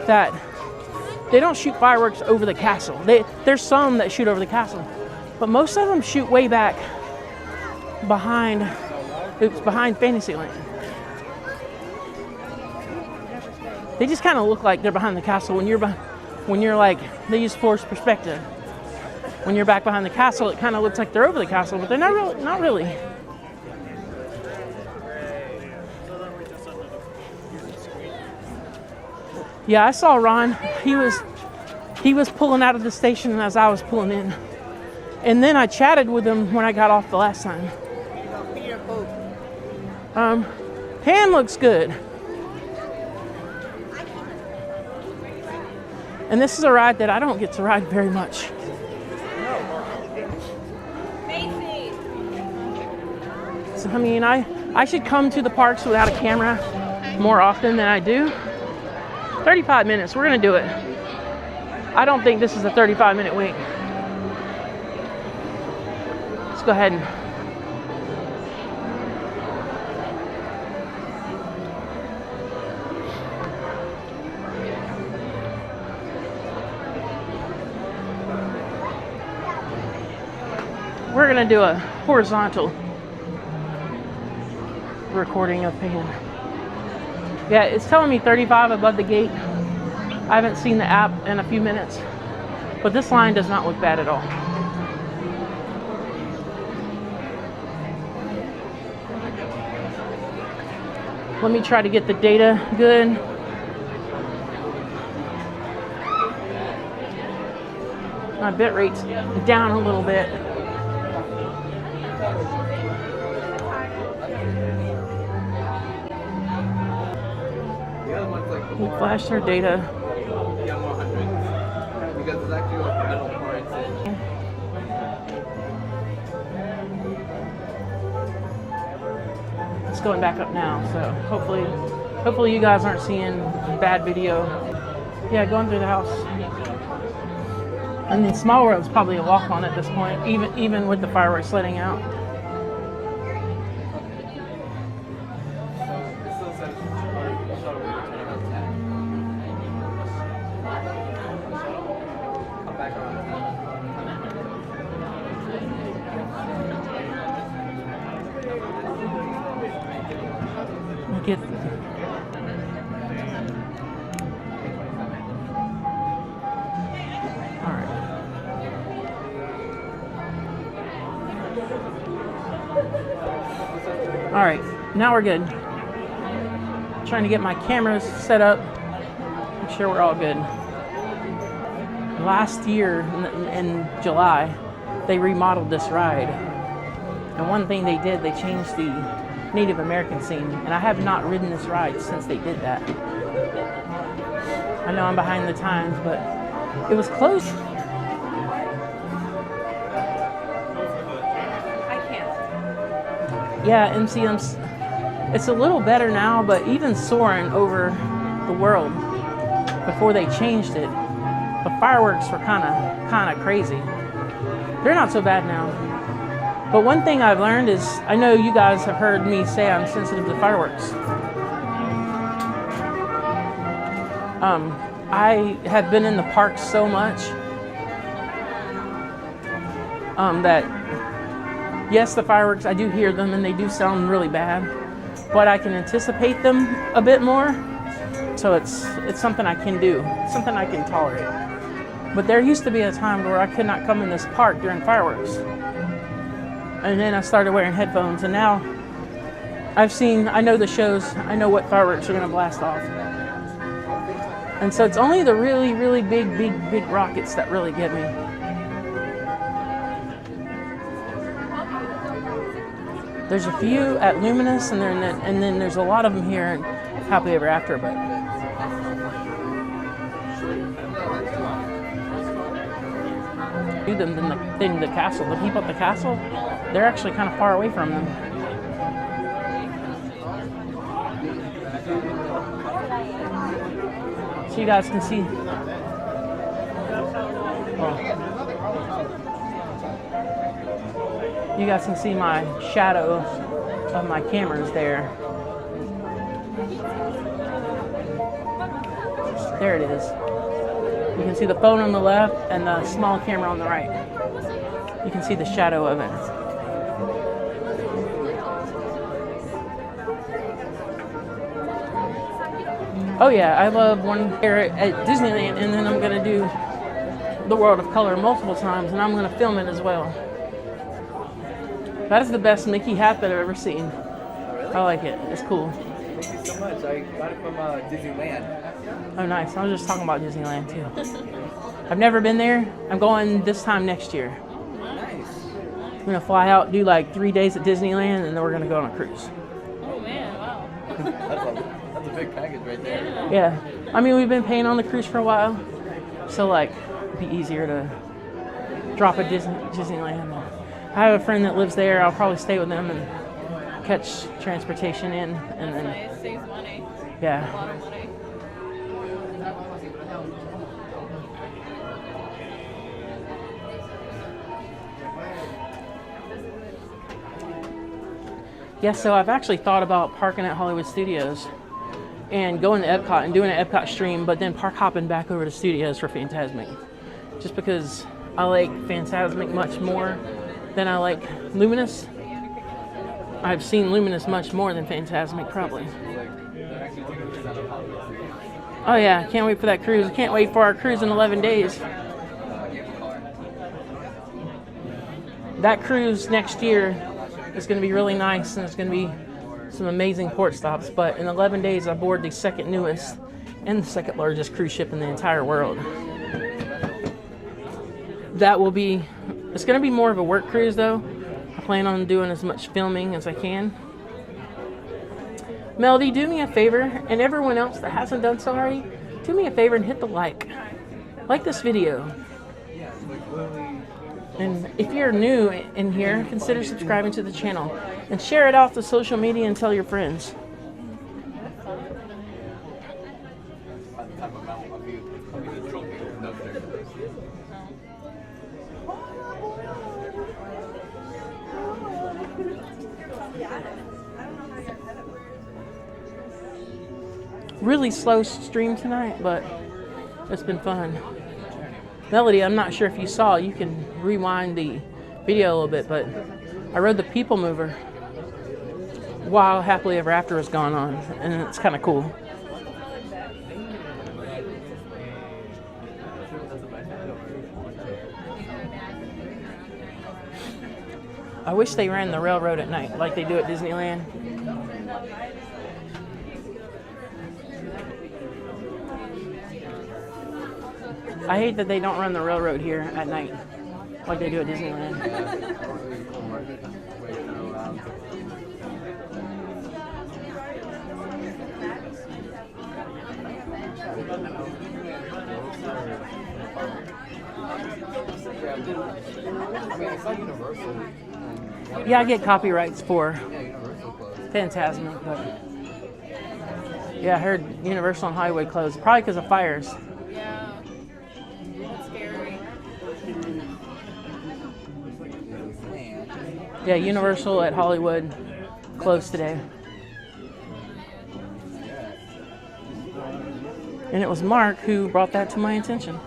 that they don't shoot fireworks over the castle. There's some that shoot over the castle, but most of them shoot way back behind Fantasyland. They just kind of look like they're behind the castle when you're like, they use forced perspective. When you're back behind the castle, it kind of looks like they're over the castle, but they're not really. Yeah, I saw Ron. He was pulling out of the station as I was pulling in. And then I chatted with him when I got off the last time. Pan looks good. And this is a ride that I don't get to ride very much. So I mean, I should come to the parks without a camera more often than I do. 35 minutes, we're gonna do it. I don't think this is a 35-minute wait. Let's go ahead and We're gonna do a horizontal recording of Pan. Yeah, it's telling me 35 above the gate. I haven't seen the app in a few minutes, but this line does not look bad at all. Let me try to get the data good. My bit rate's down a little bit. We flashed our data. Because it's actually like metal parts in. It's going back up now, so hopefully you guys aren't seeing bad video. Yeah, going through the house. And then Small World's probably a walk on at this point, even with the fireworks letting out. Get all right, now we're good. Trying to get my cameras set up, make sure we're all good. Last year in July, they remodeled this ride, and one thing they did, they changed the Native American scene, and I have not ridden this ride since they did that. I know I'm behind the times, but it was close. I can't. Yeah, MCM's, it's a little better now, but even soaring over the world before they changed it, the fireworks were kind of crazy. They're not so bad now. But one thing I've learned is, I know you guys have heard me say I'm sensitive to fireworks. I have been in the park so much that, yes, the fireworks, I do hear them and they do sound really bad, but I can anticipate them a bit more. So it's something I can do, something I can tolerate. But there used to be a time where I could not come in this park during fireworks. And then I started wearing headphones, and now I know the shows, I know what fireworks are gonna blast off. And so it's only the really, really big rockets that really get me. There's a few at Luminous, and then there's a lot of them here in Happily Ever After, but than the castle. The people at the castle, they're actually kind of far away from them. So you guys can see. Well, you guys can see my shadow of my cameras there. There it is. You can see the phone on the left and the small camera on the right. You can see the shadow of it. Oh yeah, I love one here at Disneyland, and then I'm gonna do the World of Color multiple times, and I'm gonna film it as well. That is the best Mickey hat that I've ever seen. Oh, really? I like it. It's cool. Thank you so much. I got it from Disneyland. Oh, nice. I was just talking about Disneyland too. I've never been there. I'm going this time next year. Nice. I'm gonna fly out, do like 3 days at Disneyland, and then we're gonna go on a cruise. Oh man, wow. That's a big package right there. Yeah. I mean, we've been paying on the cruise for a while, so like, it'd be easier to drop at Disneyland. I have a friend that lives there. I'll probably stay with them and catch transportation in, and then. Nice, saves money. Yeah. A lot of money. Yeah, so I've actually thought about parking at Hollywood Studios and going to Epcot and doing an Epcot stream, but then park hopping back over to Studios for Fantasmic. Just because I like Fantasmic much more Then I like Luminous. I've seen Luminous much more than Fantasmic, probably. Oh yeah, can't wait for that cruise. Can't wait for our cruise in 11 days. That cruise next year is going to be really nice, and it's going to be some amazing port stops. But in 11 days, I board the second newest and the second largest cruise ship in the entire world. That will be, it's going to be more of a work cruise though. I plan on doing as much filming as I can. Melody, do me a favor, and everyone else that hasn't done so already, do me a favor and hit the like. Like this video. And if you're new in here, consider subscribing to the channel. And share it off to social media and tell your friends. Really slow stream tonight, but it's been fun. Melody, I'm not sure if you saw, you can rewind the video a little bit, but I rode the PeopleMover while Happily Ever After was going on, and it's kind of cool. I wish they ran the railroad at night like they do at Disneyland. I hate that they don't run the railroad here at night like they do at Disneyland. Yeah, I get copyrights for Fantasmic, but yeah, I heard Universal and Hollywood closed, probably because of fires. Yeah, Universal at Hollywood closed today. And it was Mark who brought that to my attention.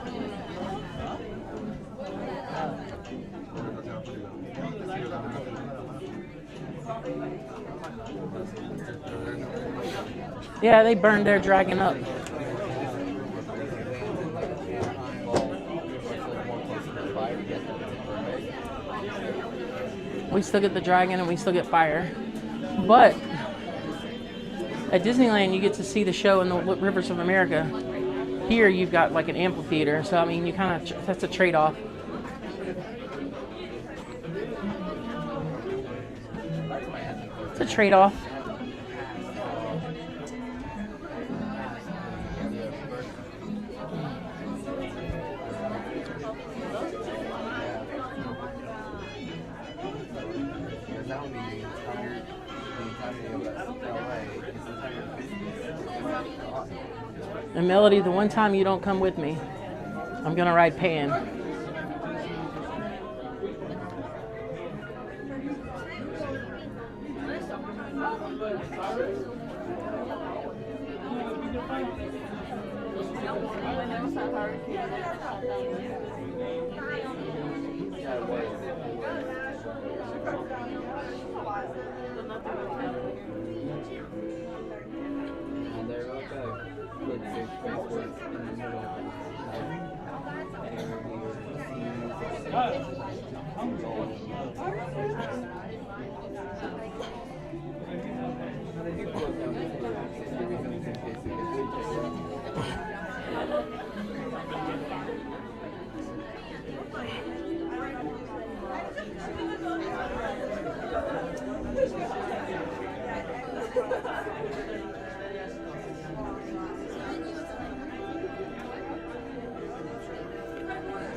Yeah, they burned their dragon up. We still get the dragon and we still get fire. But at Disneyland, you get to see the show in the Rivers of America. Here, you've got like an amphitheater. So, I mean, you kind of, that's a trade-off. It's a trade-off. And Melody, the one time you don't come with me, I'm gonna ride Pan.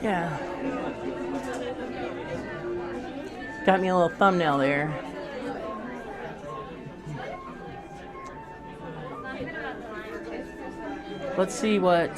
Yeah. Got me a little thumbnail there. Let's see what...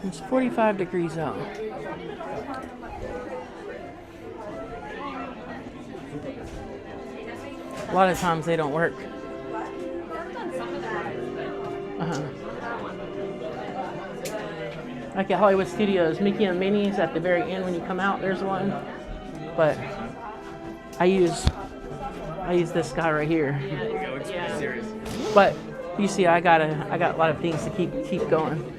It's 45 degrees out. A lot of times they don't work. Like at Hollywood Studios, Mickey and Minnie's at the very end when you come out, there's one. But I use this guy right here. But you see, I got a lot of things to keep going.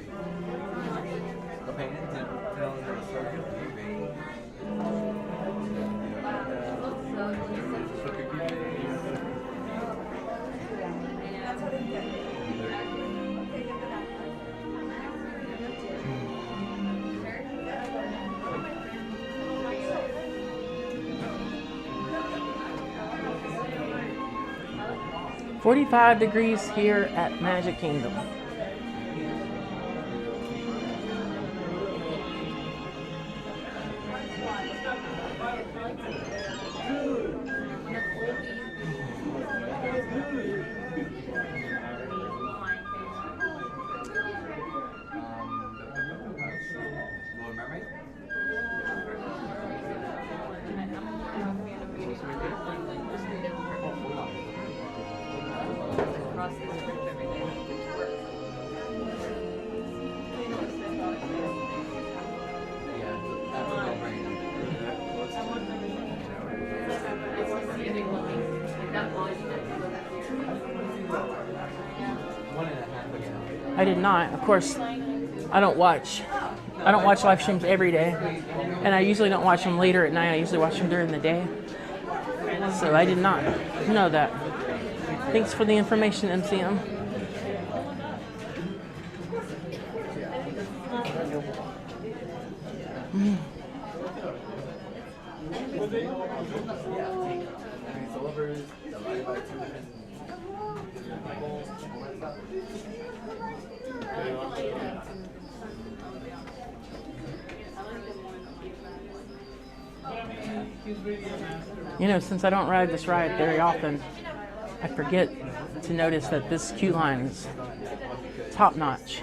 $45 degrees here at Magic Kingdom. I did not. Of course, I don't watch live streams every day, and I usually don't watch them later at night. I usually watch them during the day. So I did not know that. Thanks for the information, MCM. You know, since I don't ride this ride very often, I forget to notice that this queue line is top notch.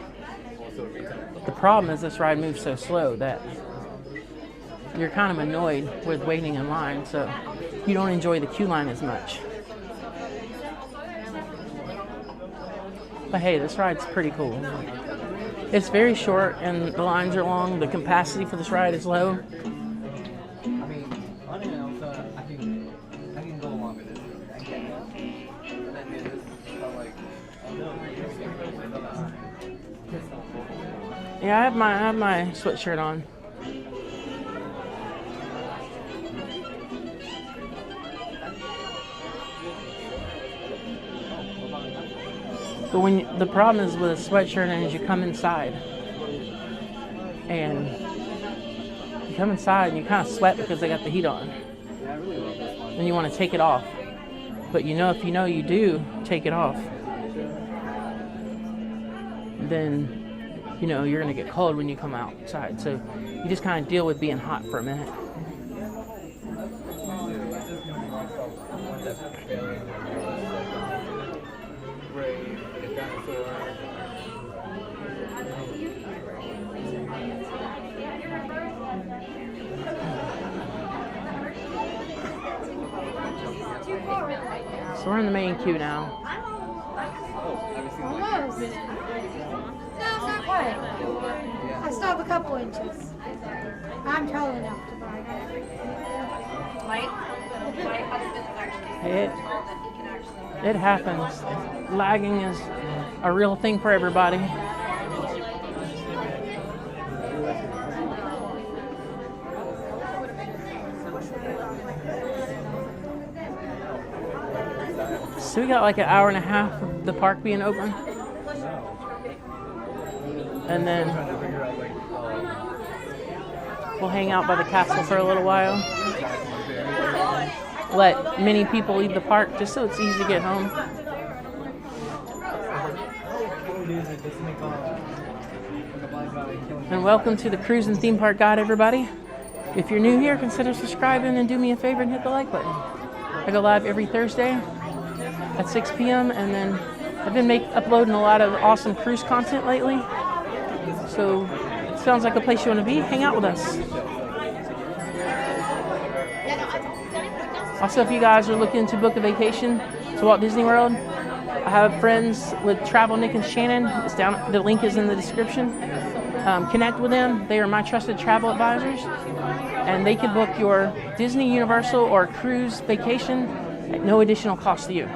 The problem is this ride moves so slow that you're kind of annoyed with waiting in line, so you don't enjoy the queue line as much. But hey, this ride's pretty cool. It's very short and the lines are long. The capacity for this ride is low. Yeah, I have my sweatshirt on. But when the problem is with a sweatshirt and as you come inside and you kind of sweat because they got the heat on. And you want to take it off. But you know, if you know you do take it off, then you know you're going to get cold when you come outside. So you just kind of deal with being hot for a minute. So we're in the main queue now. Almost. No, it's not quite. I still have a couple inches. I'm tall enough to buy it. It happens. Lagging is a real thing for everybody. So we got like an hour and a half of the park being open. And then we'll hang out by the castle for a little while. Let many people leave the park just so it's easy to get home. And welcome to the Cruise and Theme Park Guide, everybody. If you're new here, consider subscribing and do me a favor and hit the like button. I go live every Thursday at 6 p.m. and then I've been uploading a lot of awesome cruise content lately. So it sounds like a place you want to be. Hang out with us. Also, if you guys are looking to book a vacation to Walt Disney World, I have friends with Travel Nick and Shannon. It's down. The link is in the description. Connect with them. They are my trusted travel advisors, and they can book your Disney, Universal, or cruise vacation at no additional cost to you.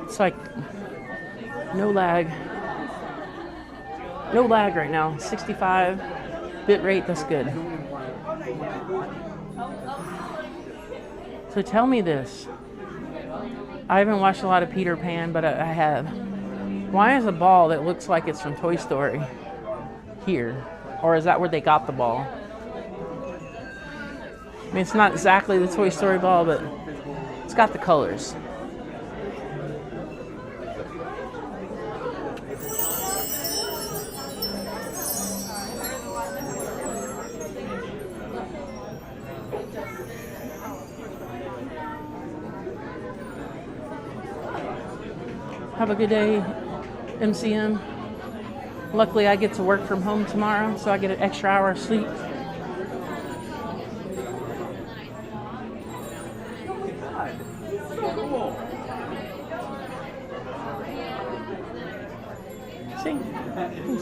It's like no lag right now. 65 bit rate, that's good. So tell me this. I haven't watched a lot of Peter Pan, but I have. Why is a ball that looks like it's from Toy Story here? Or is that where they got the ball? I mean, it's not exactly the Toy Story ball, but it's got the colors. Have a good day, MCM. Luckily, I get to work from home tomorrow, so I get an extra hour of sleep.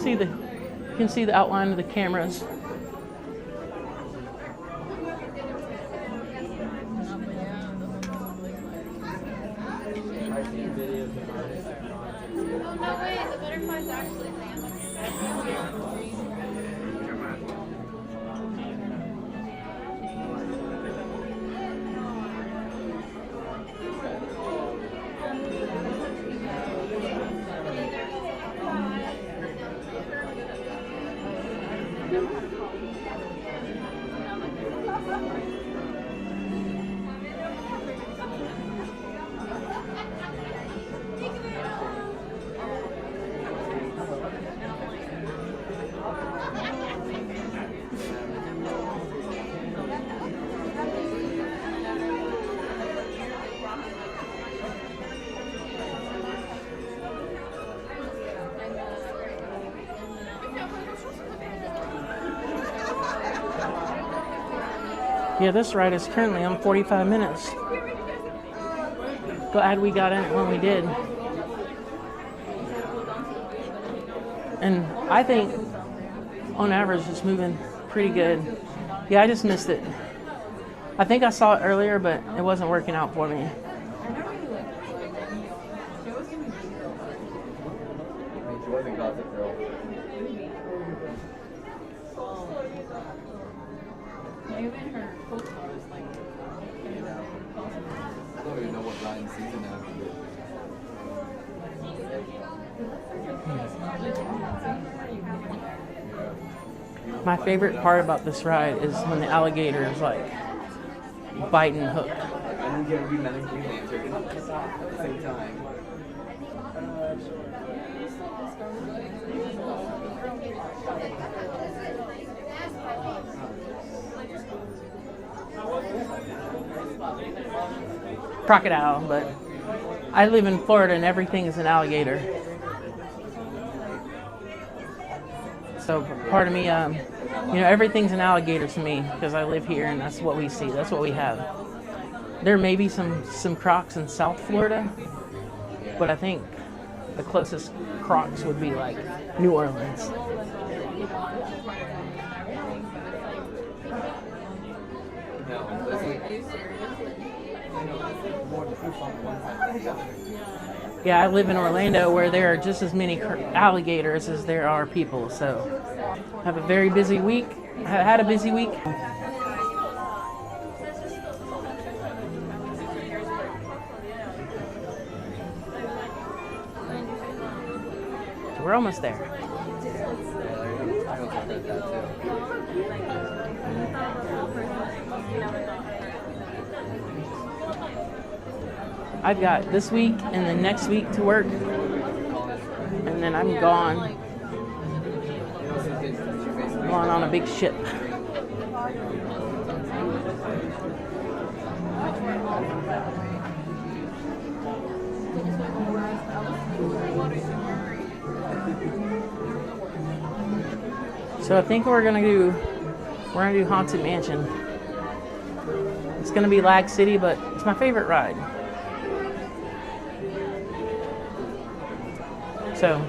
See, you can see the outline of the cameras. Yeah, this ride is currently on 45 minutes. Glad we got in it when we did. And I think, on average, it's moving pretty good. Yeah, I just missed it. I think I saw it earlier, but it wasn't working out for me. She wasn't Gossip Girl. Even her co-stars, like, I don't even know what Ryan's season is. My favorite part about this ride is when the alligator is like biting hook. I didn't get to be Green Lantern at the same time. Crocodile, but I live in Florida and everything is an alligator. So part of me, everything's an alligator to me because I live here and that's what we see. That's what we have. There may be some crocs in South Florida, but I think the closest crocs would be like New Orleans. Yeah, I live in Orlando where there are just as many alligators as there are people, so I have a very busy week. I had a busy week. So we're almost there. did that too. I've got this week and the next week to work, and then I'm gone. Going on a big ship. So I think we're gonna do Haunted Mansion. It's gonna be Lag City, but it's my favorite ride. So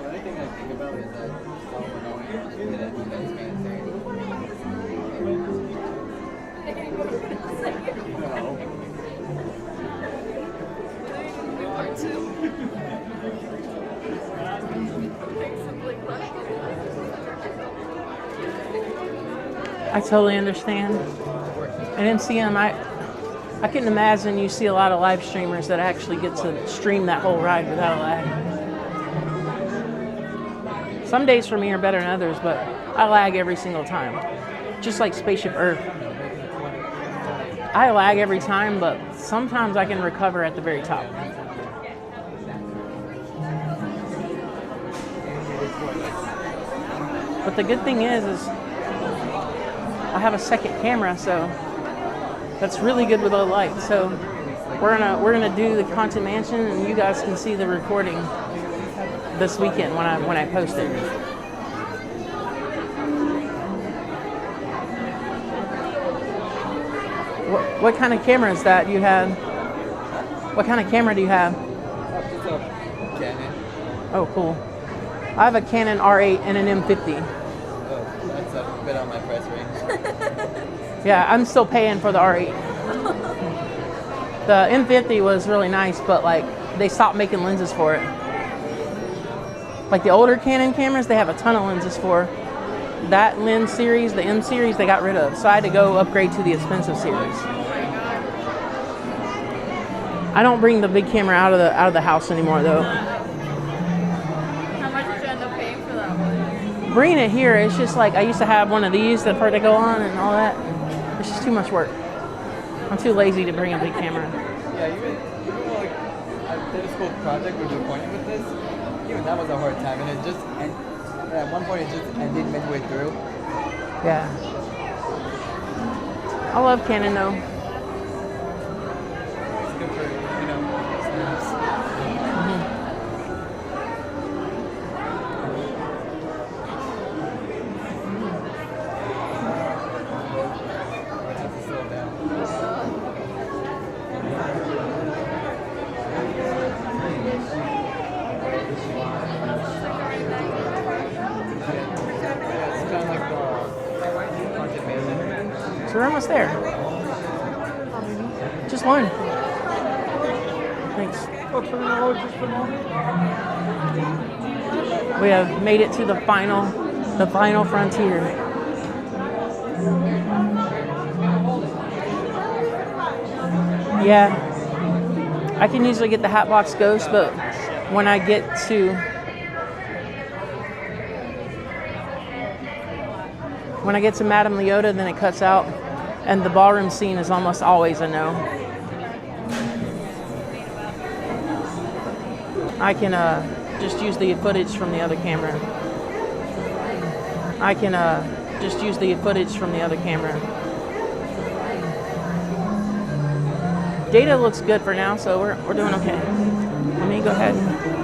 The only thing I think about is that all we're going in the defense man thing. I totally understand. At MCM, I couldn't imagine you see a lot of live streamers that actually get to stream that whole ride without a lag. Some days for me are better than others, but I lag every single time. Just like Spaceship Earth. I lag every time, but sometimes I can recover at the very top. But the good thing is I have a second camera, so that's really good with low light. So we're gonna do the Haunted Mansion, and you guys can see the recording this weekend when I post it. What kind of camera is that you have? What kind of camera do you have? Just a Canon. Oh, cool. I have a Canon R8 and an M50. Oh, that's a bit on my price range. Yeah, I'm still paying for the R8. The M50 was really nice, but like they stopped making lenses for it. Like the older Canon cameras, they have a ton of lenses for. That lens series, the M series, they got rid of. So I had to go upgrade to the expensive series. I don't bring the big camera out of the house anymore though. How much did you end up paying for that one? Bringing it here, it's just like I used to have one of these that to go on and all that. It's just too much work. I'm too lazy to bring a big camera. Yeah, even like I did a school project with recording with this. Even that was a hard time, and at one point it just ended midway through. Yeah. I love Canon though. It's good for snaps. So we're almost there. Just one. Thanks. We have made it to the final frontier. Yeah, I can usually get the Hatbox Ghost, but when I get to Madame Leota, then it cuts out, and the ballroom scene is almost always a no. I can just use the footage from the other camera. Data looks good for now, so we're doing okay. Let me go ahead and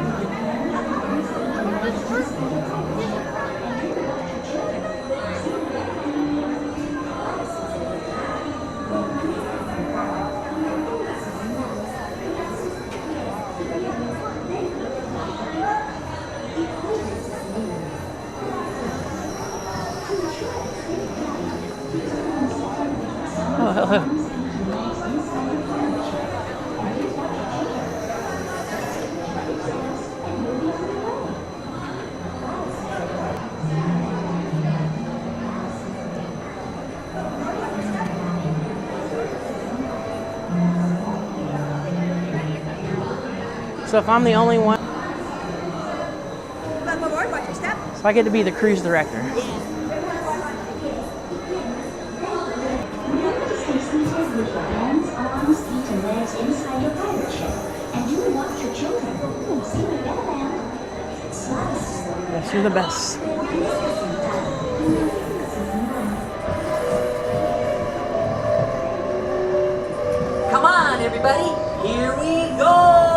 So if I'm the only one, Welcome aboard, watch your step. so I get to be the cruise director. Remember to stay seated with your hands, arms, feet, and legs inside your pirate ship. And do watch your children. See you get them. Yes, you're the best. Come on, everybody. Here we go.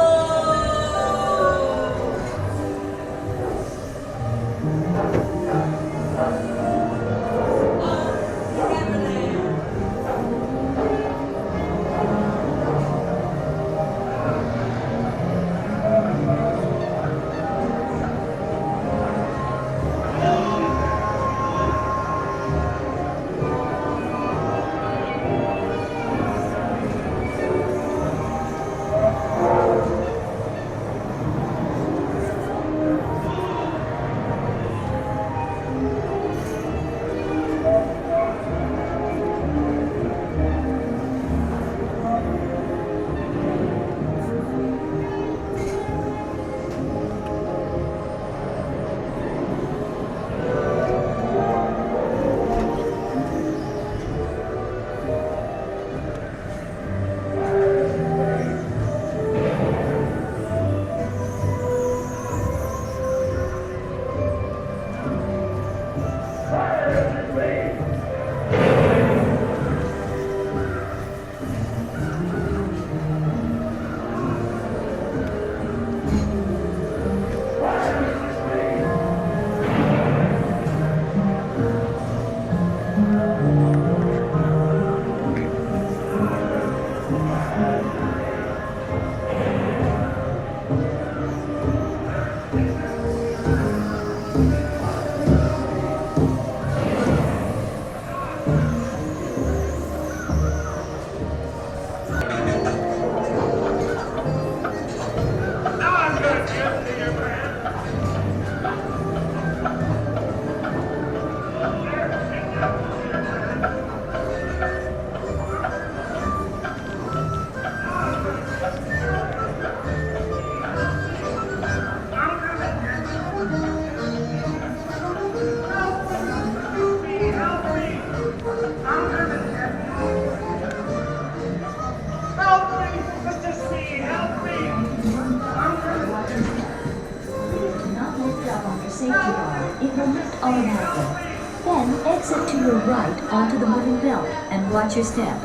Exit to your right onto the moving belt and watch your step.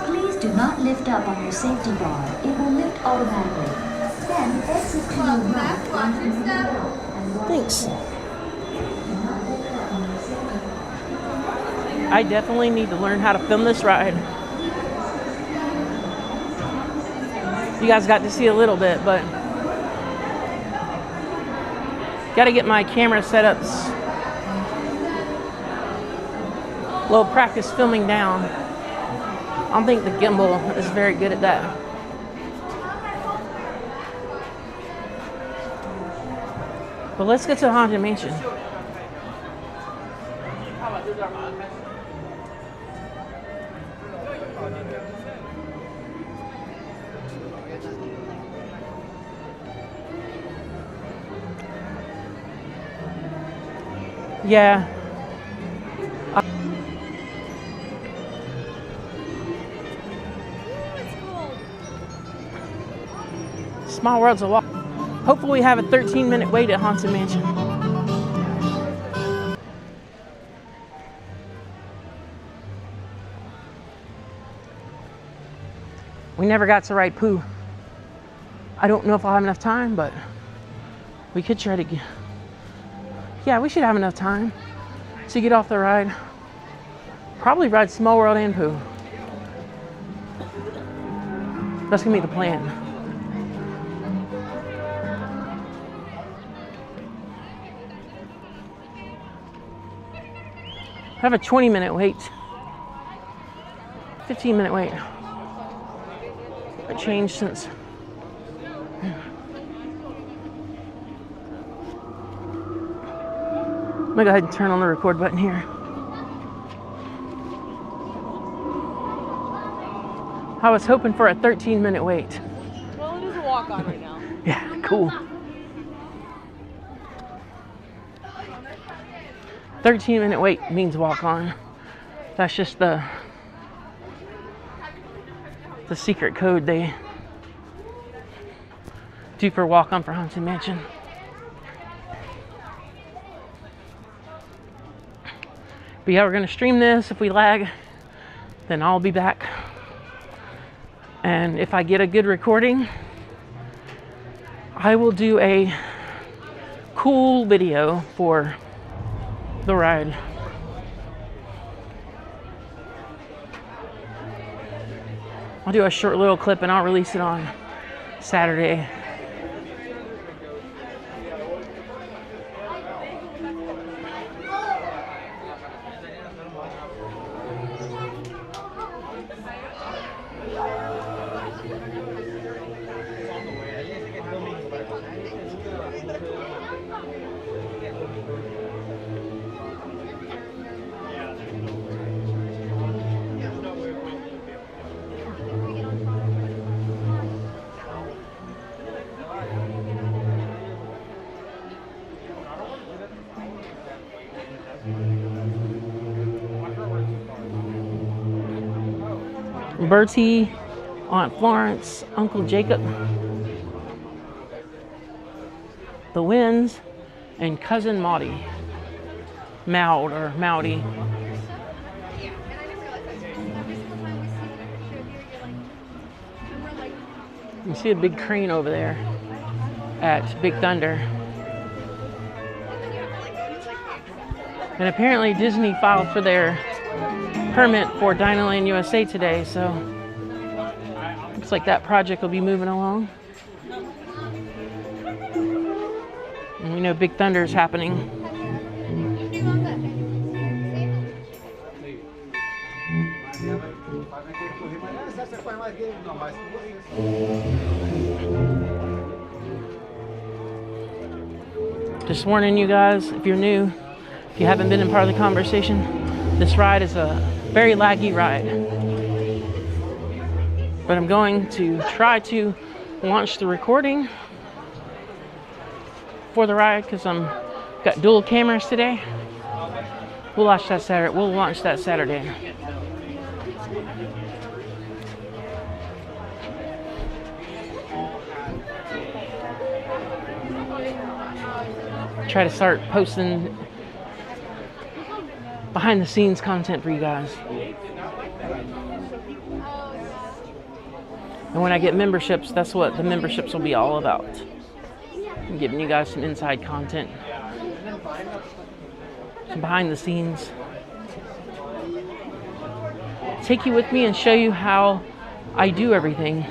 Please do not lift up on your safety bar. It will lift automatically. Then exit to your right onto the moving belt and watch your step. I definitely need to learn how to film this ride. You guys got to see a little bit, but got to get my camera setups, little practice filming down. I don't think the gimbal is very good at that. But let's get to the Haunted Mansion. Yeah. Small World's a walk. Hopefully we have a 13-minute wait at Haunted Mansion. We never got to ride Pooh. I don't know if I'll have enough time, but we could try to get... Yeah, we should have enough time to get off the ride. Probably ride Small World and Pooh. That's gonna be the plan. I have a 20-minute wait. 15-minute wait. It changed since. I'm gonna go ahead and turn on the record button here. I was hoping for a 13-minute wait. Well, it is a walk-on right now. Yeah, cool. 13-minute wait means walk on. That's just the secret code they do for walk on for Haunted Mansion. But yeah, we're gonna stream this. If we lag, then I'll be back. And if I get a good recording, I will do a cool video for the ride. I'll do a short little clip and I'll release it on Saturday. Bertie, Aunt Florence, Uncle Jacob, the Winds, and Cousin Maudie. Maud or Mowdy. You see a big crane over there at Big Thunder. And apparently Disney filed for their permit for Dinoland USA today, so looks like that project will be moving along. And we know Big Thunder is happening. Just warning you guys, if you're new, if you haven't been in part of the conversation, this ride is a very laggy ride. But I'm going to try to launch the recording for the ride because I'm got dual cameras today. We'll launch that Saturday. Try to start posting behind the scenes content for you guys. And when I get memberships, that's what the memberships will be all about. I'm giving you guys some inside content, some behind the scenes. Take you with me and show you how I do everything.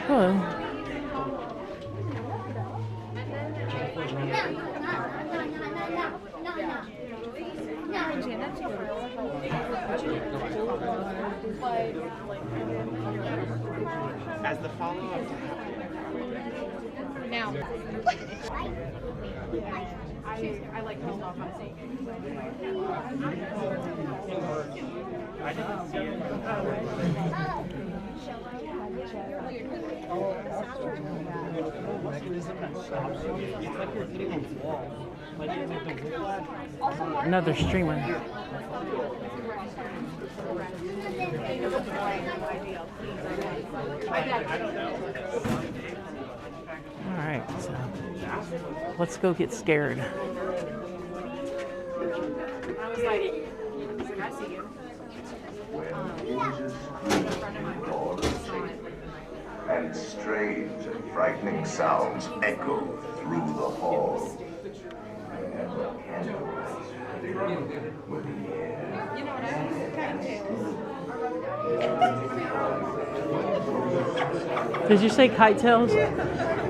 Hello. As the follow-up. Now. I like held off on saying I didn't see it. Another streamer. All right, so let's go get scared. I was like, I see you. And strange and frightening sounds echo through the hall. And the candles with the air. You know what I was Did you say kite tails?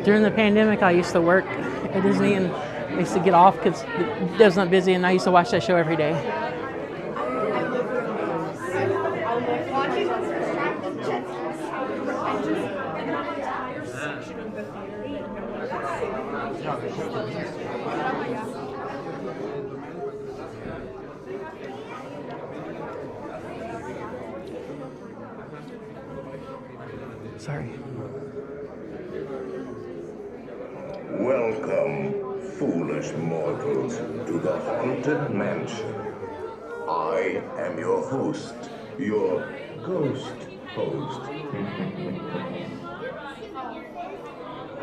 During the pandemic, I used to work at Disney and I used to get off because it was not busy, and I used to watch that show every day. Sorry. Welcome, foolish mortals, to the Haunted Mansion. I am your host, your ghost host.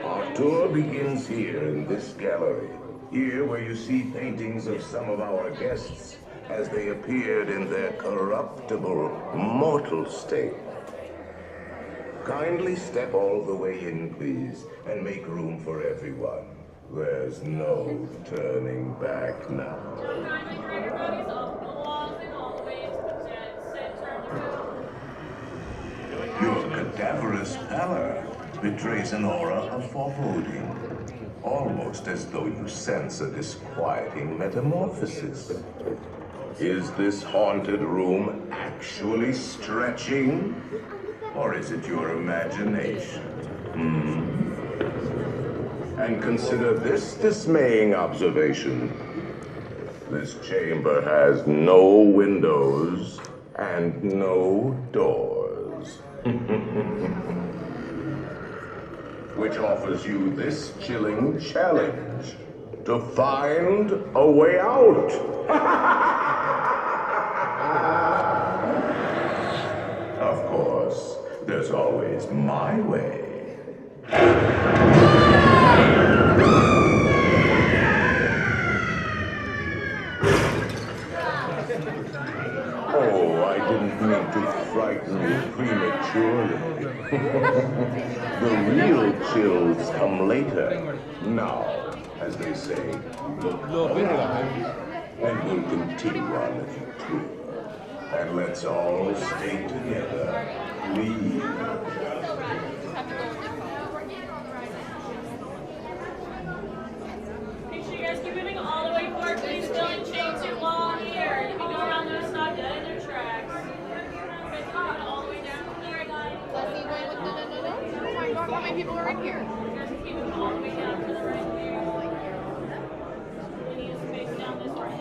Our tour begins here in this gallery. Here where you see paintings of some of our guests as they appeared in their corruptible, mortal state. Kindly step all the way in, please, and make room for everyone. There's no turning back now. Your cadaverous pallor betrays an aura of foreboding, almost as though you sense a disquieting metamorphosis. Is this haunted room actually stretching? Or is it your imagination? And consider this dismaying observation. This chamber has no windows and no doors. Which offers you this chilling challenge to find a way out. Of course, there's always my way. Oh, I didn't mean to frighten you prematurely. The real chills come later. Now, as they say, look alive, and we'll continue on with the tour. And let's all stay together, please. Make sure you guys keep moving all the way forward. Please don't chain too long here. You can go around those, stop dead in their tracks. Okay, come on, all the way down here, guys. Let's see going with no. Oh my god, how many people are in here? You guys can keep moving all the way down to the right there. We need a space down this way.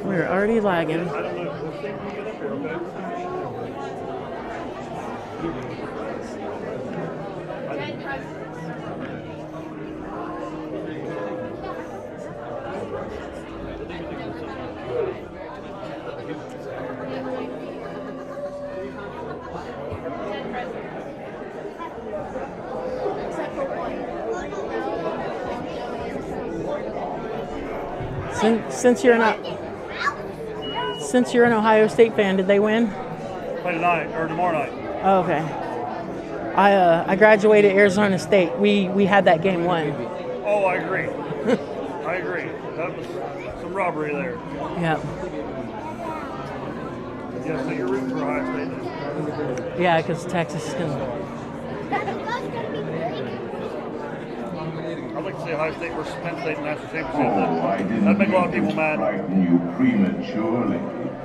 We're already lagging. Since you're an Ohio State fan, did they win? Play tonight or tomorrow night. Oh, okay. I graduated Arizona State. We had that game won. Oh, I agree. I agree. That was some robbery there. Yeah. Yeah, so you're rooting for Ohio State then? Yeah, because Texas can. I'd like to see Ohio State versus Penn State in the national championship. Oh, I didn't That'd make a lot of mean people to mad. frighten you prematurely.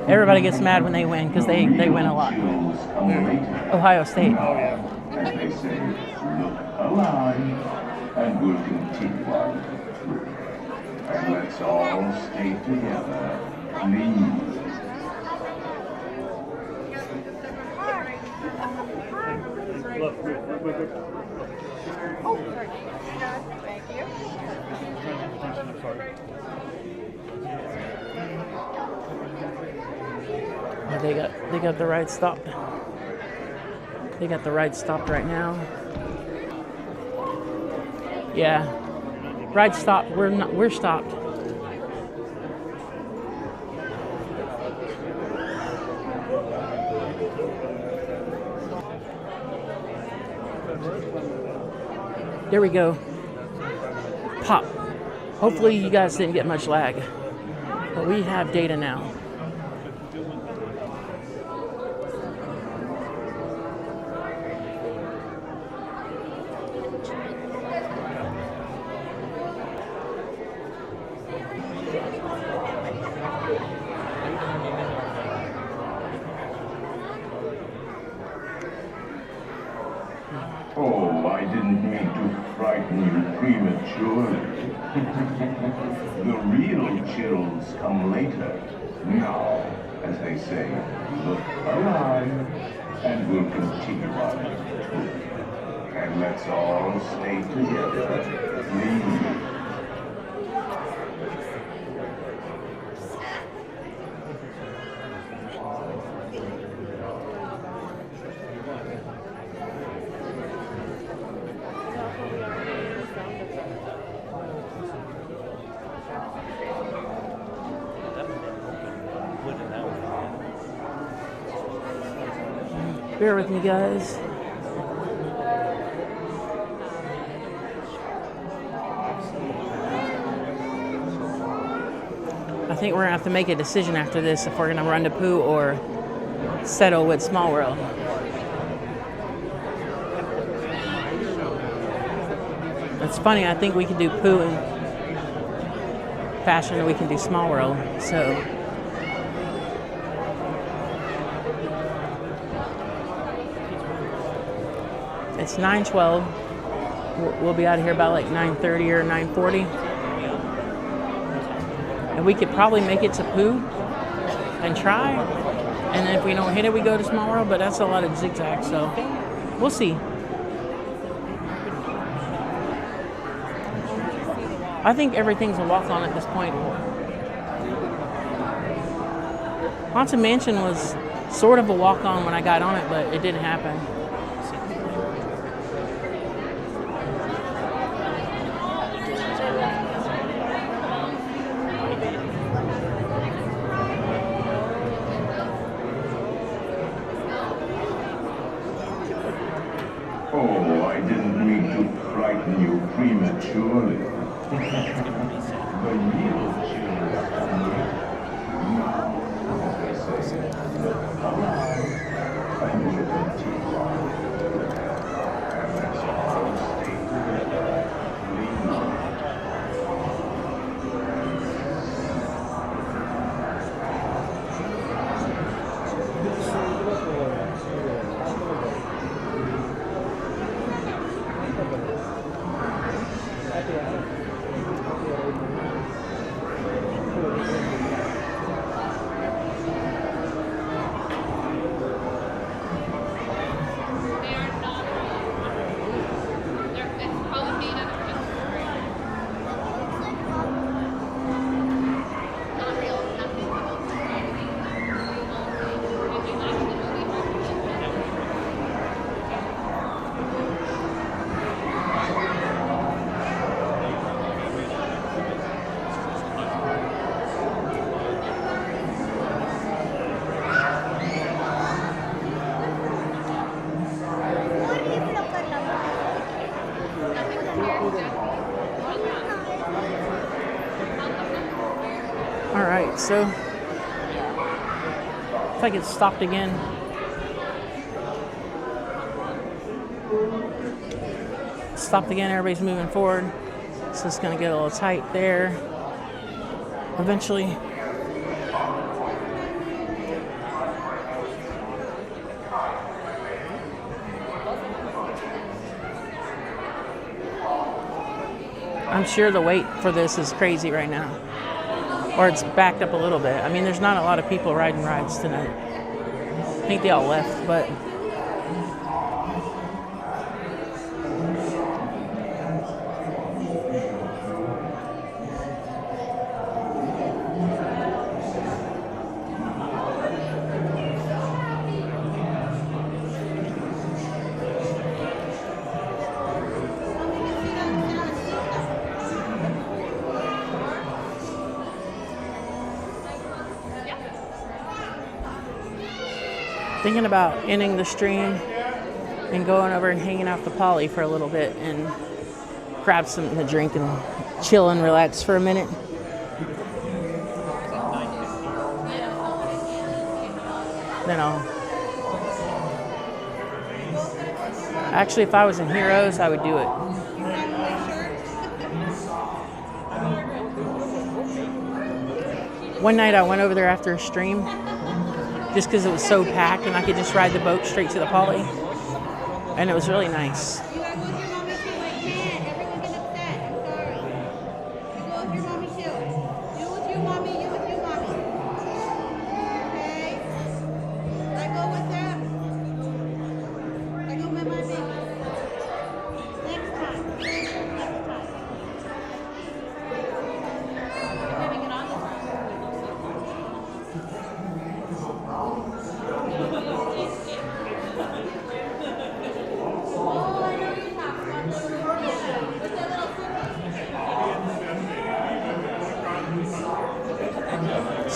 Everybody gets mad when they win because they win a lot. Ohio State. Oh, yeah. As they say, look alive, and we'll continue on with the tour. And let's all stay together, please. Look. Oh, sorry. Thank you. Sorry. Oh, they got the ride stopped. They got the ride stopped right now. Yeah, ride stopped. We're stopped. There we go. Pop. Hopefully you guys didn't get much lag, but we have data now. didn't mean to frighten you prematurely. The real chills come later. Now, as they say, look alive, and we'll continue on the tour. And let's all stay together, please. Bear with me, guys. I think we're gonna have to make a decision after this if we're gonna run to Pooh or settle with Small World. It's funny, I think we can do Pooh in fashion and we can do Small World, so. It's 9:12. We'll be out of here about like 9:30 or 9:40. And we could probably make it to Pooh and try. And then if we don't hit it, we go to Small World, but that's a lot of zigzags, so we'll see. I think everything's a walk-on at this point. Haunted Mansion was sort of a walk-on when I got on it, but it didn't happen. Oh, I didn't mean to frighten you prematurely. The real chills come later. Now, as they say, look alive, and we'll continue on. And let's all stay together, please. Alright, so if I get stopped again. Stopped again, everybody's moving forward. So it's gonna get a little tight there. Eventually. I'm sure the wait for this is crazy right now. Or it's backed up a little bit. I mean, there's not a lot of people riding rides tonight. I think they all left, but thinking about ending the stream and going over and hanging out the Poly for a little bit and grab something to drink and chill and relax for a minute. Then actually, if I was in Heroes, I would do it. One night I went over there after a stream just because it was so packed and I could just ride the boat straight to the Poly. And it was really nice.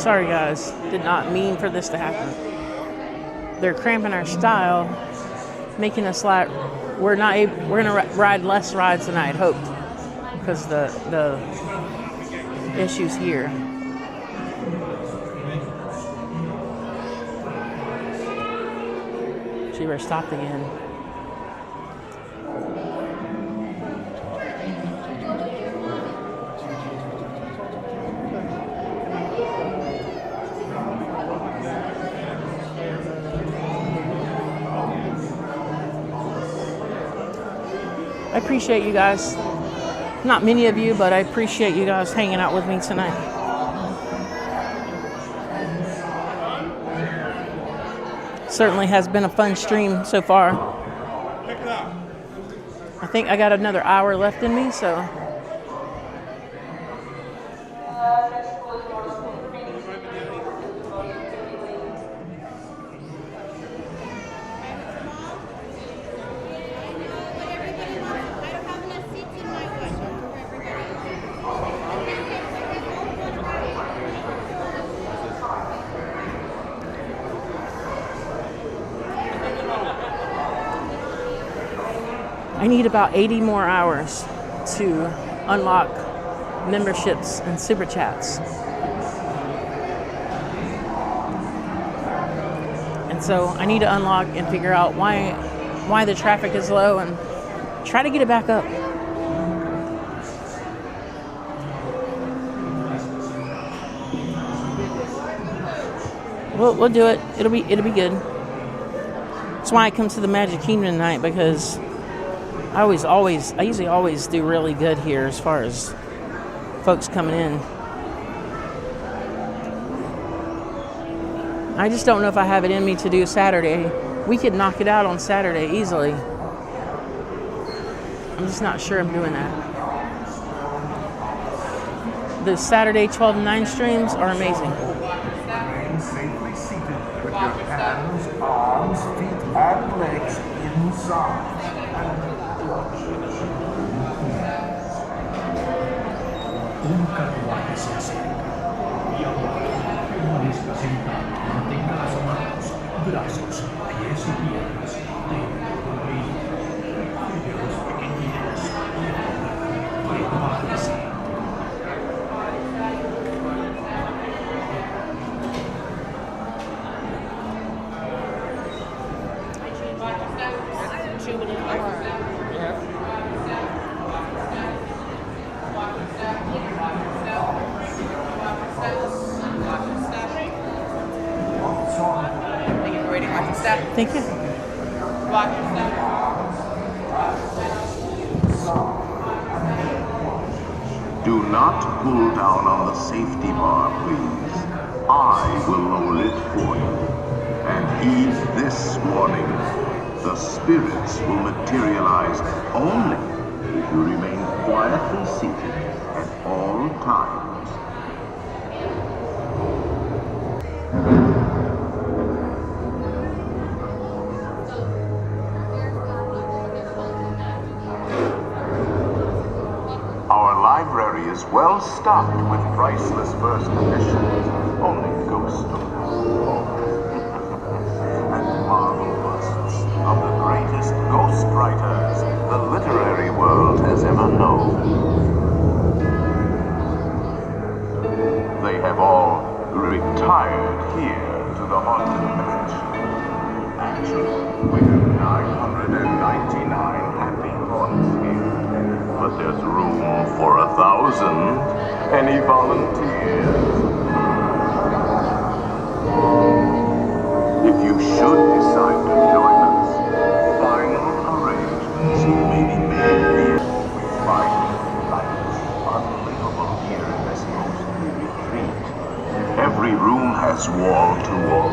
Sorry guys, did not mean for this to happen. They're cramping our style, making us like we're gonna ride less rides than I had hoped because the issues here. See, we're stopped again. I appreciate you guys. Not many of you, but I appreciate you guys hanging out with me tonight. Certainly has been a fun stream so far. I think I got another hour left in me, so. I need about 80 more hours to unlock memberships and super chats. And so I need to unlock and figure out why the traffic is low and try to get it back up. We'll do it. It'll be good. That's why I come to the Magic Kingdom tonight, because I usually always do really good here as far as folks coming in. I just don't know if I have it in me to do Saturday. We could knock it out on Saturday easily. I'm just not sure I'm doing that. The Saturday 12 to 9 streams are amazing. Remain safely seated with your hands, arms, feet, and legs inside. Un carruaje se acerca y ahora permanezca sentado, mantenga las manos, brazos, pies y piernas dentro del vehículo. De los pequeñitos y ahora prepárese. Thank you. Do not pull down on the safety bar, please. I will lower it for you. And heed this warning. The spirits will materialize only if you remain quietly seated at all times. Is well stocked with priceless first editions, only ghost stories. And marvel busts of the greatest ghost writers the literary world has ever known. They have all retired here to the haunted mansion. Actually, we have 999 happy haunts here. But there's room for 1,000. Any volunteers? If you should decide to join us, final arrangements may be made here. We find lights unbelievable here in this ghostly retreat. Every room has wall-to-wall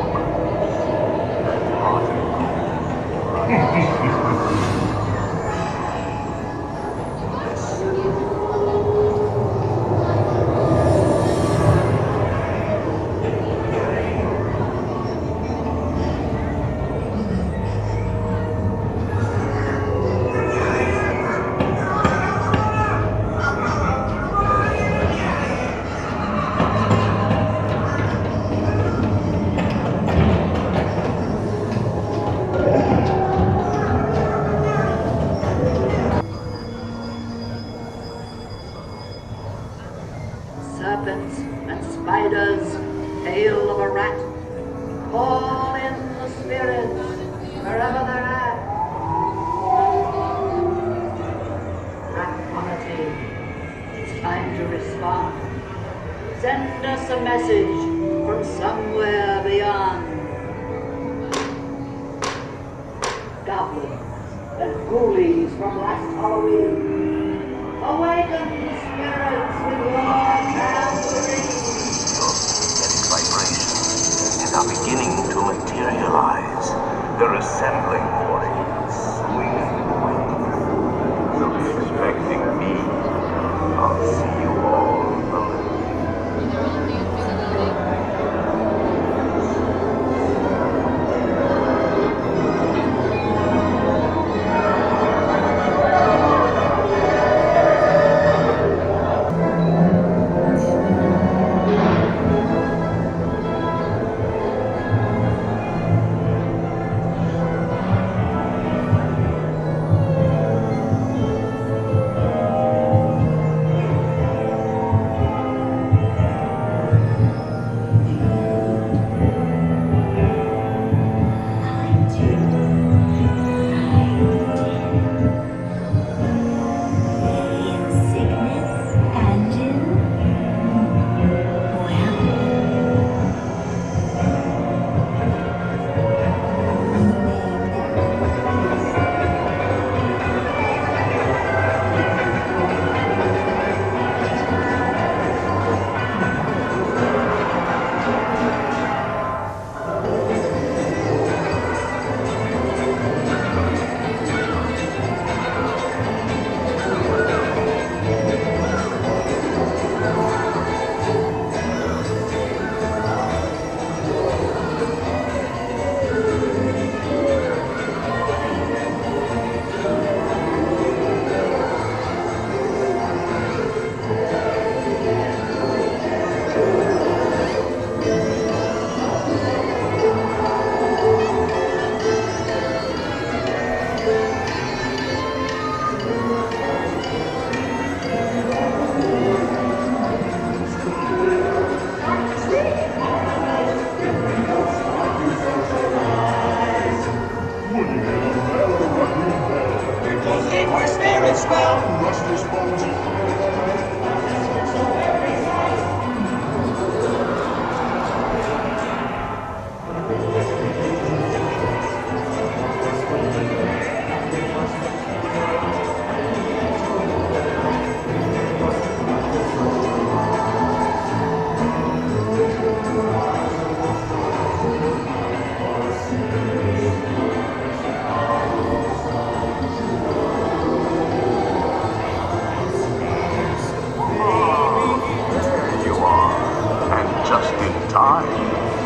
message from somewhere beyond. Goblins and ghoulies from last Halloween. Awaken the spirits with your tambourine. Synthetic vibrations are beginning to materialize. They're assembling for a swinging wave. You'll be expecting me. I'll see you all alone.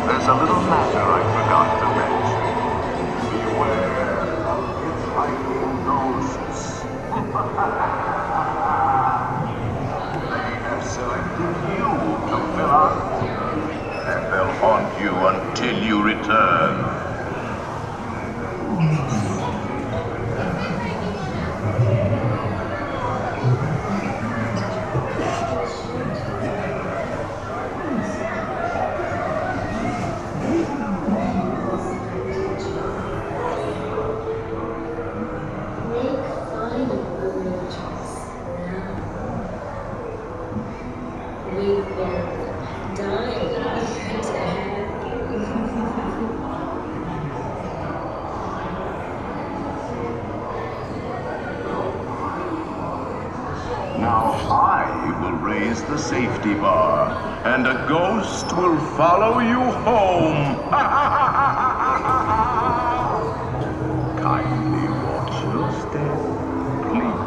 There's a little matter I forgot to mention. Beware of hitchhiking ghosts. They have selected you to fill out, and they'll haunt you until you return. Now I will raise the safety bar, and a ghost will follow you home. Kindly watch your step, please.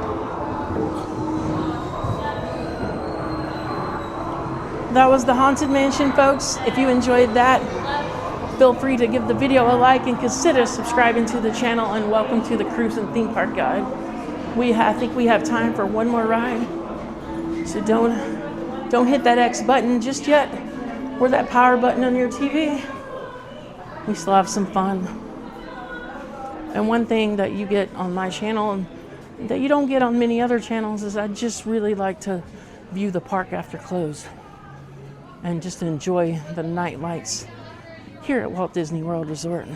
That was the Haunted Mansion, folks. If you enjoyed that, feel free to give the video a like and consider subscribing to the channel, and welcome to the Cruise and Theme Park Guide. I think we have time for one more ride, so don't hit that X button just yet, or that power button on your TV. We still have some fun. And one thing that you get on my channel and that you don't get on many other channels is I just really like to view the park after close and just enjoy the night lights here at Walt Disney World Resort.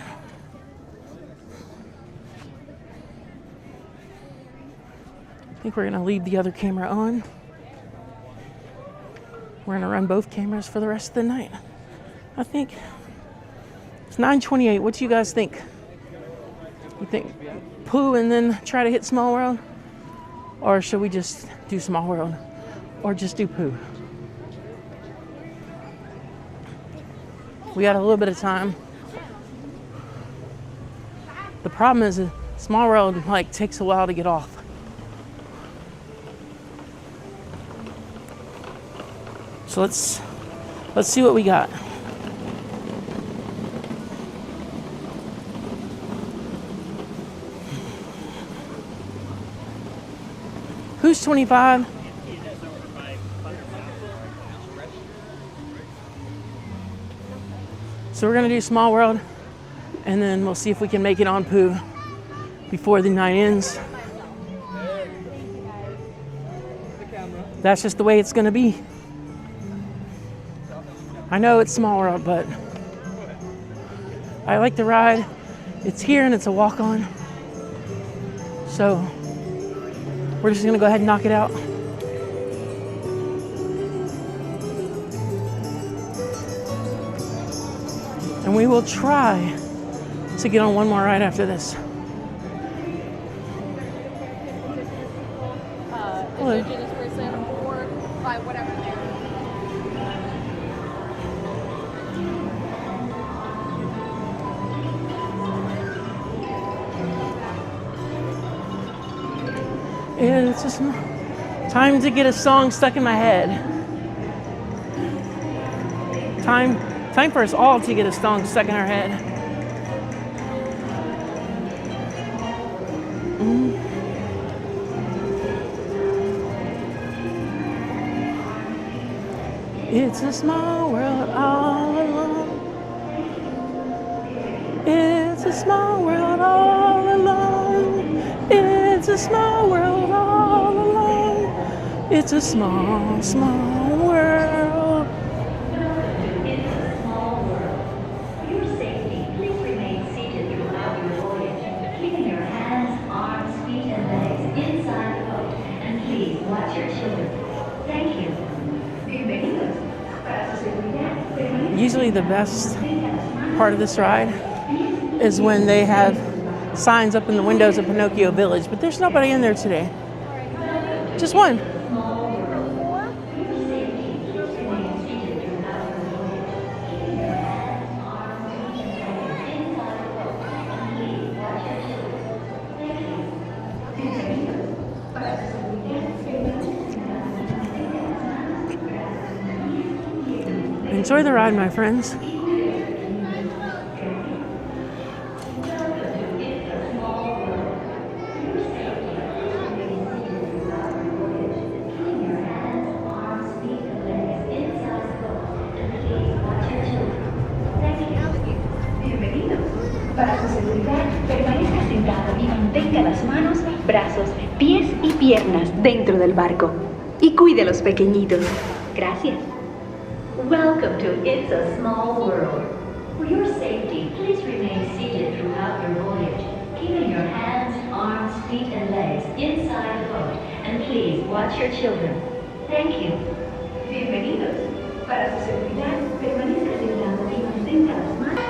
I think we're gonna leave the other camera on. We're gonna run both cameras for the rest of the night. I think it's 9:28. What do you guys think? You think Pooh and then try to hit Small World? Or should we just do Small World? Or just do Pooh? We got a little bit of time. The problem is Small World like takes a while to get off. So let's see what we got. Who's 25? So we're gonna do Small World, and then we'll see if we can make it on Pooh before the night ends. That's just the way it's gonna be. I know it's Small World, but I like the ride. It's here and it's a walk-on. So we're just gonna go ahead and knock it out. And we will try to get on one more ride after this. Indigenous person or by whatever It's just time to get a song stuck in my head. Time for us all to get a song stuck in our head. It's a small world all alone. It's a small world all alone. It's a small world all alone. It's a small, small world. It's a small world. For your safety, please remain seated throughout your voyage, keeping your hands, arms, feet, and legs inside the boat. And please watch your children. Thank you. Bienvenidos. Para su seguridad, Usually the best part of this ride is when they have signs up in the windows of Pinocchio Village, but there's nobody in there today. Just one. Enjoy the ride, my friends. Para su seguridad, permanezca sentado y mantenga las manos, brazos, pies y piernas dentro del barco. Y cuide a los pequeñitos. Gracias. Welcome to It's a Small World. For your safety, please remain seated throughout your voyage, keeping your hands, arms, feet, and legs inside the boat. And please watch your children. Thank you. Bienvenidos. Para su seguridad, permanezca sentado y mantenga las manos.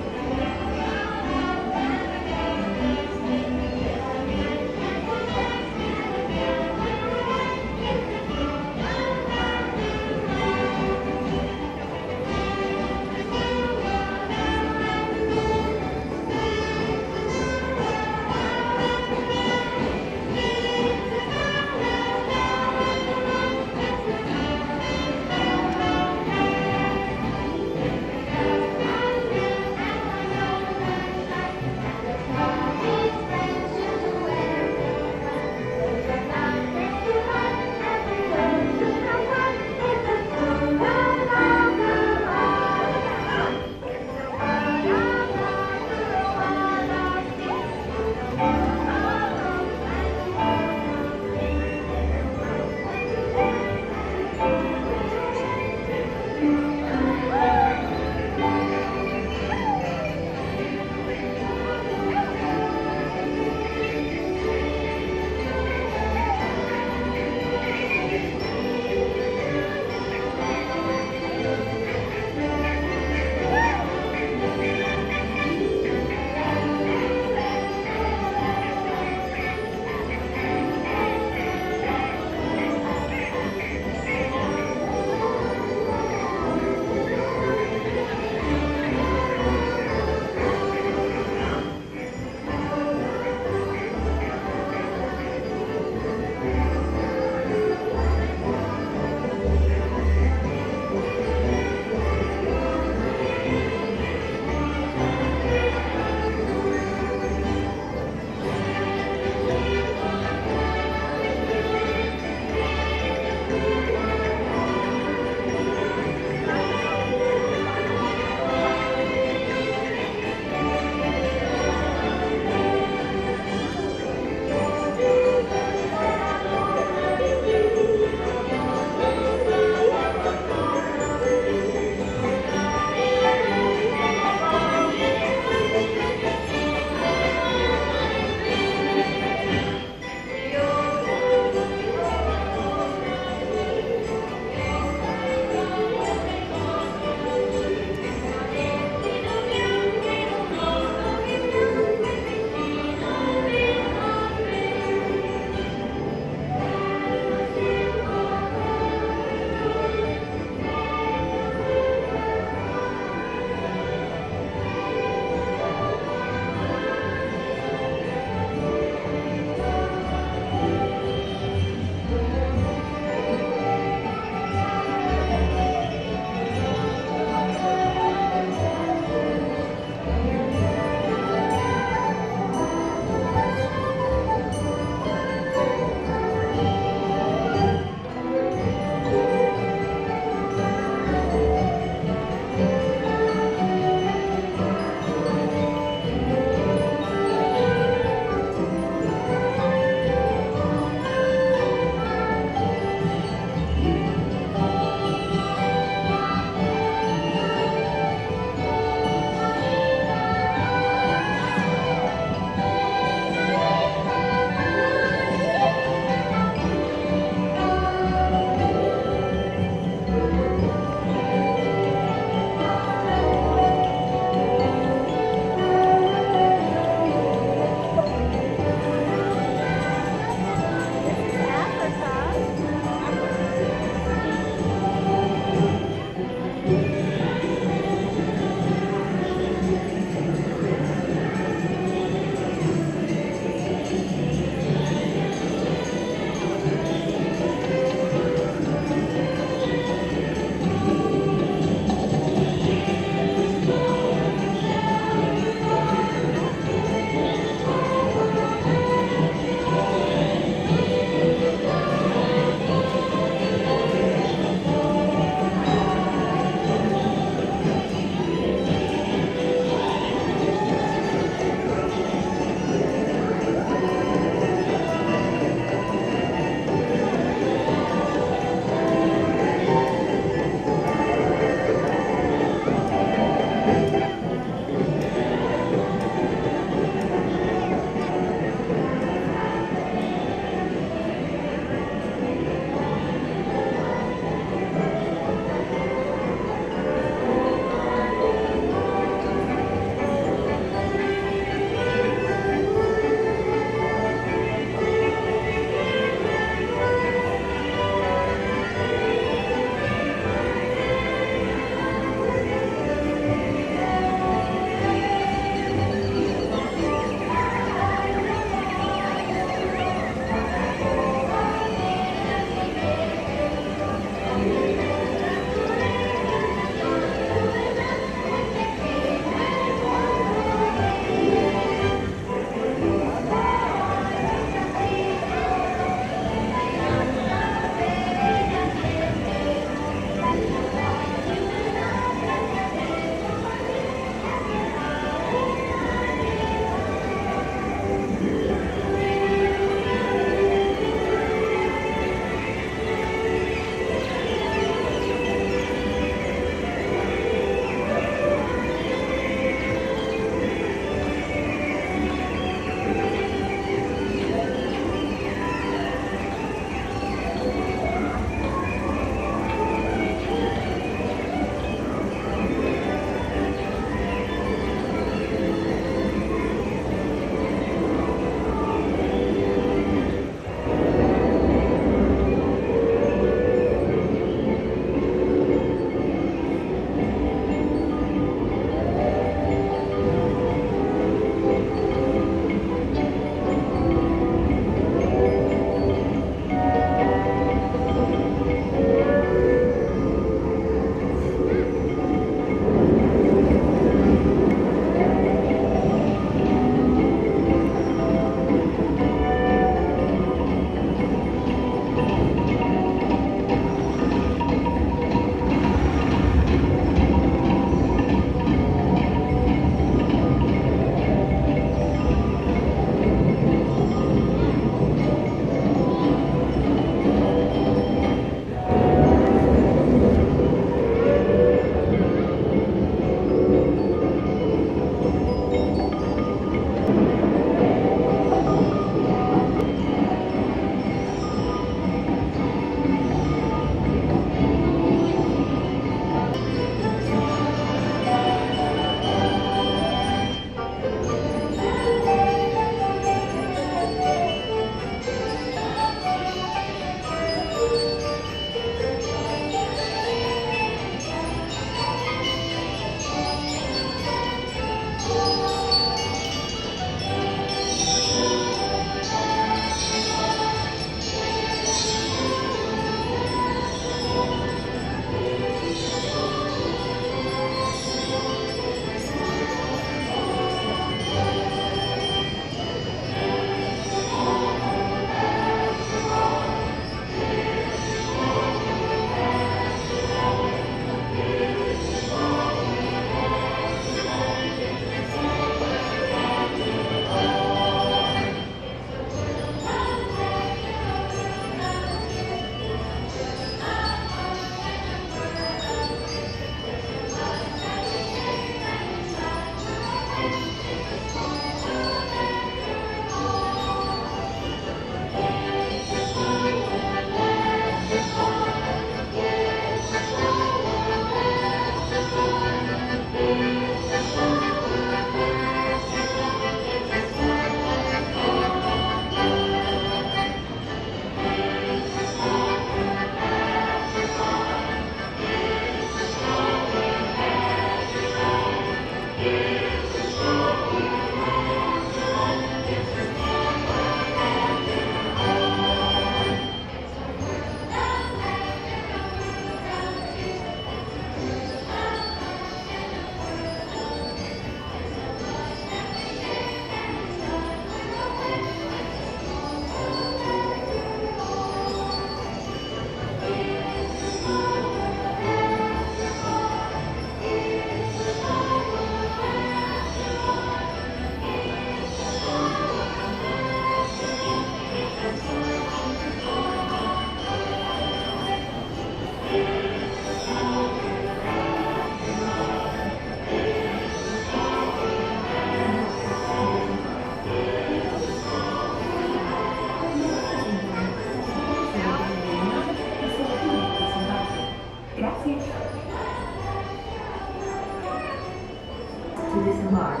disembark.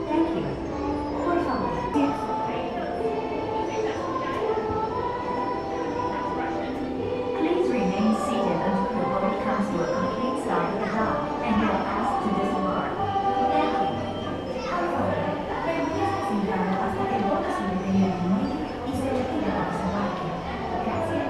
Thank you. Por favor, please remain seated until the boat comes to a complete stop at the dock, and you are asked to disembark. Thank you. Por favor, permanezca sentado hasta que el bote se detenga en el muelle y se retire al desembarque. Gracias.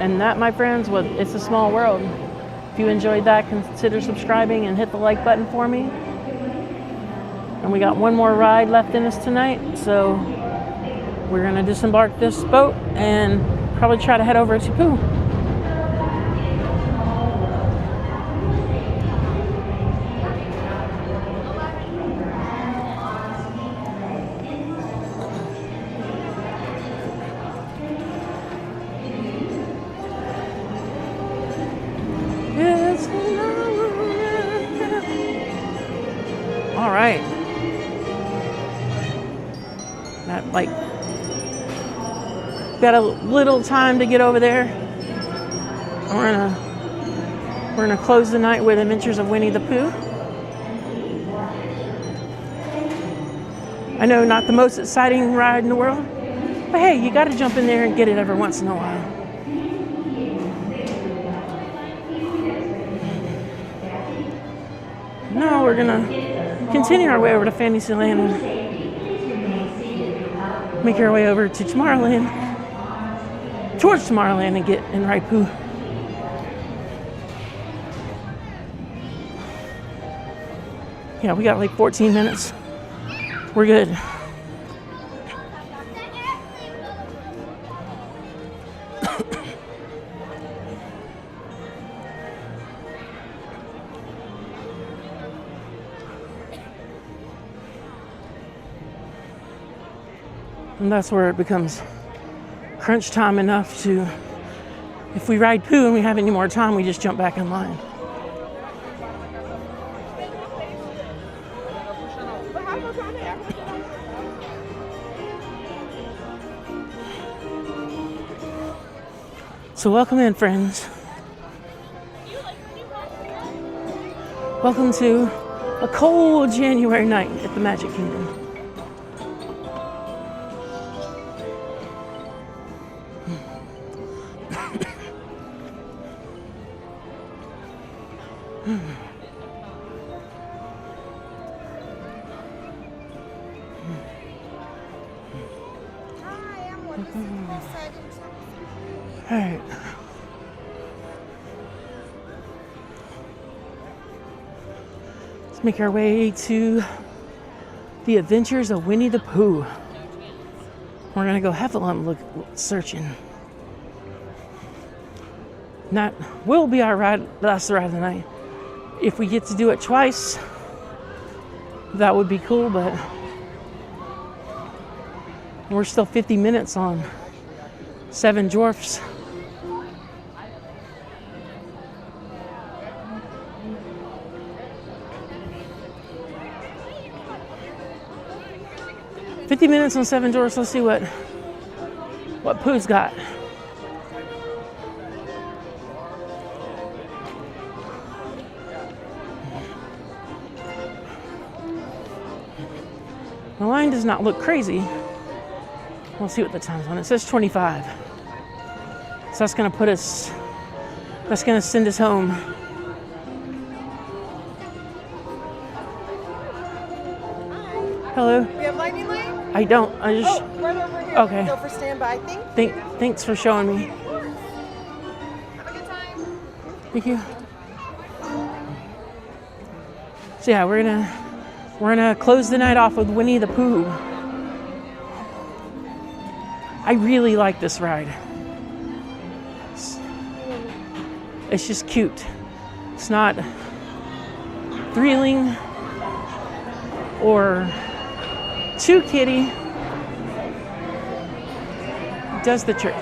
And that, my friends, was It's a Small World. If you enjoyed that, consider subscribing and hit the like button for me. And we got one more ride left in us tonight, so we're gonna disembark this boat and probably try to head over to Pooh. All right. That, like, got a little time to get over there. We're gonna close the night with Adventures of Winnie the Pooh. I know, not the most exciting ride in the world, but hey, you got to jump in there and get it every once in a while. Now we're gonna continue our way over to Fantasyland and make our way over to Tomorrowland, towards Tomorrowland, and get in Right Pooh. Yeah, we got like 14 minutes. We're good. And that's where it becomes crunch time enough to, if we ride Pooh and we have any more time, we just jump back in line. So welcome in, friends. Welcome to a cold January night at the Magic Kingdom. All right. Let's make our way to the Adventures of Winnie the Pooh. We're gonna go heffalump look searching. That will be our last ride of the night. If we get to do it twice, that would be cool, but we're still 50 minutes on Seven Dwarfs. $50 on Seven Dwarfs. Let's see what Pooh's got. line does not look crazy. We'll see what the time's on. It says 25. So that's gonna put us, that's gonna send us home. Hello? We have Lightning Lane? I don't, I just... Oh, right over here. Okay. Go for standby. Thanks for showing me. Have a good time. Thank you. So yeah, we're gonna close the night off with Winnie the Pooh. I really like this ride. It's just cute. It's not thrilling or too kiddie. It does the trick.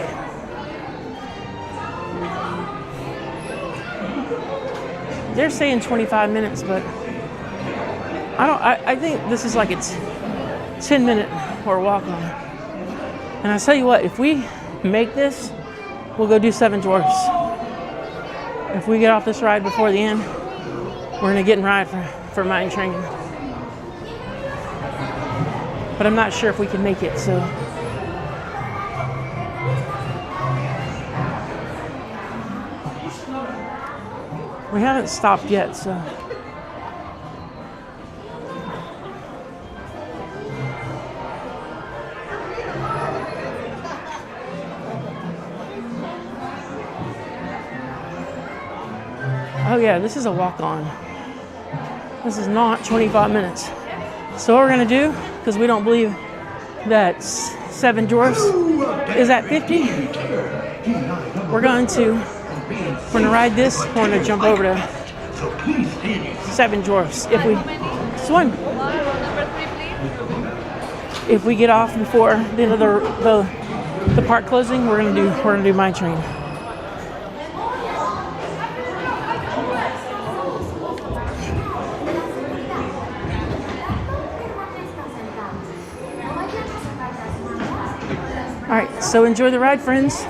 They're saying 25 minutes, but I think this is like a 10-minute or walk on. And I tell you what, if we make this, we'll go do Seven Dwarfs. If we get off this ride before the end, we're gonna get in ride for Mine Train. But I'm not sure if we can make it, so. We haven't stopped yet, so. Oh yeah, this is a walk-on. This is not 25 minutes. So what we're gonna do, because we don't believe that Seven Dwarfs is at 50, we're gonna ride this. We're gonna jump over to Seven Dwarfs if we swim. If we get off before the end of the park closing, we're gonna do Mine Train. All right, so enjoy the ride, friends.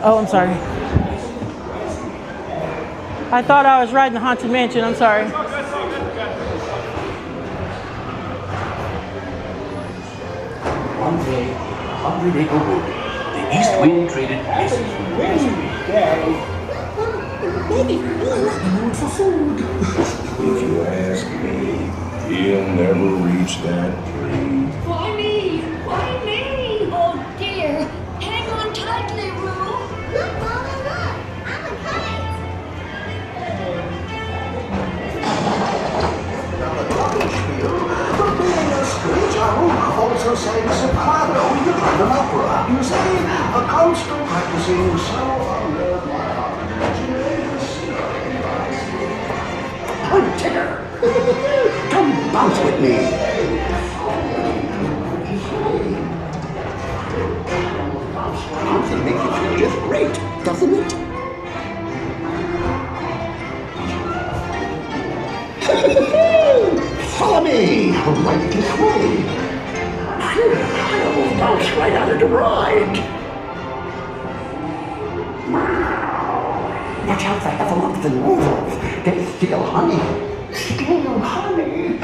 Oh, I'm sorry. I thought I was riding the Haunted Mansion. I'm sorry. One day, 100-acre wood, the east wind traded Mrs. Maybe we're not in the mood for food. If you ask me, he'll never reach that tree. Why me? Why me? Oh dear. Hang on tightly, Roo. Look, Mama, look. I'm a kite. Now the rubbish field, but being a screech owl also sang soprano in the London Opera. You see, a constant practicing so under my heart. I'm Tigger. Come bounce with me. Bouncing makes you feel just great, doesn't it? Follow me right this way. I almost bounced right out of the ride. Watch out for heffalumps and wolves. They steal honey. Steal honey.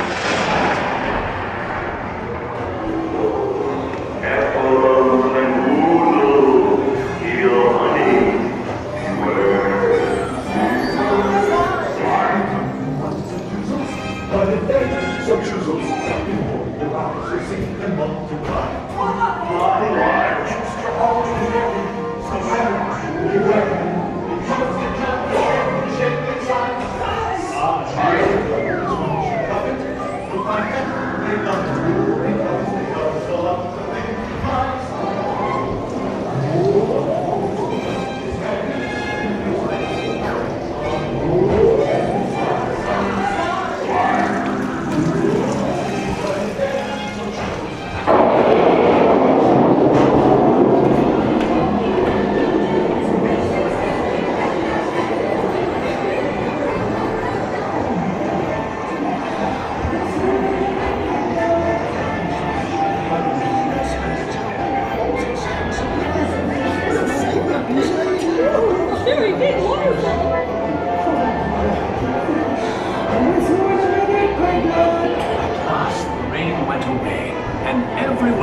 Heffalumps and wolves steal honey.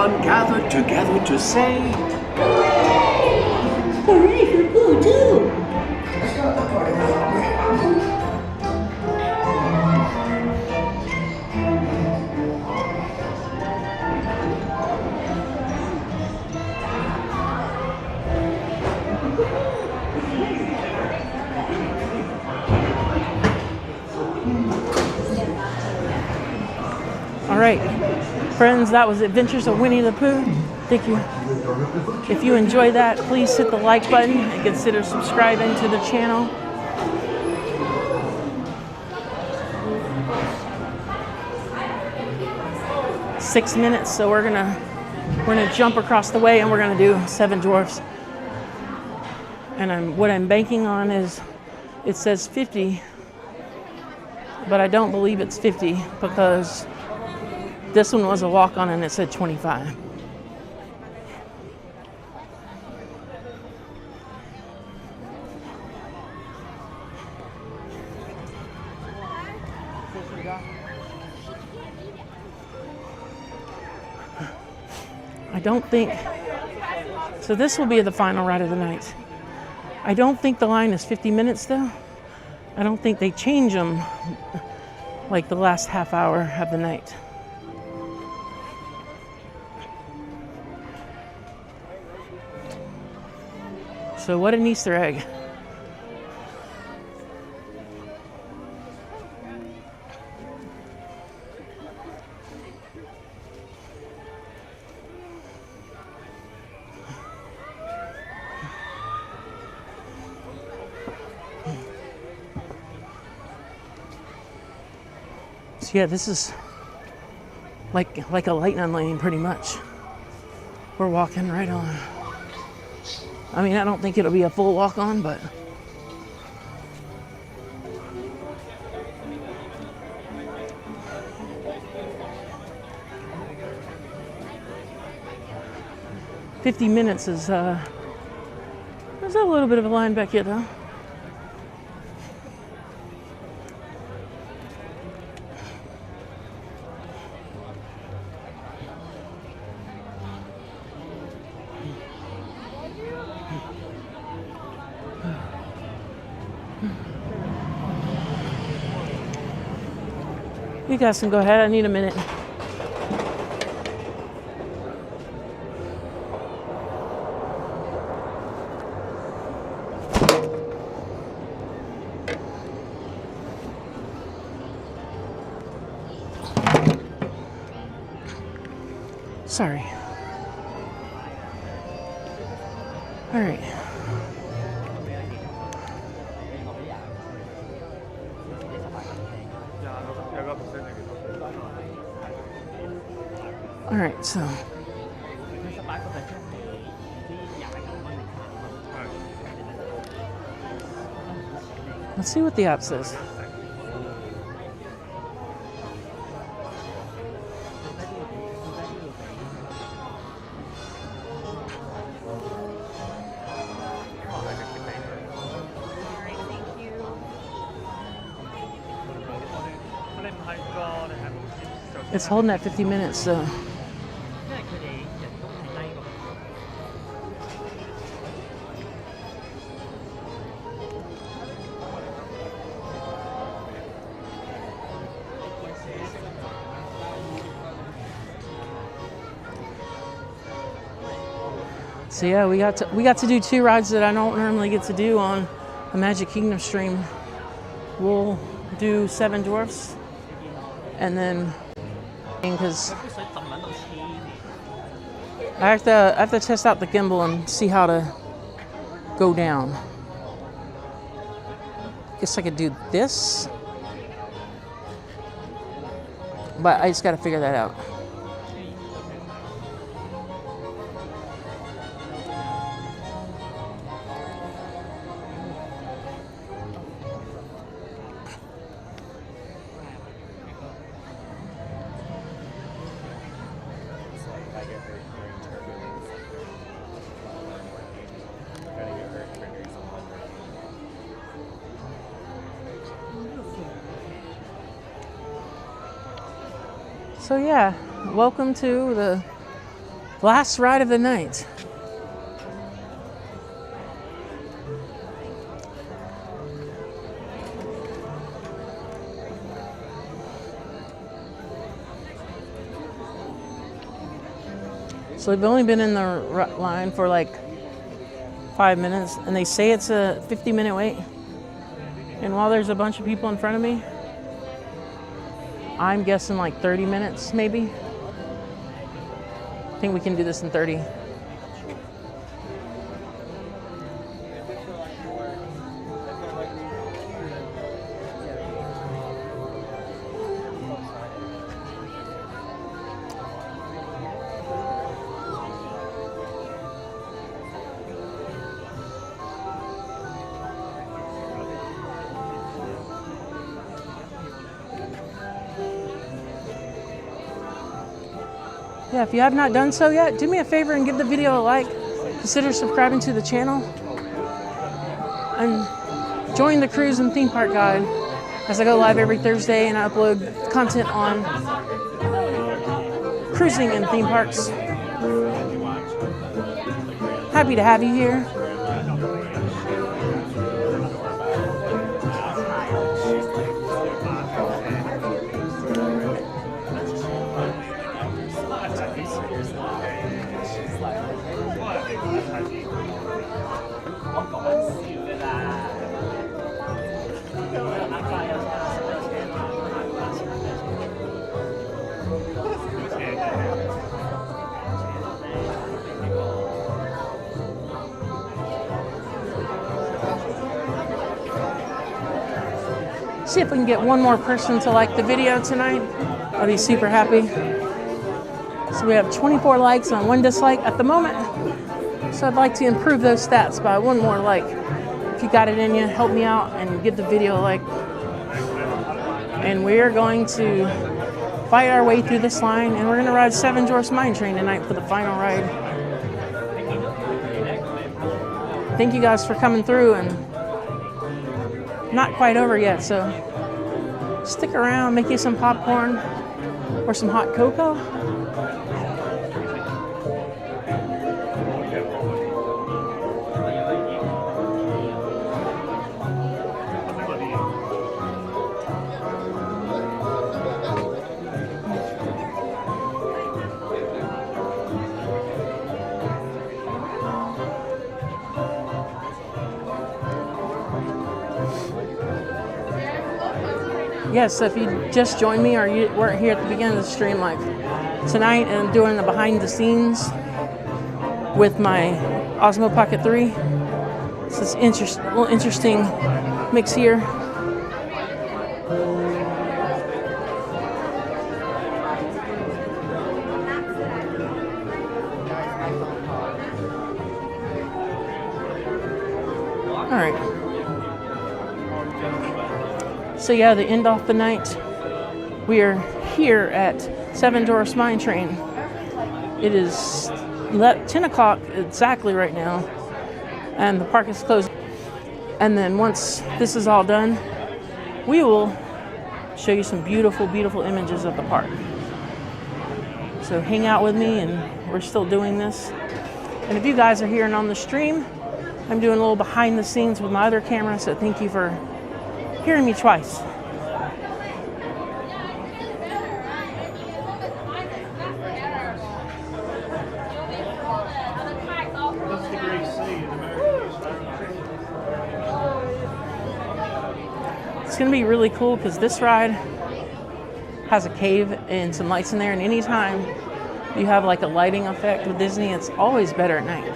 everyone gathered together to say, Hooray for Pooh, too! That's not the part of the All right, friends, that was Adventures of Winnie the Pooh. Thank you. If you enjoyed that, please hit the like button and consider subscribing to the channel. Six minutes, so we're gonna jump across the way and we're gonna do 7 dwarfs. And what I'm banking on is, it says 50, but I don't believe it's 50 because this one was a walk-on and it said 25. I don't think, so this will be the final ride of the night. I don't think the line is 50 minutes though. I don't think they change them like the last half hour of the night. So what an Easter egg. So yeah, this is like a lightning lane pretty much. We're walking right on. I mean, I don't think it'll be a full walk on, but $50 minutes is there's a little bit of a line back here though. You guys can go ahead, I need a minute. Sorry. All right. All right, so let's see what the app says. It's holding at 50 minutes, so. So yeah, we got to do 2 rides that I don't normally get to do on a Magic Kingdom stream. We'll do 7 dwarfs, and then because I have to test out the gimbal and see how to go down. Guess I could do this, but I just got to figure that out. So yeah, welcome to the Last ride of the night. So we've only been in the line for like 5 minutes, and they say it's a 50-minute wait. And while there's a bunch of people in front of me, I'm guessing like 30 minutes maybe. I think we can do this in 30. Yeah, if you have not done so yet, do me a favor and give the video a like. Consider subscribing to the channel. And join the Cruise and Theme Park Guide as I go live every Thursday and I upload content on cruising and theme parks. Happy to have you here. See if we can get one more person to like the video tonight. I'll be super happy. So we have 24 likes and 1 dislike at the moment. So I'd like to improve those stats by 1 more like. If you got it in you, help me out and give the video a like. And we are going to fight our way through this line, and we're going to ride Seven Dwarfs Mine Train tonight for the final ride. Thank you guys for coming through, and not quite over yet, so stick around, make you some popcorn or some hot cocoa. Yes, so if you just joined me or you weren't here at the beginning of the stream, like tonight, I'm doing the behind the scenes with my Osmo Pocket 3. So it's a little interesting mix here. All right. So yeah, to end off the night, we are here at Seven Dwarfs Mine Train. It is 10 o'clock exactly right now, and the park is closed. And then once this is all done, we will show you some beautiful, beautiful images of the park. So hang out with me, and we're still doing this. And if you guys are here and on the stream, I'm doing a little behind the scenes with my other camera, so thank you for hearing me twice. It's going to be really cool because this ride has a cave and some lights in there, and anytime you have like a lighting effect with Disney, it's always better at night.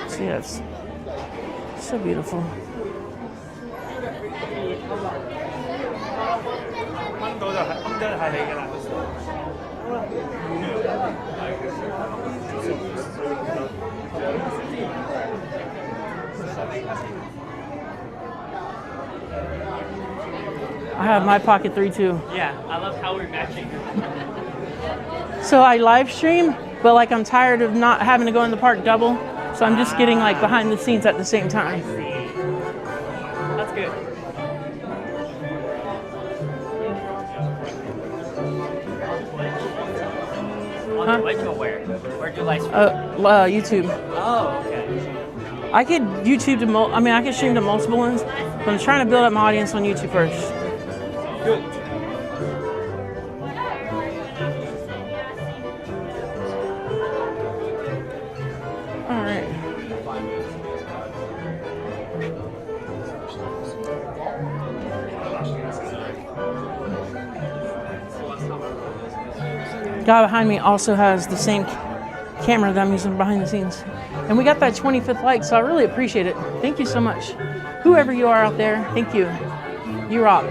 So yeah, it's so beautiful. I have my Pocket 3 too. Yeah, I love how we're matching. So I live stream, but like I'm tired of not having to go in the park double. So I'm just getting like behind the scenes at the same time. That's good. Huh? What you wear? Where'd you live stream? YouTube. Oh, okay. I could YouTube to I could stream to multiple ones, but I'm trying to build up my audience on YouTube first. Good. All right. Guy behind me also has the same camera that I'm using behind the scenes. And we got that 25th like, so I really appreciate it. Thank you so much. Whoever you are out there, thank you. You rock.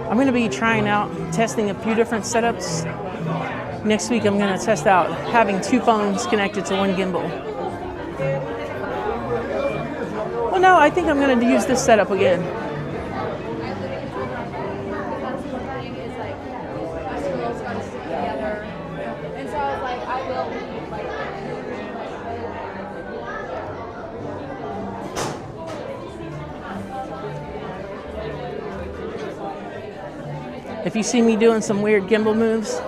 I'm going to be trying out, testing a few different setups. Next week, I'm going to test out having 2 phones connected to 1 gimbal. Well, no, I think I'm going to use this setup again. If you see me doing some weird gimbal moves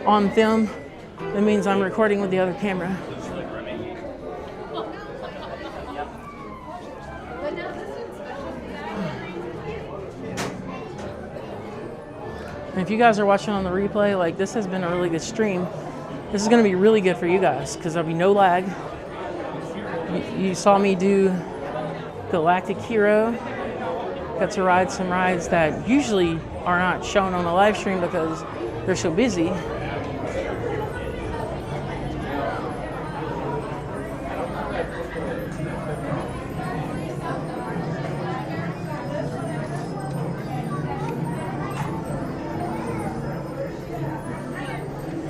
on film, that means I'm recording with the other camera. And if you guys are watching on the replay, like this has been a really good stream. This is going to be really good for you guys because there'll be no lag. You saw me do Galactic Hero. Got to ride some rides that usually are not shown on the live stream because they're so busy.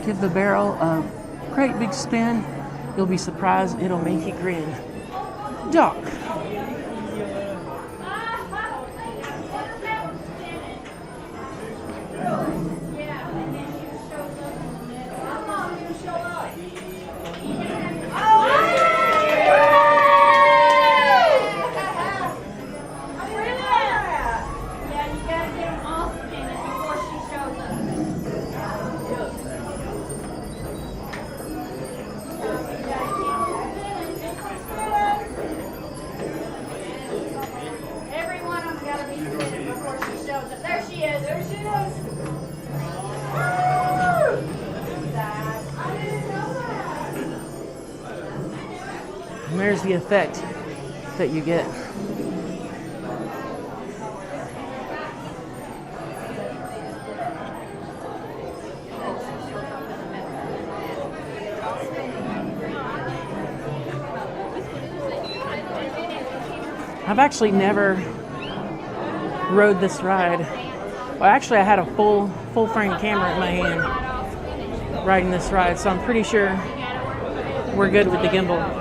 Give the barrel a great big spin. You'll be surprised, it'll make you grin. Doc. And there's the effect that you get. I've actually never rode this ride. Well, actually, I had a full frame camera in my hand riding this ride, so I'm pretty sure we're good with the gimbal.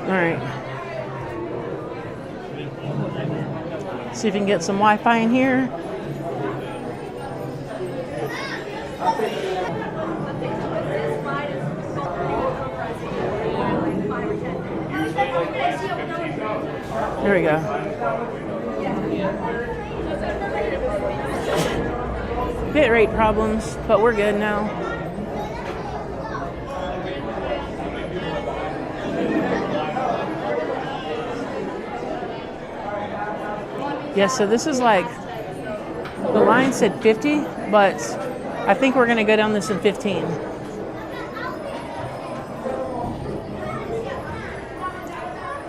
All right. See if we can get some Wi-Fi in here. There we go. Bit rate problems, but we're good now. Yeah, so this is like, the line said 50, but I think we're gonna go down this in 15.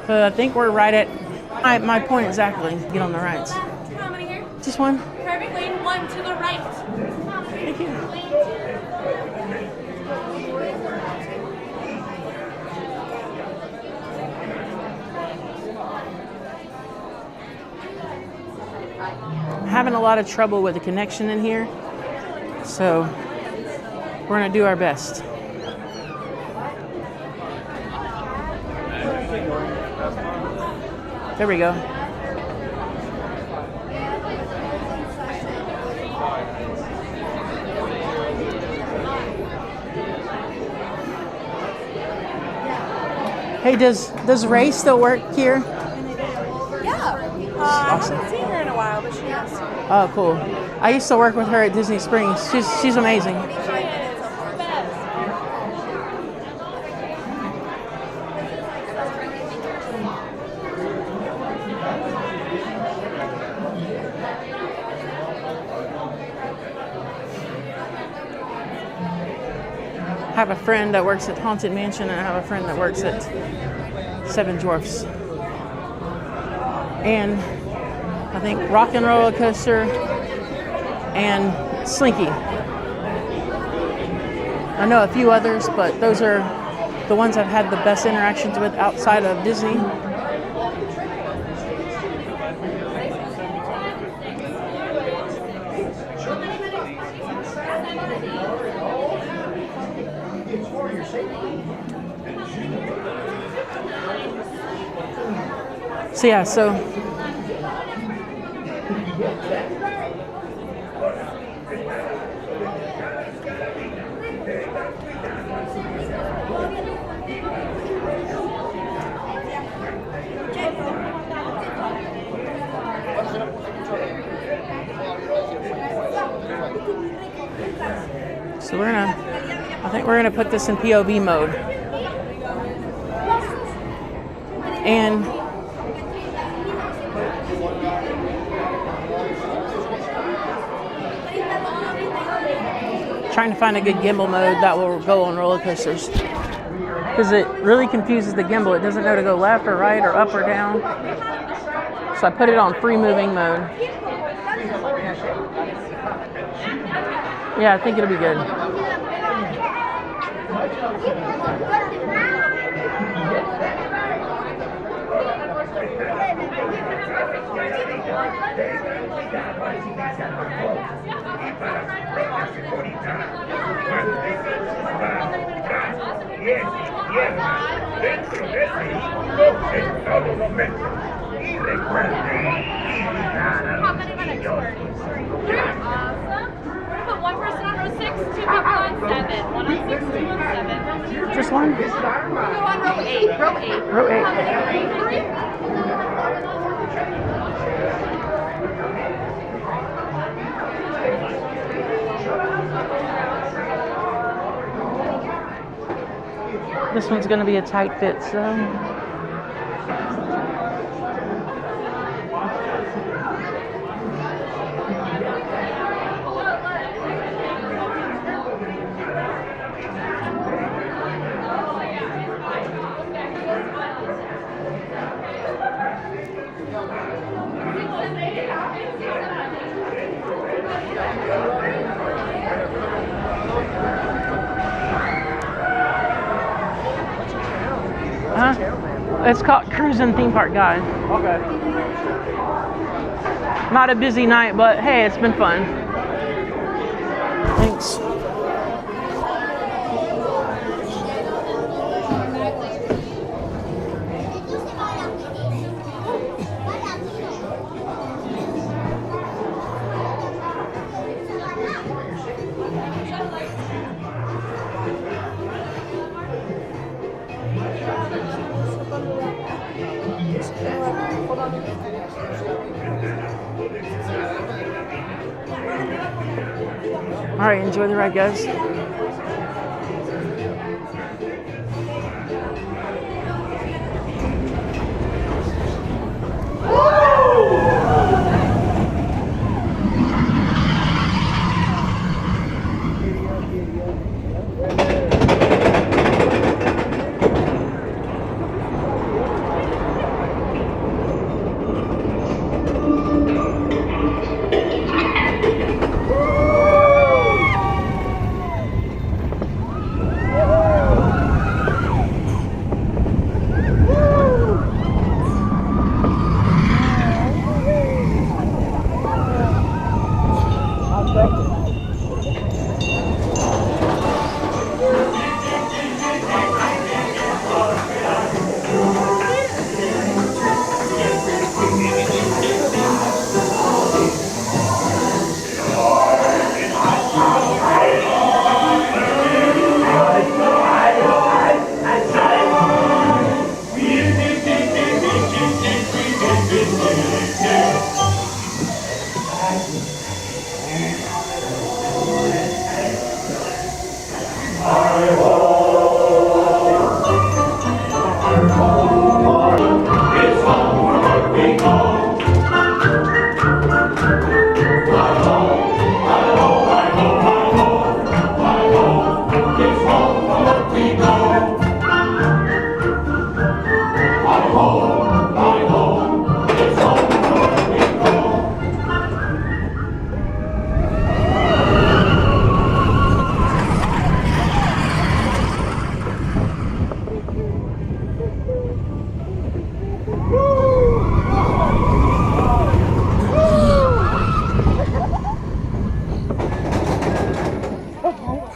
But I think we're right at my point exactly. Get on the rides. How many here? Just one. Perfect lane, one to the right. Thank you. having a lot of trouble with the connection in here, so we're gonna do our best. There we go. Hey, does Ray still work here? Yeah. Awesome. I haven't seen her in a while, but she has to. Oh, cool. I used to work with her at Disney Springs. She's amazing. I have a friend that works at Haunted Mansion, and I have a friend that works at Seven Dwarfs. And I think Rock and Roller Coaster and Slinky. I know a few others, but those are the ones I've had the best interactions with outside of Disney. So yeah, so I think we're gonna put this in POV mode. And trying to find a good gimbal mode that will go on roller coasters, because it really confuses the gimbal. It doesn't know to go left or right or up or down. So I put it on free moving mode. Yeah, I think it'll be good. Dentro de ese hilo en todo momento. Y recuerde, Put one person on row 6, 2 people on 7. 1 on 6, 2 on 7. Just one? Go on row 8. Row 8. Row 8. This one's going to be a tight fit, so. It's called Cruising Theme Park Guide. Okay. Not a busy night, but hey, it's been fun. Thanks. All right, enjoy the ride, guys.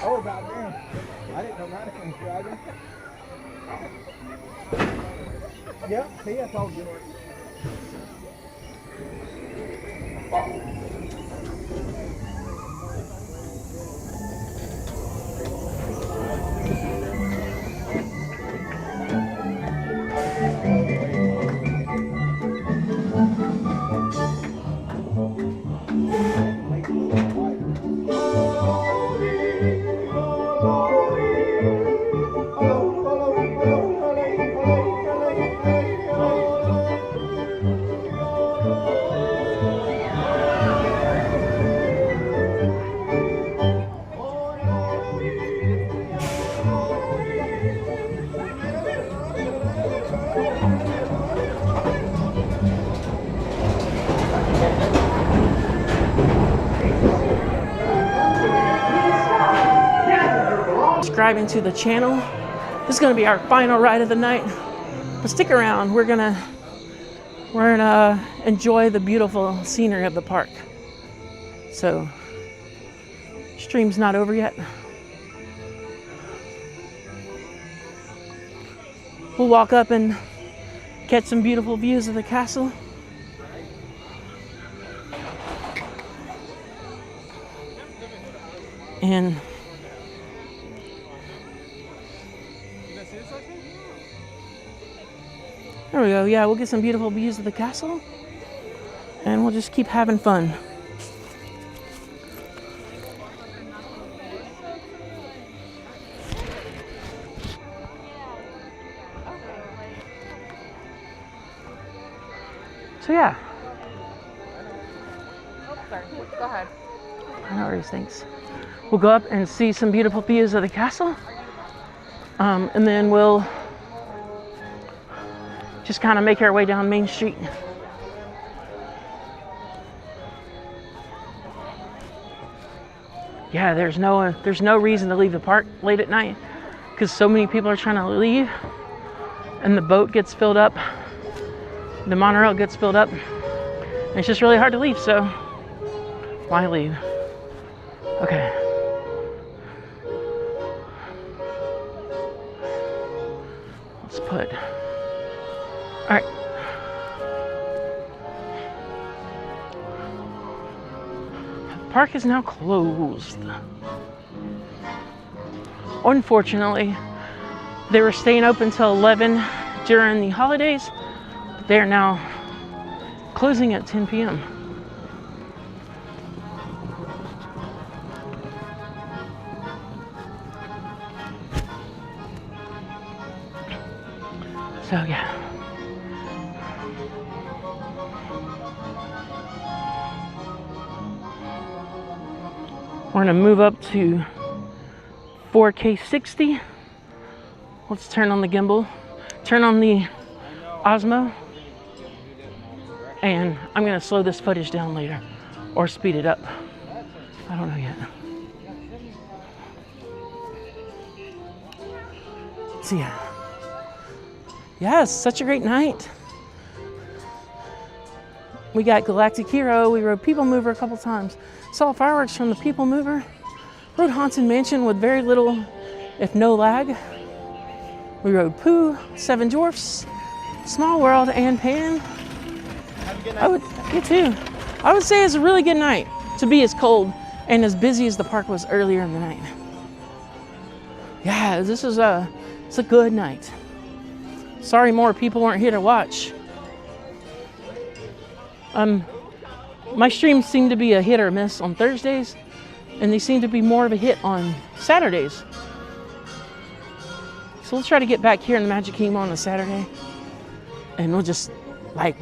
Oh, goddamn. I didn't know Mannequin was driving. Yep, see, I told you. Subscribing to the channel. This is going to be our final ride of the night, but stick around. We're gonna enjoy the beautiful scenery of the park. So stream's not over yet. We'll walk up and catch some beautiful views of the castle. And there we go. Yeah, we'll get some beautiful views of the castle and we'll just keep having fun. So yeah. Oh, sorry. Go ahead. No worries, thanks. We'll go up and see some beautiful views of the castle. And then we'll just kind of make our way down Main Street. Yeah, there's no reason to leave the park late at night because so many people are trying to leave and the boat gets filled up, the monorail gets filled up, and it's just really hard to leave, so why leave? Okay. Let's put, all right. The park is now closed. Unfortunately, they were staying open till 11 during the holidays. They are now closing at 10 p.m. So yeah. We're gonna move up to 4K 60. Let's turn on the gimbal, turn on the Osmo, and I'm gonna slow this footage down later or speed it up. I don't know yet. So yeah. Yes, such a great night. We got Galactic Hero, we rode PeopleMover a couple times, saw fireworks from the PeopleMover, rode Haunted Mansion with very little, if no lag. We rode Pooh, Seven Dwarfs, Small World, and Pan. You too. I would say it's a really good night to be as cold and as busy as the park was earlier in the night. Yeah, it's a good night. Sorry more people weren't here to watch. My streams seem to be a hit or miss on Thursdays, and they seem to be more of a hit on Saturdays. So let's try to get back here in the Magic Kingdom on a Saturday, and we'll just like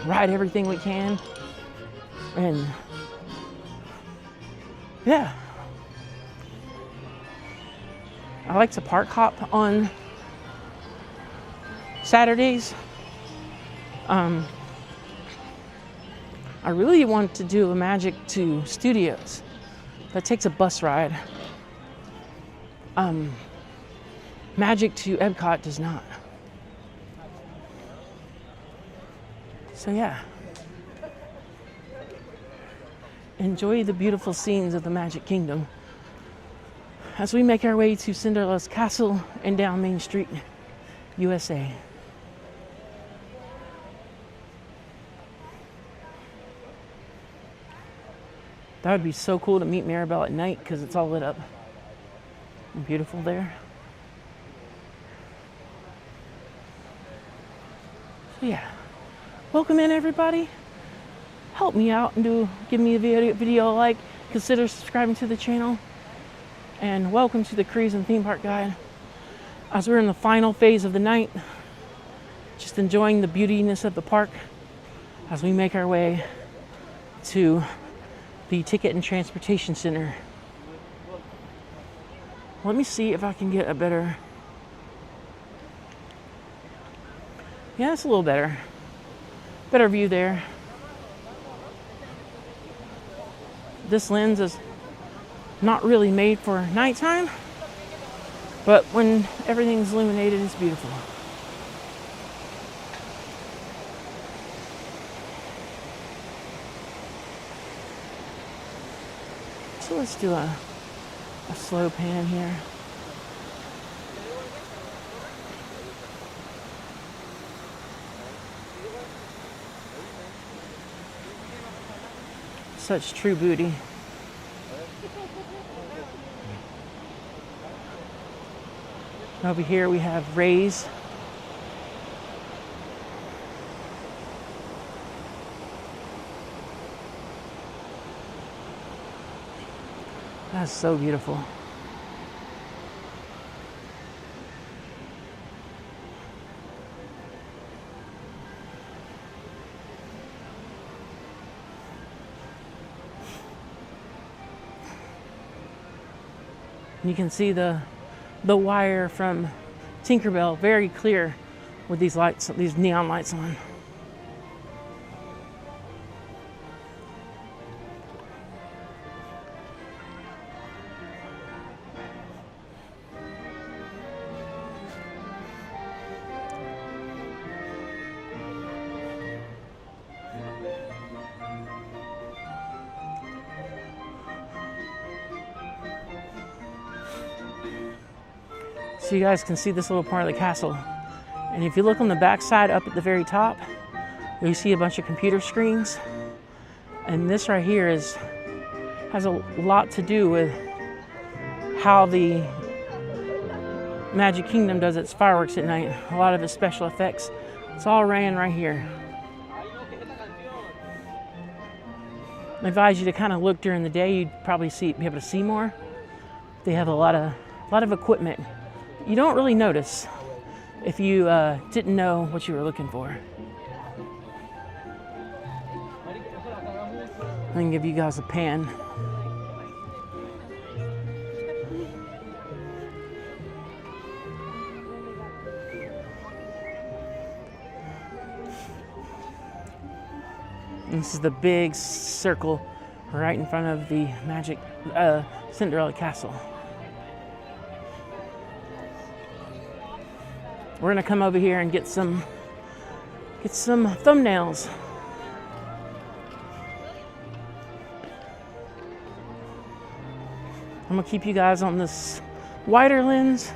ride everything we can, and yeah. I like to park hop on Saturdays. I really want to do a Magic to Studios. That takes a bus ride. Magic to Epcot does not. So yeah. Enjoy the beautiful scenes of the Magic Kingdom as we make our way to Cinderella's Castle and down Main Street, USA. That would be so cool to meet Mirabelle at night because it's all lit up and beautiful there. So yeah, welcome in everybody. Help me out and give me a video like, consider subscribing to the channel, and welcome to the Cruise and Theme Park Guide. As we're in the final phase of the night, just enjoying the beautiness of the park as we make our way to the Ticket and Transportation Center. Let me see if I can get a better, yeah, it's a little better view there. This lens is not really made for nighttime, but when everything's illuminated, it's beautiful. So let's do a slow pan here. Such true beauty. Over here we have Ray's. That's so beautiful. You can see the wire from Tinkerbell very clear with these lights, these neon lights on. So you guys can see this little part of the castle. And if you look on the back side up at the very top, you see a bunch of computer screens. And this right here has a lot to do with how the Magic Kingdom does its fireworks at night. A lot of its special effects. It's all ran right here. I advise you to kind of look during the day. You'd probably be able to see more. They have a lot of equipment. You don't really notice if you didn't know what you were looking for. I can give you guys a pan. This is the big circle right in front of the Magic Cinderella Castle. We're gonna come over here and get some thumbnails. I'm gonna keep you guys on this wider lens.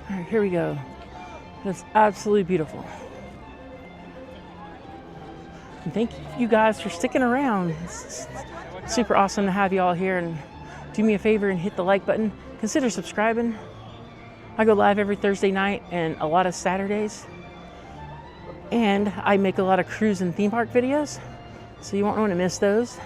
All right, here we go. That's absolutely beautiful. And thank you guys for sticking around. It's super awesome to have you all here. And do me a favor and hit the like button. Consider subscribing. I go live every Thursday night and a lot of Saturdays. And I make a lot of cruise and theme park videos, so you won't want to miss those.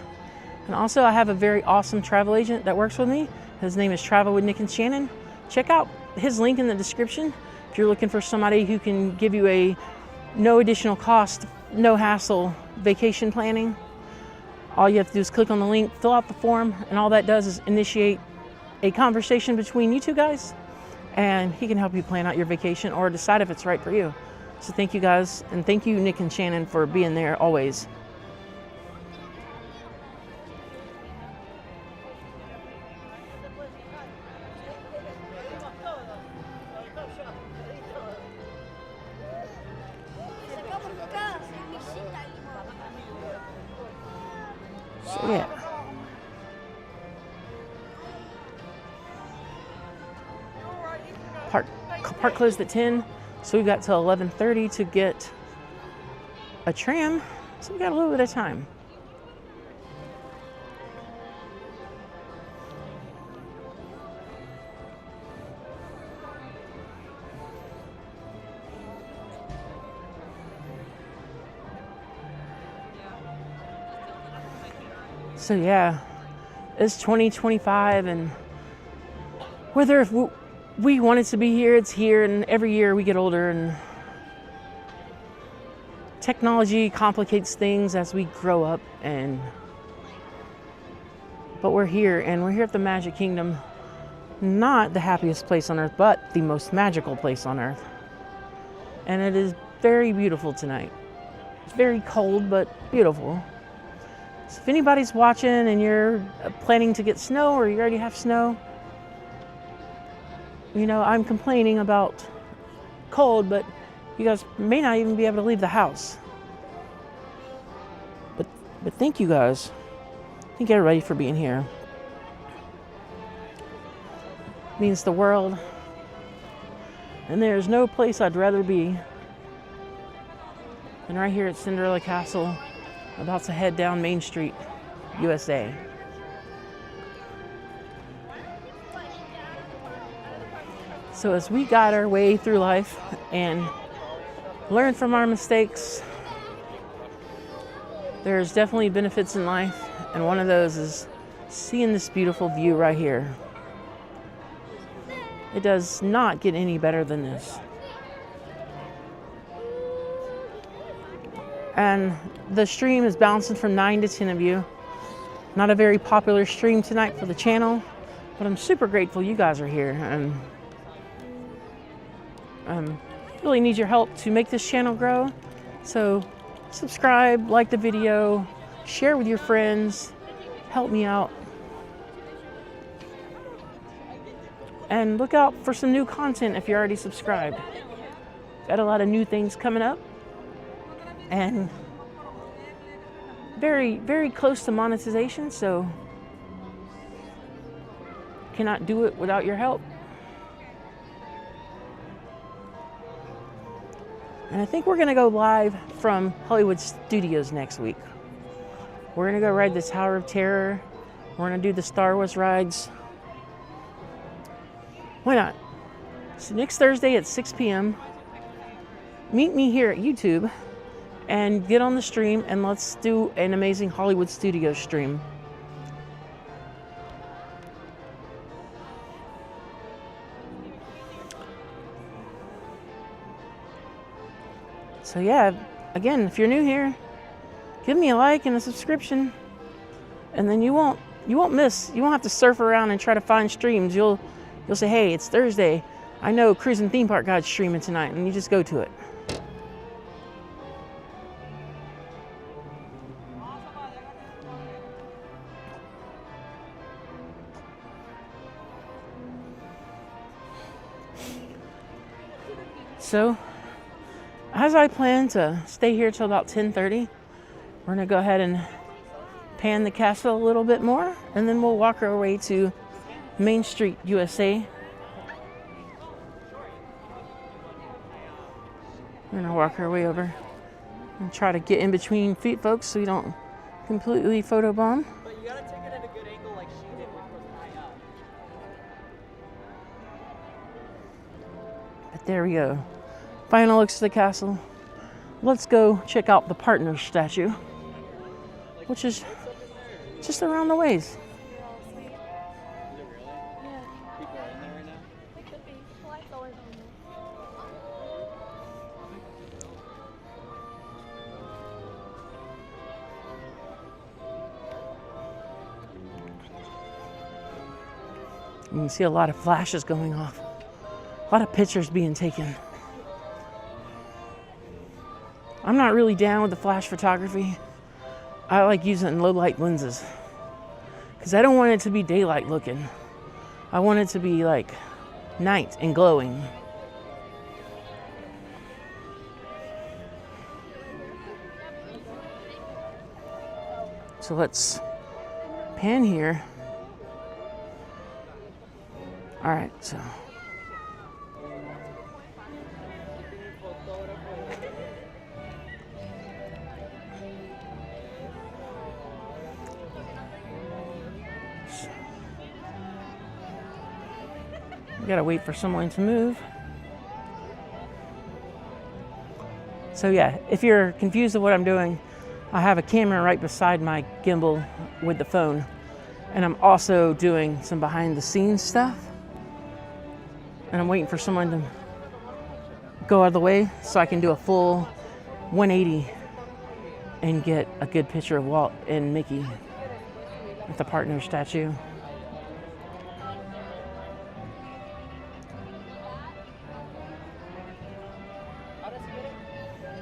And also, I have a very awesome travel agent that works with me. His name is Travel with Nick and Shannon. Check out his link in the description if you're looking for somebody who can give you a no additional cost, no hassle vacation planning. All you have to do is click on the link, fill out the form, and all that does is initiate a conversation between you two guys, and he can help you plan out your vacation or decide if it's right for you. So thank you guys, and thank you Nick and Shannon for being there always. So yeah. Park closed at 10, so we've got till 11:30 to get a tram, so we got a little bit of time. So yeah, it's 2025, and whether if we want it to be here, it's here, and every year we get older, and technology complicates things as we grow up, but we're here, and we're here at the Magic Kingdom, not the happiest place on earth, but the most magical place on earth. And it is very beautiful tonight. It's very cold, but beautiful. So if anybody's watching and you're planning to get snow, or you already have snow, you know, I'm complaining about cold, but you guys may not even be able to leave the house. But thank you guys. Thank everybody for being here. It means the world. And there's no place I'd rather be than right here at Cinderella Castle, about to head down Main Street, USA. So as we guide our way through life and learn from our mistakes, there's definitely benefits in life, and one of those is seeing this beautiful view right here. It does not get any better than this. And the stream is bouncing from 9 to 10 of you. Not a very popular stream tonight for the channel, but I'm super grateful you guys are here, and really need your help to make this channel grow. So subscribe, like the video, share with your friends, help me out. And look out for some new content if you're already subscribed. Got a lot of new things coming up, and very, very close to monetization, so cannot do it without your help. And I think we're gonna go live from Hollywood Studios next week. We're gonna go ride the Tower of Terror. We're gonna do the Star Wars rides. Why not? So next Thursday at 6 p.m., meet me here at YouTube and get on the stream, and let's do an amazing Hollywood Studios stream. So yeah, again, if you're new here, give me a like and a subscription, and then you won't miss. You won't have to surf around and try to find streams. You'll say, hey, it's Thursday. I know Cruise and Theme Park Guide's streaming tonight, and you just go to it. So, as I plan to stay here till about 10:30, we're gonna go ahead and pan the castle a little bit more, and then we'll walk our way to Main Street, USA. We're gonna walk our way over And try to get in between feet folks so you don't completely photobomb. But you gotta take it at a good angle like she did when it was high up. But there we go. Final looks of the castle. Let's go check out the partner statue, which is just around the ways. You can see a lot of flashes going off, a lot of pictures being taken. I'm not really down with the flash photography. I like using low light lenses because I don't want it to be daylight looking. I want it to be like night and glowing. So let's pan here. All right, so. We gotta wait for someone to move. So yeah, if you're confused of what I'm doing, I have a camera right beside my gimbal with the phone. And I'm also doing some behind the scenes stuff. And I'm waiting for someone to go out of the way so I can do a full 180 and get a good picture of Walt and Mickey with the partner statue.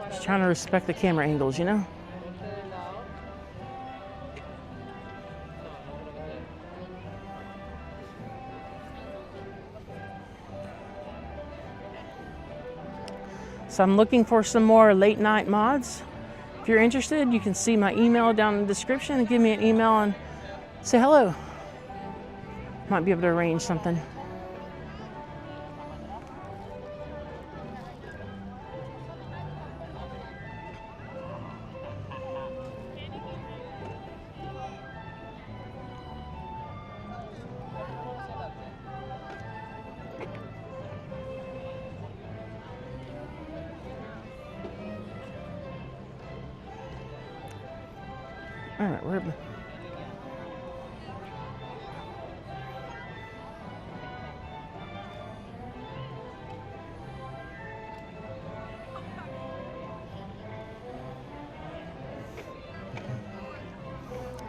Just trying to respect the camera angles, you know? So I'm looking for some more late night mods. If you're interested, you can see my email down in the description and give me an email and say hello. Might be able to arrange something. All right, we're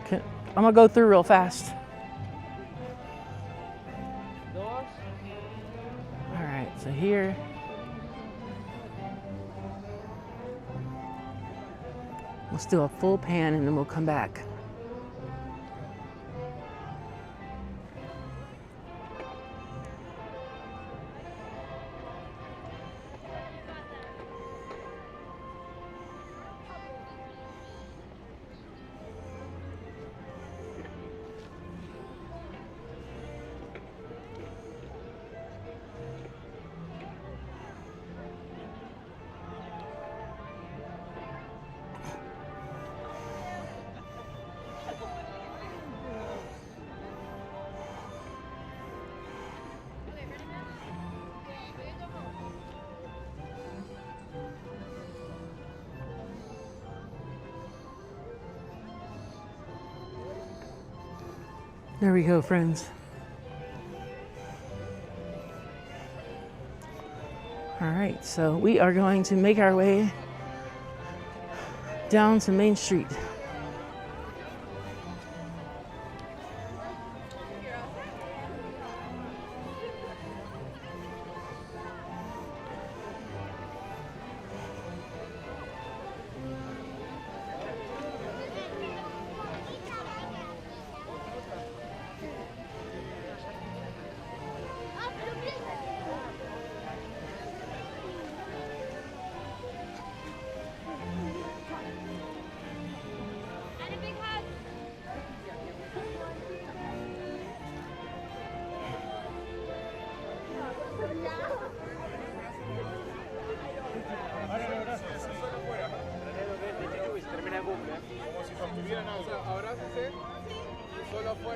okay. I'm gonna go through real fast. All right, so here. Let's do a full pan and then we'll come back. There we go, friends. All right, so we are going to make our way down to Main Street. You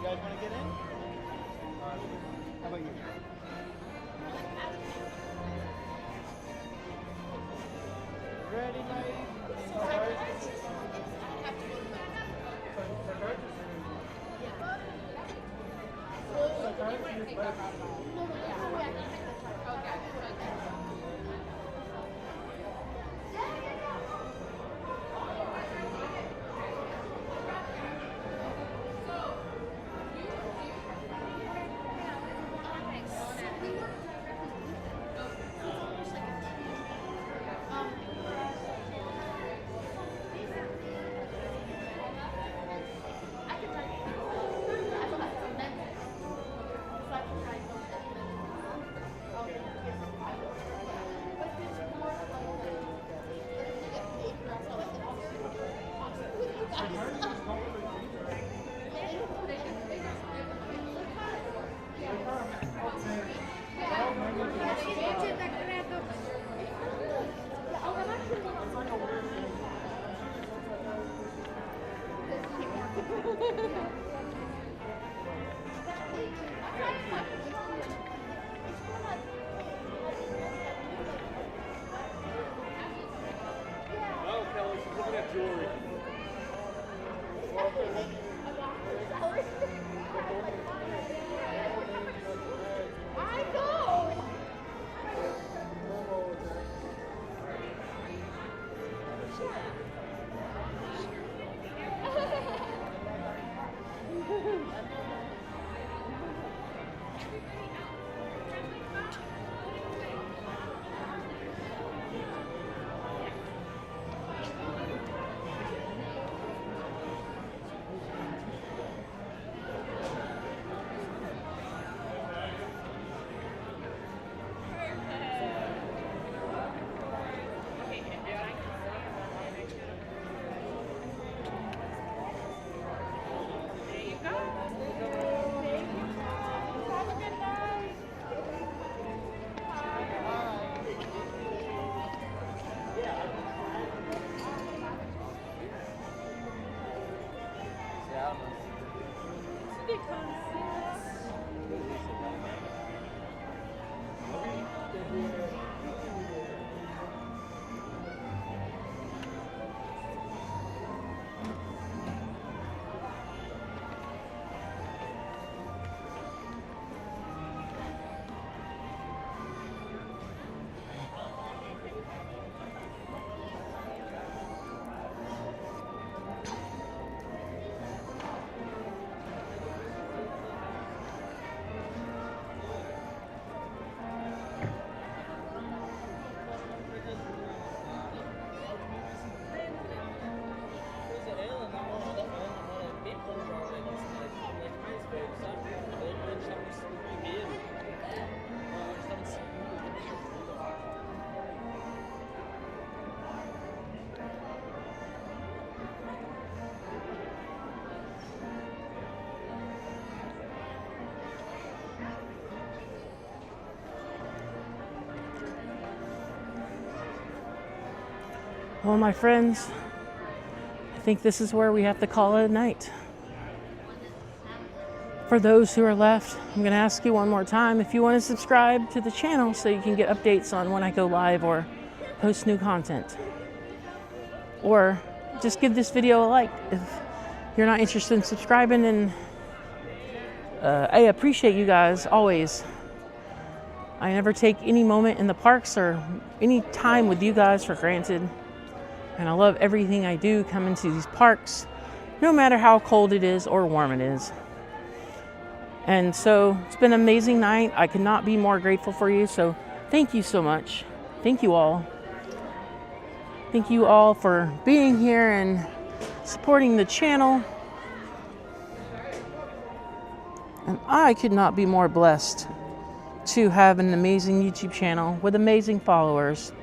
guys want to get in? How about you? Ready, Oh, Kelly, she's looking at jewelry. I know. Well, my friends, I think this is where we have to call it a night. For those who are left, I'm going to ask you one more time if you want to subscribe to the channel so you can get updates on when I go live or post new content. Or just give this video a like if you're not interested in subscribing. And I appreciate you guys always. I never take any moment in the parks or any time with you guys for granted. And I love everything I do coming to these parks, no matter how cold it is or warm it is. And so it's been an amazing night. I could not be more grateful for you. So thank you so much. Thank you all. Thank you all for being here and supporting the channel. And I could not be more blessed to have an amazing YouTube channel with amazing followers.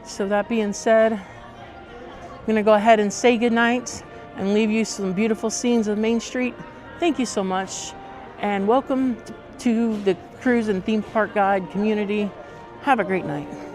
So that being said, I'm gonna go ahead and say goodnight and leave you some beautiful scenes of Main Street. Thank you so much, and welcome to the cruise and theme park guide community. Have a great night.